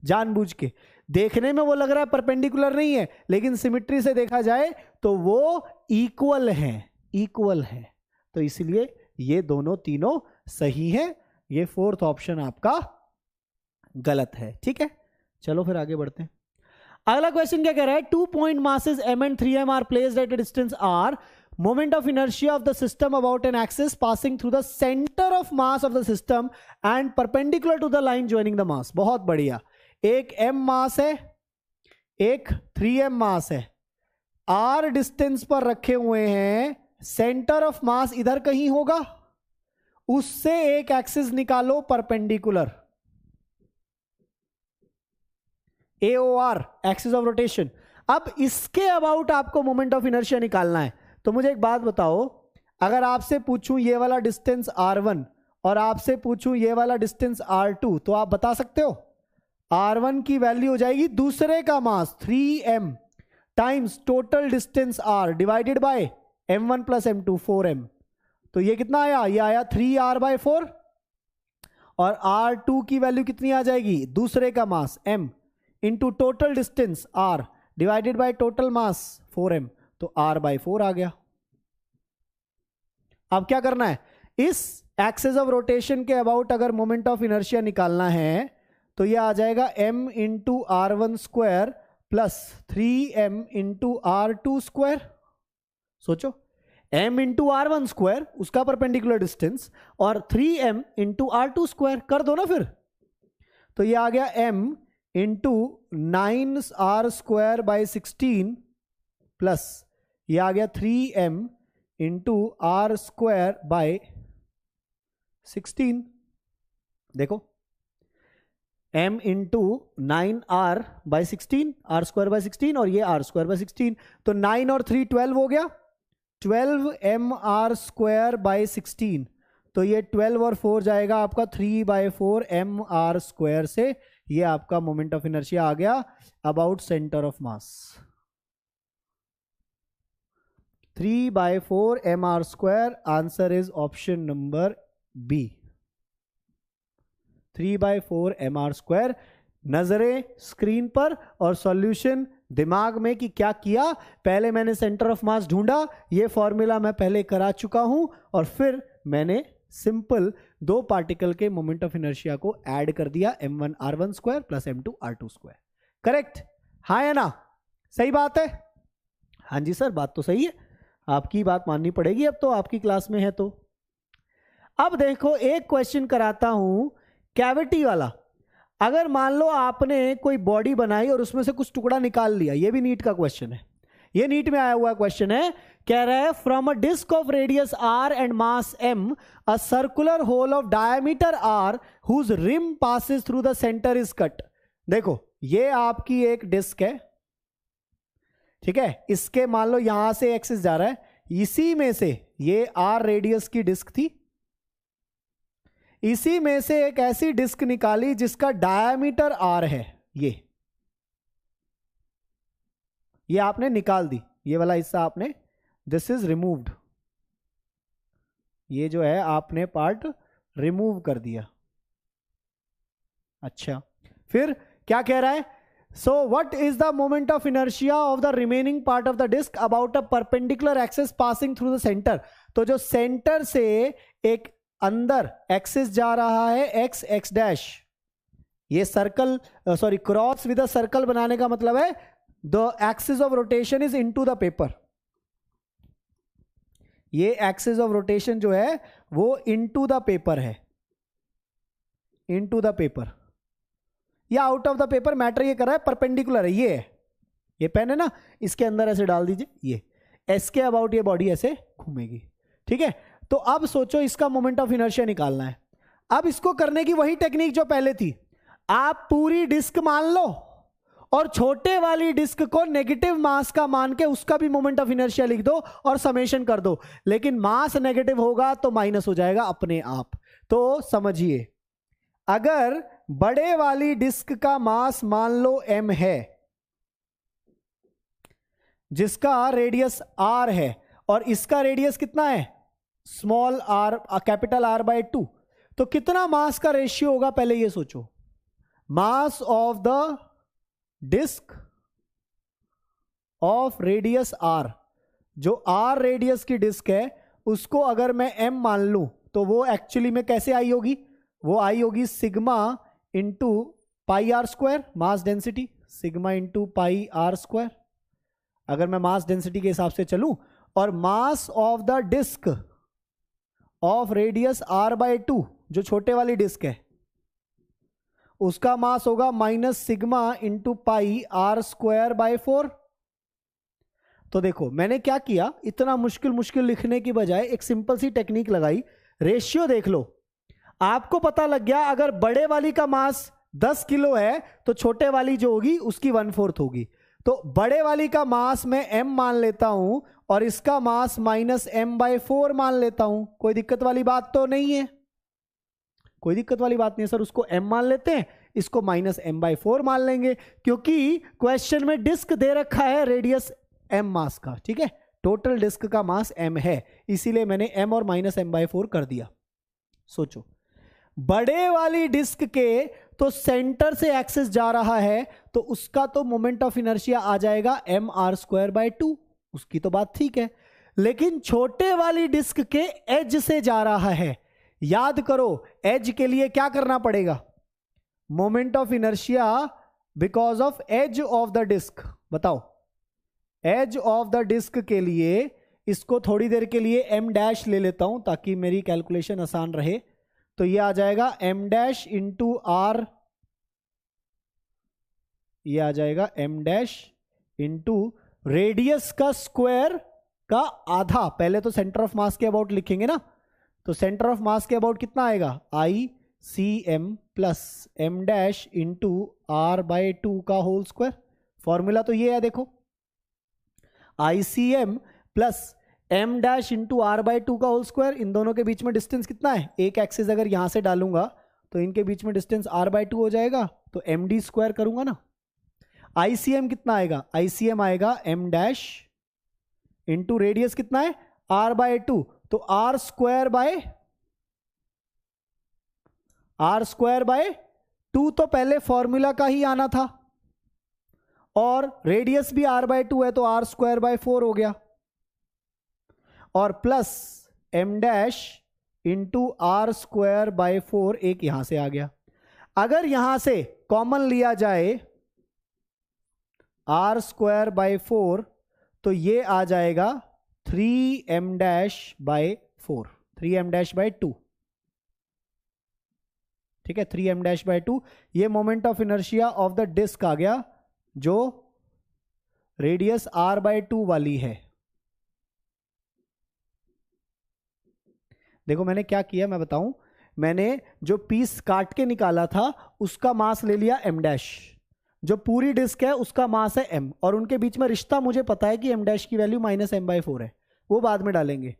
जानबूझ के। देखने में वो लग रहा है परपेंडिकुलर नहीं है, लेकिन सिमिट्री से देखा जाए तो वो इक्वल है। तो इसलिए ये दोनों तीनों सही है। ये 4th ऑप्शन आपका गलत है। ठीक है, चलो फिर आगे बढ़ते हैं। अगला क्वेश्चन क्या कह रहा है? 2 point masses m and 3m are placed at a distance r. Moment of inertia of the system about an axis passing through the center of mass of the system and perpendicular to the line joining the mass. बहुत बढ़िया। एक m मास है, एक 3m मास है, r distance पर रखे हुए हैं, सेंटर ऑफ मास इधर कहीं होगा, उससे एक एक्सिस निकालो perpendicular, AOR axis of rotation. अब इसके अबाउट आपको मोमेंट ऑफ इनर्शिया निकालना है। तो मुझे एक बात बताओ, अगर आपसे पूछूं ये वाला डिस्टेंस R1 और आपसे पूछूं ये वाला डिस्टेंस R2, तो आप बता सकते हो? R1 की वैल्यू हो जाएगी दूसरे का मास 3m times total distance R divided by m1 plus m2 4m। तो ये कितना आया? ये आया 3r/4, और R2 की वैल्यू कितनी आ जाएगी? दूसरे का मास m into total distance R divided by total mass 4m, तो r/4 आ गया। अब क्या करना है? इस एक्सिस ऑफ रोटेशन के अबाउट अगर मोमेंट ऑफ इनर्शिया निकालना है तो ये आ जाएगा m into R one square plus 3m into R two square. सोचो, m into R one square उसका परपेंडिकुलर डिस्टेंस और 3m into R two square कर दो ना फिर। तो ये आ गया m into 9r square by 16 plus ये आ गया 3m into R square bye 16। देखो m into 9r by 16, R square by 16 और ये आर स्क्वायर बाई 16, तो 9 और 3 12 हो गया, 12mr स्क्वायर बाई 16। तो ये 12 और 4 जाएगा आपका 3/4 mr स्क्वायर से। ये आपका मोमेंट ऑफ इनर्शिया आ गया about centre of mass, 3/4 mr square. Answer is option number B, 3/4 mr square. नजरें स्क्रीन पर और सॉल्यूशन दिमाग में कि क्या किया। पहले मैंने सेंटर ऑफ मास ढूंढा, ये फॉर्मूला मैं पहले करा चुका हूं, और फिर मैंने सिंपल दो पार्टिकल के मोमेंट ऑफ इनर्शिया को ऐड कर दिया, m1 r1 square plus m2 r2 square. Correct, हाँ या ना? सही बात है? हाँ जी सर, बात तो सही है, आपकी बात माननी पड़ेगी अब तो, आपकी क्लास में है तो। अब देखो एक क्वेश्चन कराता हूं कैविटी वाला। अगर मान लो आपने कोई बॉडी बनाई और उसमें से कुछ टुकड़ा निकाल लिया, ये भी नीट का क्वेश्चन है, ये नीट में आया हुआ क्वेश्चन है। कह रहा है from a disc of radius r and mass m a circular hole of diameter r whose rim passes through the centre is cut. देखो ये आपकी एक डिस्क है, ठीक है, इसके मान लो यहां से एक्सिस जा रहा है, इसी में से ये r रेडियस की डिस्क थी, इसी में से एक ऐसी डिस्क निकाली जिसका डायमीटर r है, ये आपने निकाल दी, ये वाला हिस्सा आपने, दिस इज रिमूव्ड, ये जो है आपने पार्ट रिमूव कर दिया। अच्छा, फिर क्या कह रहा है? So what is the moment of inertia of the remaining part of the disc about a perpendicular axis passing through the centre. तो जो सेंटर से एक अंदर एक्सिस जा रहा है एक्स एक्स डैश, ये circle sorry cross with a circle बनाने का मतलब है the axis of rotation is into the paper. ये एक्सिस ऑफ रोटेशन जो है वो इनटू द पेपर है, इनटू द पेपर या out of the paper, matter ये कर रहा है, परपेंडिकुलर है, ये पेन है ना, इसके अंदर ऐसे डाल दीजिए, ये एस के अबाउट ये बॉडी ऐसे घूमेगी, ठीक है। तो अब सोचो इसका मोमेंट ऑफ इनर्शिया निकालना है। अब इसको करने की वही टेक्निक जो पहले थी, आप पूरी डिस्क मान लो और छोटे वाली डिस्क को नेगेटिव मास का मान के उसका भी मोमेंट ऑफ इनर्शिया लिख दो और समेशन कर दो, लेकिन मास नेगेटिव होगा तो माइनस हो जाएगा अपने आप। तो समझिए, अगर बड़े वाली डिस्क का मास मान लो m है, जिसका रेडियस r है, और इसका रेडियस कितना है, small r capital R by 2, तो कितना मास का रेशियो होगा पहले ये सोचो। Mass of the disc of radius r, जो r रेडियस की डिस्क है उसको अगर मैं m मान लूं तो वो एक्चुअली में कैसे आई होगी, वो आई होगी sigma into pi R square, mass density sigma into pi R square, अगर मैं मास डेंसिटी के हिसाब से चलूं। और mass of the disc of radius r by 2, जो छोटे वाली डिस्क है, उसका मास होगा minus sigma into pi R square by 4। तो देखो मैंने क्या किया, इतना मुश्किल मुश्किल लिखने की बजाय एक सिंपल सी टेक्निक लगाई, रेशियो देख लो, आपको पता लग गया अगर बड़े वाली का मास 10 किलो है तो छोटे वाली जो होगी उसकी 1/4 होगी। तो बड़े वाली का मास मैं m मान लेता हूं और इसका मास माइनस m/4 मान लेता हूं। कोई दिक्कत वाली बात तो नहीं है, कोई दिक्कत वाली बात नहीं है सर, उसको m मान लेते हैं, इसको माइनस m/4 मान लेंगे, क्योंकि क्वेश्चन में डिस्क दे रखा है रेडियस m मास का, ठीक है, टोटल डिस्क का मास m है, इसीलिए मैंने m और माइनस m/4 कर दिया। सोचो बड़े वाली डिस्क के तो सेंटर से एक्सिस जा रहा है तो उसका तो मोमेंट ऑफ इनर्शिया आ जाएगा mr²/2, उसकी तो बात ठीक है, लेकिन छोटे वाली डिस्क के एज से जा रहा है। याद करो एज के लिए क्या करना पड़ेगा, moment of inertia because of edge of the disc. बताओ, एज ऑफ द डिस्क के लिए इसको थोड़ी देर के लिए m डैश ले लेता हूं ताकि मेरी कैलकुलेशन आसान रहे। तो ये आ जाएगा m डैश इंटू आर, ये आ जाएगा m डैश इंटू रेडियस का स्क्वायर का आधा। पहले तो सेंटर ऑफ मास के अबाउट लिखेंगे ना, तो सेंटर ऑफ मास के अबाउट कितना आएगा, I C M plus m dash into R by 2 का होल स्क्वायर। फॉर्मूला तो ये है, देखो ICM plus m dash into R by 2 का होल स्क्वायर। इन दोनों के बीच में डिस्टेंस कितना है, एक एक्सिस अगर यहां से डालूंगा तो इनके बीच में डिस्टेंस r बाई 2 हो जाएगा, तो md स्क्वायर करूंगा ना। ICM कितना आएगा, ICM आएगा m डैश इंटू रेडियस कितना है r बाई 2, तो r स्क्वायर बाय 2 तो पहले फॉर्मूला का ही आना था, और रेडियस भी r बाय 2 है तो r स्क्वायर बाय 4 हो गया, और plus m dash into R square by 4 एक यहां से आ गया। अगर यहां से कॉमन लिया जाए r स्क्वायर बाय 4 तो ये आ जाएगा 3m dash by 4, 3m dash by 2, ठीक है, 3m डैश बाय 2। ये moment of inertia of the disc आ गया जो रेडियस r बाय 2 वाली है। देखो मैंने क्या किया मैं बताऊं, मैंने जो पीस काट के निकाला था उसका मास ले लिया m डैश, जो पूरी डिस्क है उसका मास है m, और उनके बीच में रिश्ता मुझे पता है कि m डैश की वैल्यू माइनस m बाई 4 है, वो बाद में डालेंगे।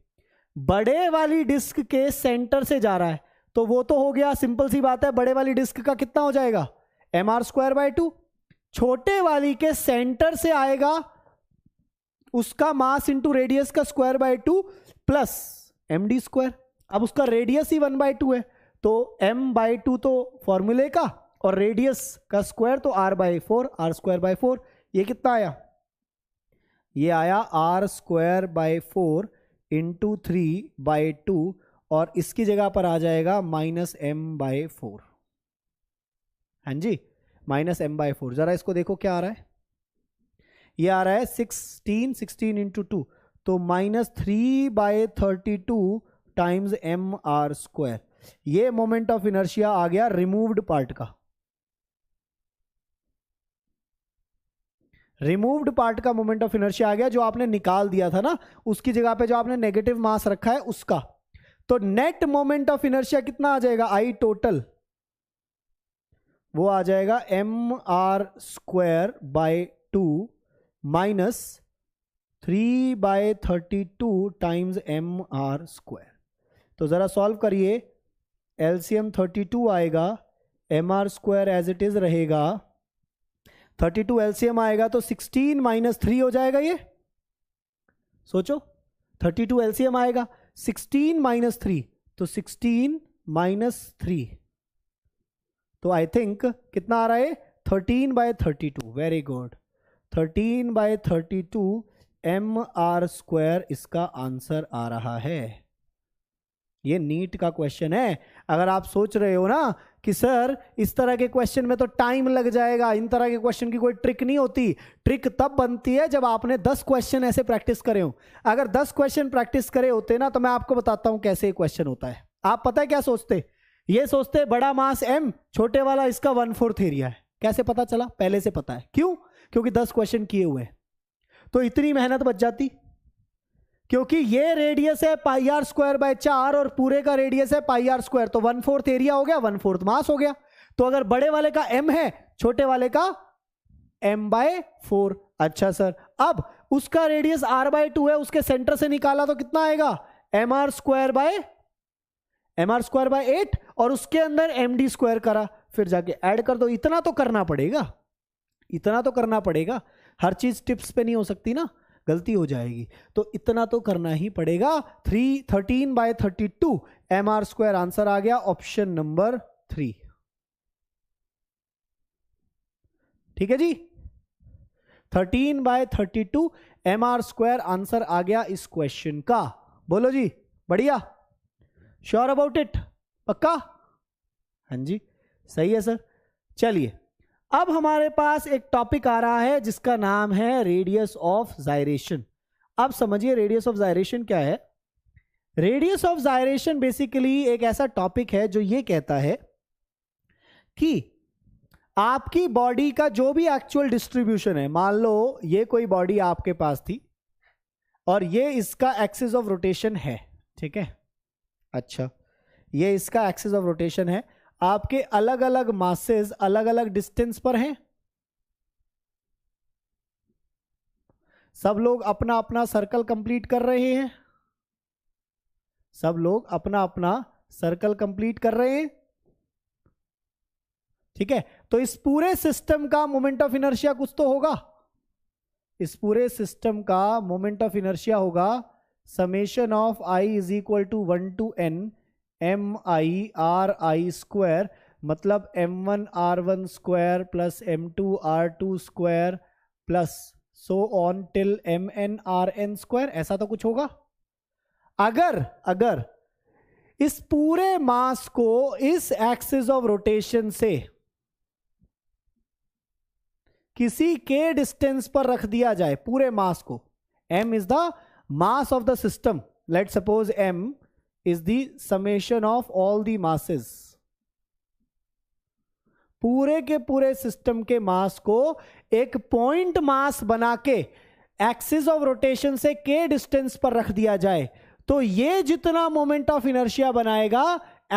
बड़े वाली डिस्क के सेंटर से जा रहा है तो वो तो हो गया, सिंपल सी बात है, बड़े वाली डिस्क का कितना हो जाएगा m r स्क्वायर बाय 2। छोटे वाली के सेंटर से आएगा उसका मास इंटू रेडियस का square by 2 plus M D square. अब उसका रेडियस ही 1 बाय 2 है तो m बाय 2 तो फॉर्मूले का, और रेडियस का स्क्वायर तो r by 4, r square by 4। ये कितना आया, ये आया r square by 4 into 3 by 2, और इसकी जगह पर आ जाएगा माइनस m बाय 4। हाँ जी, माइनस m बाय 4। जरा इसको देखो क्या आ रहा है, ये आ रहा है 16 इंटू 2, तो minus 3 by 32 times M R square. ये मोमेंट ऑफ इनर्शिया आ गया रिमूव्ड पार्ट का, रिमूव्ड पार्ट का मोमेंट ऑफ इनर्शिया आ गया, जो आपने निकाल दिया था ना, उसकी जगह पे जो आपने नेगेटिव मास रखा है उसका। तो नेट मोमेंट ऑफ इनर्शिया कितना आ जाएगा, आई टोटल, वो आ जाएगा M R square by 2 minus 3 by 32 times M R square. तो जरा सॉल्व करिए, एलसीएम 32 आएगा, M R square as it is रहेगा, 32 एलसीएम आएगा तो 16 माइनस 3 हो जाएगा। ये सोचो, 32 एलसीएम आएगा, 16 माइनस 3 तो 16 माइनस 3, तो आई थिंक कितना आ रहा है 13 by 32। Very good, 13 by 32 M R square इसका आंसर आ रहा है। ये नीट का क्वेश्चन है। अगर आप सोच रहे हो ना कि सर इस तरह के क्वेश्चन में तो टाइम लग जाएगा, इन तरह के क्वेश्चन की कोई ट्रिक नहीं होती। ट्रिक तब बनती है जब आपने 10 क्वेश्चन ऐसे प्रैक्टिस करे हो। अगर 10 क्वेश्चन प्रैक्टिस करे होते ना तो मैं आपको बताता हूं कैसे ये क्वेश्चन होता है। आप पता है क्या सोचते, ये सोचते बड़ा मास m, छोटे वाला इसका 1/4 एरिया है। कैसे पता चला, पहले से पता है। क्यों, क्योंकि 10 क्वेश्चन किए हुए हैं, तो इतनी मेहनत बच जाती। क्योंकि ये रेडियस है पाई आर स्क्वायर बाय 4 और पूरे का रेडियस है पाई आर स्क्वायर, तो 1/4 एरिया हो गया, 1/4 मास हो गया। तो अगर बड़े वाले का m है, छोटे वाले का m बाय 4। अच्छा सर, अब उसका रेडियस r बाय 2 है, उसके सेंटर से निकाला तो कितना आएगा, एम आर स्क्वायर बाय 8, और उसके अंदर एम डी स्क्वायर करा, फिर जाके ऐड कर दो। इतना तो करना पड़ेगा, इतना तो करना पड़ेगा। हर चीज टिप्स पे नहीं हो सकती ना, गलती हो जाएगी, तो इतना तो करना ही पड़ेगा। 13 by 32 M R square answer आ गया, ऑप्शन नंबर 3। ठीक है जी, 13 by 32 M R square answer आ गया इस क्वेश्चन का। बोलो जी, बढ़िया, श्योर अबाउट इट, पक्का? हाँ जी, सही है सर। चलिए, अब हमारे पास एक टॉपिक आ रहा है जिसका नाम है रेडियस ऑफ जायरेशन। अब समझिए रेडियस ऑफ जायरेशन क्या है। रेडियस ऑफ जायरेशन बेसिकली एक ऐसा टॉपिक है जो ये कहता है कि आपकी बॉडी का जो भी एक्चुअल डिस्ट्रीब्यूशन है, मान लो ये कोई बॉडी आपके पास थी और ये इसका एक्सिस ऑफ रोटेशन है, ठीक है। अच्छा, ये इसका एक्सिस ऑफ रोटेशन है, आपके अलग अलग मासेस अलग अलग डिस्टेंस पर हैं। सब लोग अपना अपना सर्कल कंप्लीट कर रहे हैं, सब लोग अपना अपना सर्कल कंप्लीट कर रहे हैं, ठीक है। तो इस पूरे सिस्टम का मोमेंट ऑफ इनर्शिया कुछ तो होगा, इस पूरे सिस्टम का मोमेंट ऑफ इनर्शिया होगा summation of I is equal to 1 to n MI/RI square, मतलब M1R1 square plus M2R2 square plus so on till MNRN square, ऐसा तो कुछ होगा। अगर इस पूरे मास को इस एक्सिस ऑफ रोटेशन से किसी के डिस्टेंस पर रख दिया जाए, पूरे मास को, m is the mass of the system, let suppose m is the summation of all the masses, पूरे के पूरे सिस्टम के मास को एक पॉइंट मास बना के एक्सिस ऑफ रोटेशन से के डिस्टेंस पर रख दिया जाए, तो ये जितना मोमेंट ऑफ इनर्शिया बनाएगा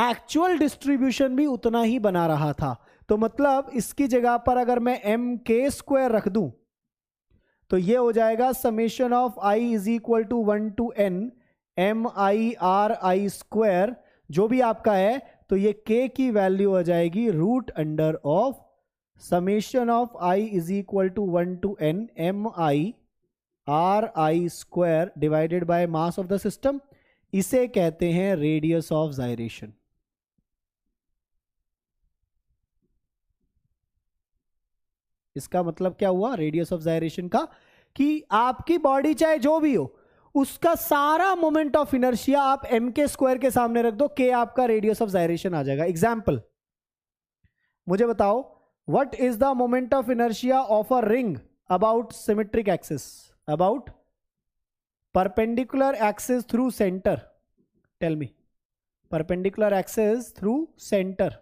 एक्चुअल डिस्ट्रीब्यूशन भी उतना ही बना रहा था। तो मतलब इसकी जगह पर अगर मैं एम के स्क्वायर रख दूं तो ये हो जाएगा summation of I is equal to 1 to n MI/RI square, जो भी आपका है, तो ये k की वैल्यू आ जाएगी root under of summation of I is equal to 1 to n MI/RI square divided by mass of the system. इसे कहते हैं रेडियस ऑफ जायरेशन। इसका मतलब क्या हुआ रेडियस ऑफ जायरेशन का, कि आपकी बॉडी चाहे जो भी हो उसका सारा मोमेंट ऑफ इनर्शिया आप m के स्क्वायर के सामने रख दो, k आपका रेडियस ऑफ जायरेशन आ जाएगा। एग्जाम्पल, मुझे बताओ what is the moment of inertia of a ring about symmetric axis, about perpendicular axis through centre, tell me, perpendicular axis through centre,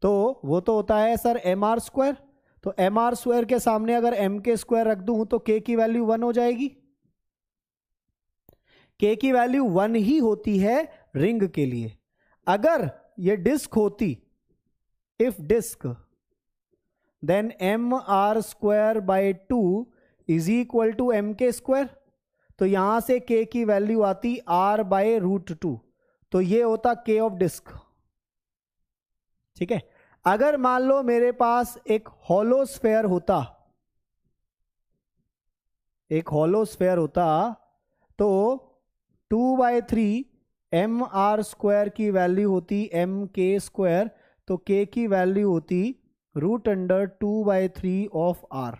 तो वो तो होता है सर mr स्क्वायर। तो mr स्क्वायर के सामने अगर m के स्क्वायर रख दूं तो k की वैल्यू 1 हो जाएगी। k की वैल्यू 1 ही होती है रिंग के लिए। अगर ये डिस्क होती, if disc, then mr square by 2 is equal to m के स्क्वायर, तो यहां से k की वैल्यू आती r बाय रूट 2, तो ये होता k ऑफ डिस्क, ठीक है। अगर मान लो मेरे पास एक हॉलो स्फेयर होता, एक हॉलो स्फेयर होता, तो 2/3 mr स्क्वायर की वैल्यू होती m k स्क्वायर, तो k की वैल्यू होती root under 2/3 of r।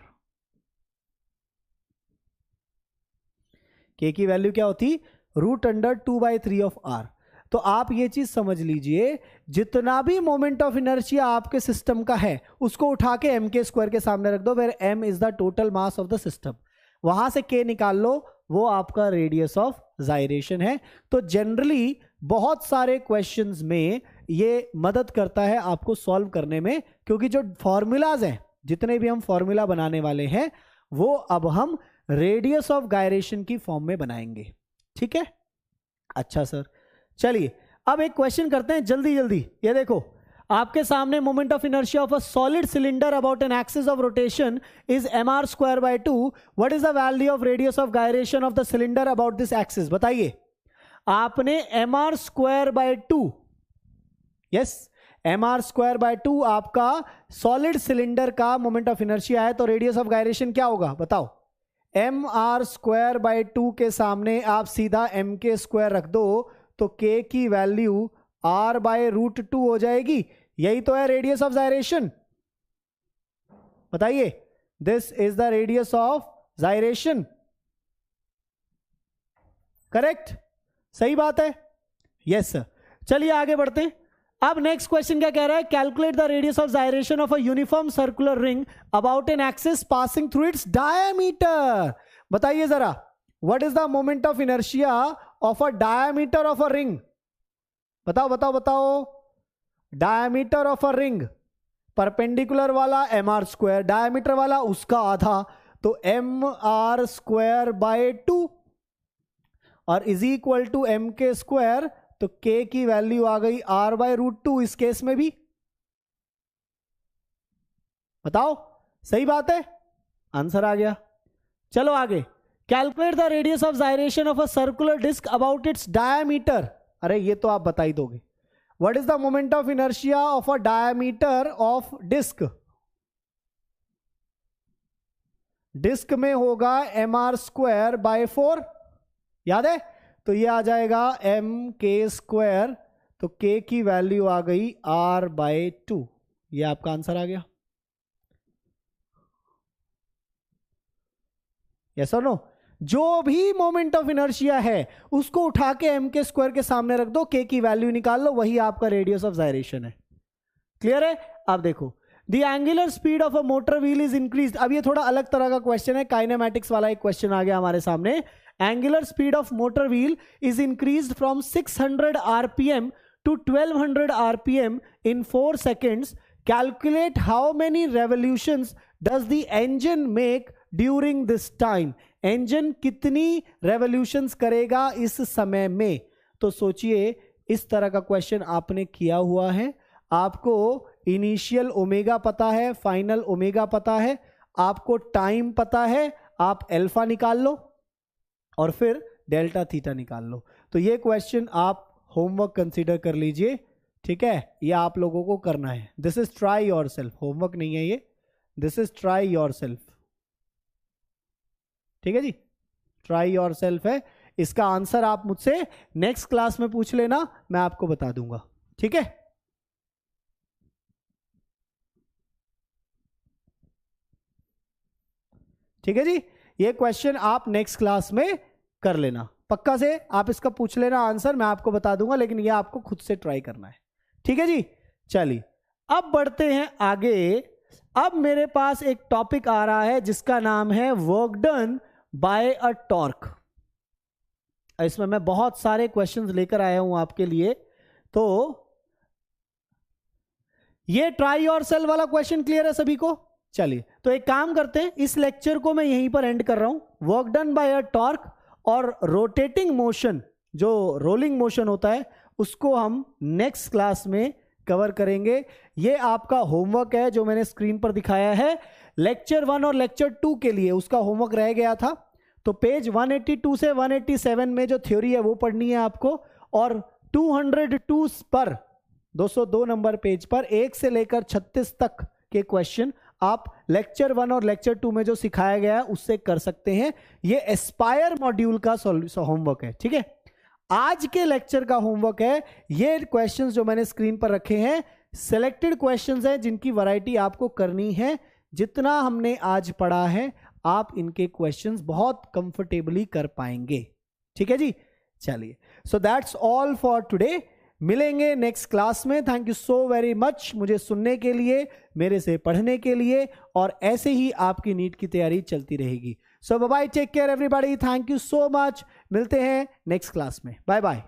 k की वैल्यू क्या होती, रूट अंडर 2/3 ऑफ r। तो आप ये चीज समझ लीजिए, जितना भी मोमेंट ऑफ इनर्शिया आपके सिस्टम का है उसको उठा के m के स्क्वायर के सामने रख दो, where m is the total mass of the system, वहां से k निकाल लो, वो आपका रेडियस ऑफ जायरेशन है। तो जनरली बहुत सारे क्वेश्चंस में ये मदद करता है आपको सॉल्व करने में, क्योंकि जो फॉर्मूलाज हैं, जितने भी हम फॉर्मूला बनाने वाले हैं, वो अब हम रेडियस ऑफ गायरेशन की फॉर्म में बनाएंगे, ठीक है। अच्छा सर, चलिए अब एक क्वेश्चन करते हैं जल्दी जल्दी। ये देखो आपके सामने moment of inertia of a solid cylinder about an axis of rotation is mr square by 2, what is the value of radius of gyration of the cylinder about this axis. बताइए, आपने mr square by 2, yes, mr square by 2 आपका solid cylinder का moment of inertia है, तो radius of gyration क्या होगा बताओ। mr square by 2 के सामने आप सीधा m के स्क्वायर रख दो, तो k की वैल्यू r बाय रूट 2 हो जाएगी। यही तो है रेडियस ऑफ जायरेशन। बताइए, this is the radius of gyration, correct, सही बात है, यस सर। चलिए आगे बढ़ते हैं। अब नेक्स्ट क्वेश्चन क्या कह रहा है, calculate the radius of gyration of a uniform circular ring about an axis passing through its diameter. बताइए जरा, what is the moment of inertia of a diameter of a ring? बताओ बताओ बताओ। Diameter of a ring, perpendicular वाला M R square, diameter वाला उसका आधा, तो एम आर स्क्वायर बाय 2 और इज इक्वल टू एम के स्क्वायर, तो k की वैल्यू आ गई r बाय √2 इस केस में भी। बताओ, सही बात है, आंसर आ गया। चलो आगे, calculate the radius of gyration of a circular disc about its diameter. अरे ये तो आप बता ही दोगे। What is the moment of inertia of a diameter of disc? Disc में होगा एम आर स्क्वायर बाय 4, याद है? तो ये आ जाएगा एम के स्क्वायर, तो k की वैल्यू आ गई r बाय 2। ये आपका आंसर आ गया। यस और नो? जो भी मोमेंट ऑफ इनर्शिया है उसको उठा के m के स्क्वायर के सामने रख दो, k की वैल्यू निकाल लो, वही आपका रेडियस ऑफ जाइरेशन है। क्लियर है? अब देखो, the angular speed of a motor wheel is increased. अब ये थोड़ा अलग तरह का क्वेश्चन है, काइनेमैटिक्स वाला एक क्वेश्चन आ गया हमारे सामने। Angular speed of motor wheel is increased from 600 RPM to 1200 RPM in 4 seconds. Calculate how many revolutions does the engine make during this time. Engine कितनी रेवोल्यूशंस करेगा इस समय में? तो सोचिए, इस तरह का क्वेश्चन आपने किया हुआ है, आपको इनिशियल ओमेगा पता है, फाइनल ओमेगा पता है, आपको टाइम पता है, आप अल्फा निकाल लो और फिर डेल्टा थीटा निकाल लो। तो ये क्वेश्चन आप होमवर्क कंसीडर कर लीजिए, ठीक है? ये आप लोगों को करना है। This is try your self, homework नहीं है ये, this is try your self, ठीक है जी? ट्राई योर सेल्फ है। इसका आंसर आप मुझसे नेक्स्ट क्लास में पूछ लेना, मैं आपको बता दूंगा, ठीक है? ठीक है जी? ये क्वेश्चन आप नेक्स्ट क्लास में कर लेना, पक्का से आप इसका पूछ लेना आंसर, मैं आपको बता दूंगा, लेकिन ये आपको खुद से ट्राई करना है, ठीक है जी? चलिए अब बढ़ते हैं आगे। अब मेरे पास एक टॉपिक आ रहा है जिसका नाम है work done by a torque. इसमें मैं बहुत सारे क्वेश्चंस लेकर आया हूं आपके लिए। तो ये ट्राई योरसेल्फ वाला क्वेश्चन क्लियर है सभी को? चलिए तो एक काम करते हैं, इस लेक्चर को मैं यहीं पर एंड कर रहा हूं। Work done by a torque और रोटेटिंग मोशन, जो रोलिंग मोशन होता है, उसको हम नेक्स्ट क्लास में कवर करेंगे। ये आपका होमवर्क है जो मैंने स्क्रीन पर दिखाया है। लेक्चर 1 और लेक्चर 2 के लिए उसका होमवर्क रह गया था, तो पेज 182 से 187 में जो थ्योरी है वो पढ़नी है आपको, और 202 पर 202 नंबर पेज पर 1 से लेकर 36 तक के क्वेश्चन आप लेक्चर 1 और लेक्चर 2 में जो सिखाया गया है उससे कर सकते हैं। ये एस्पायर मॉड्यूल का होमवर्क है, ठीक है? आज के लेक्चर का होमवर्क है, ये क्वेश्चंस जो मैंने स्क्रीन पर रखे हैं सिलेक्टेड क्वेश्चंस हैं जिनकी वैरायटी आपको करनी है। जितना हमने आज पढ़ा है आप इनके क्वेश्चंस बहुत कंफर्टेबली कर पाएंगे, ठीक है जी? चलिए, so that's all for today. मिलेंगे नेक्स्ट क्लास में। Thank you so very much मुझे सुनने के लिए, मेरे से पढ़ने के लिए, और ऐसे ही आपकी नीट की तैयारी चलती रहेगी। So bye bye, take care everybody, thank you so much. मिलते हैं नेक्स्ट क्लास में, बाय बाय।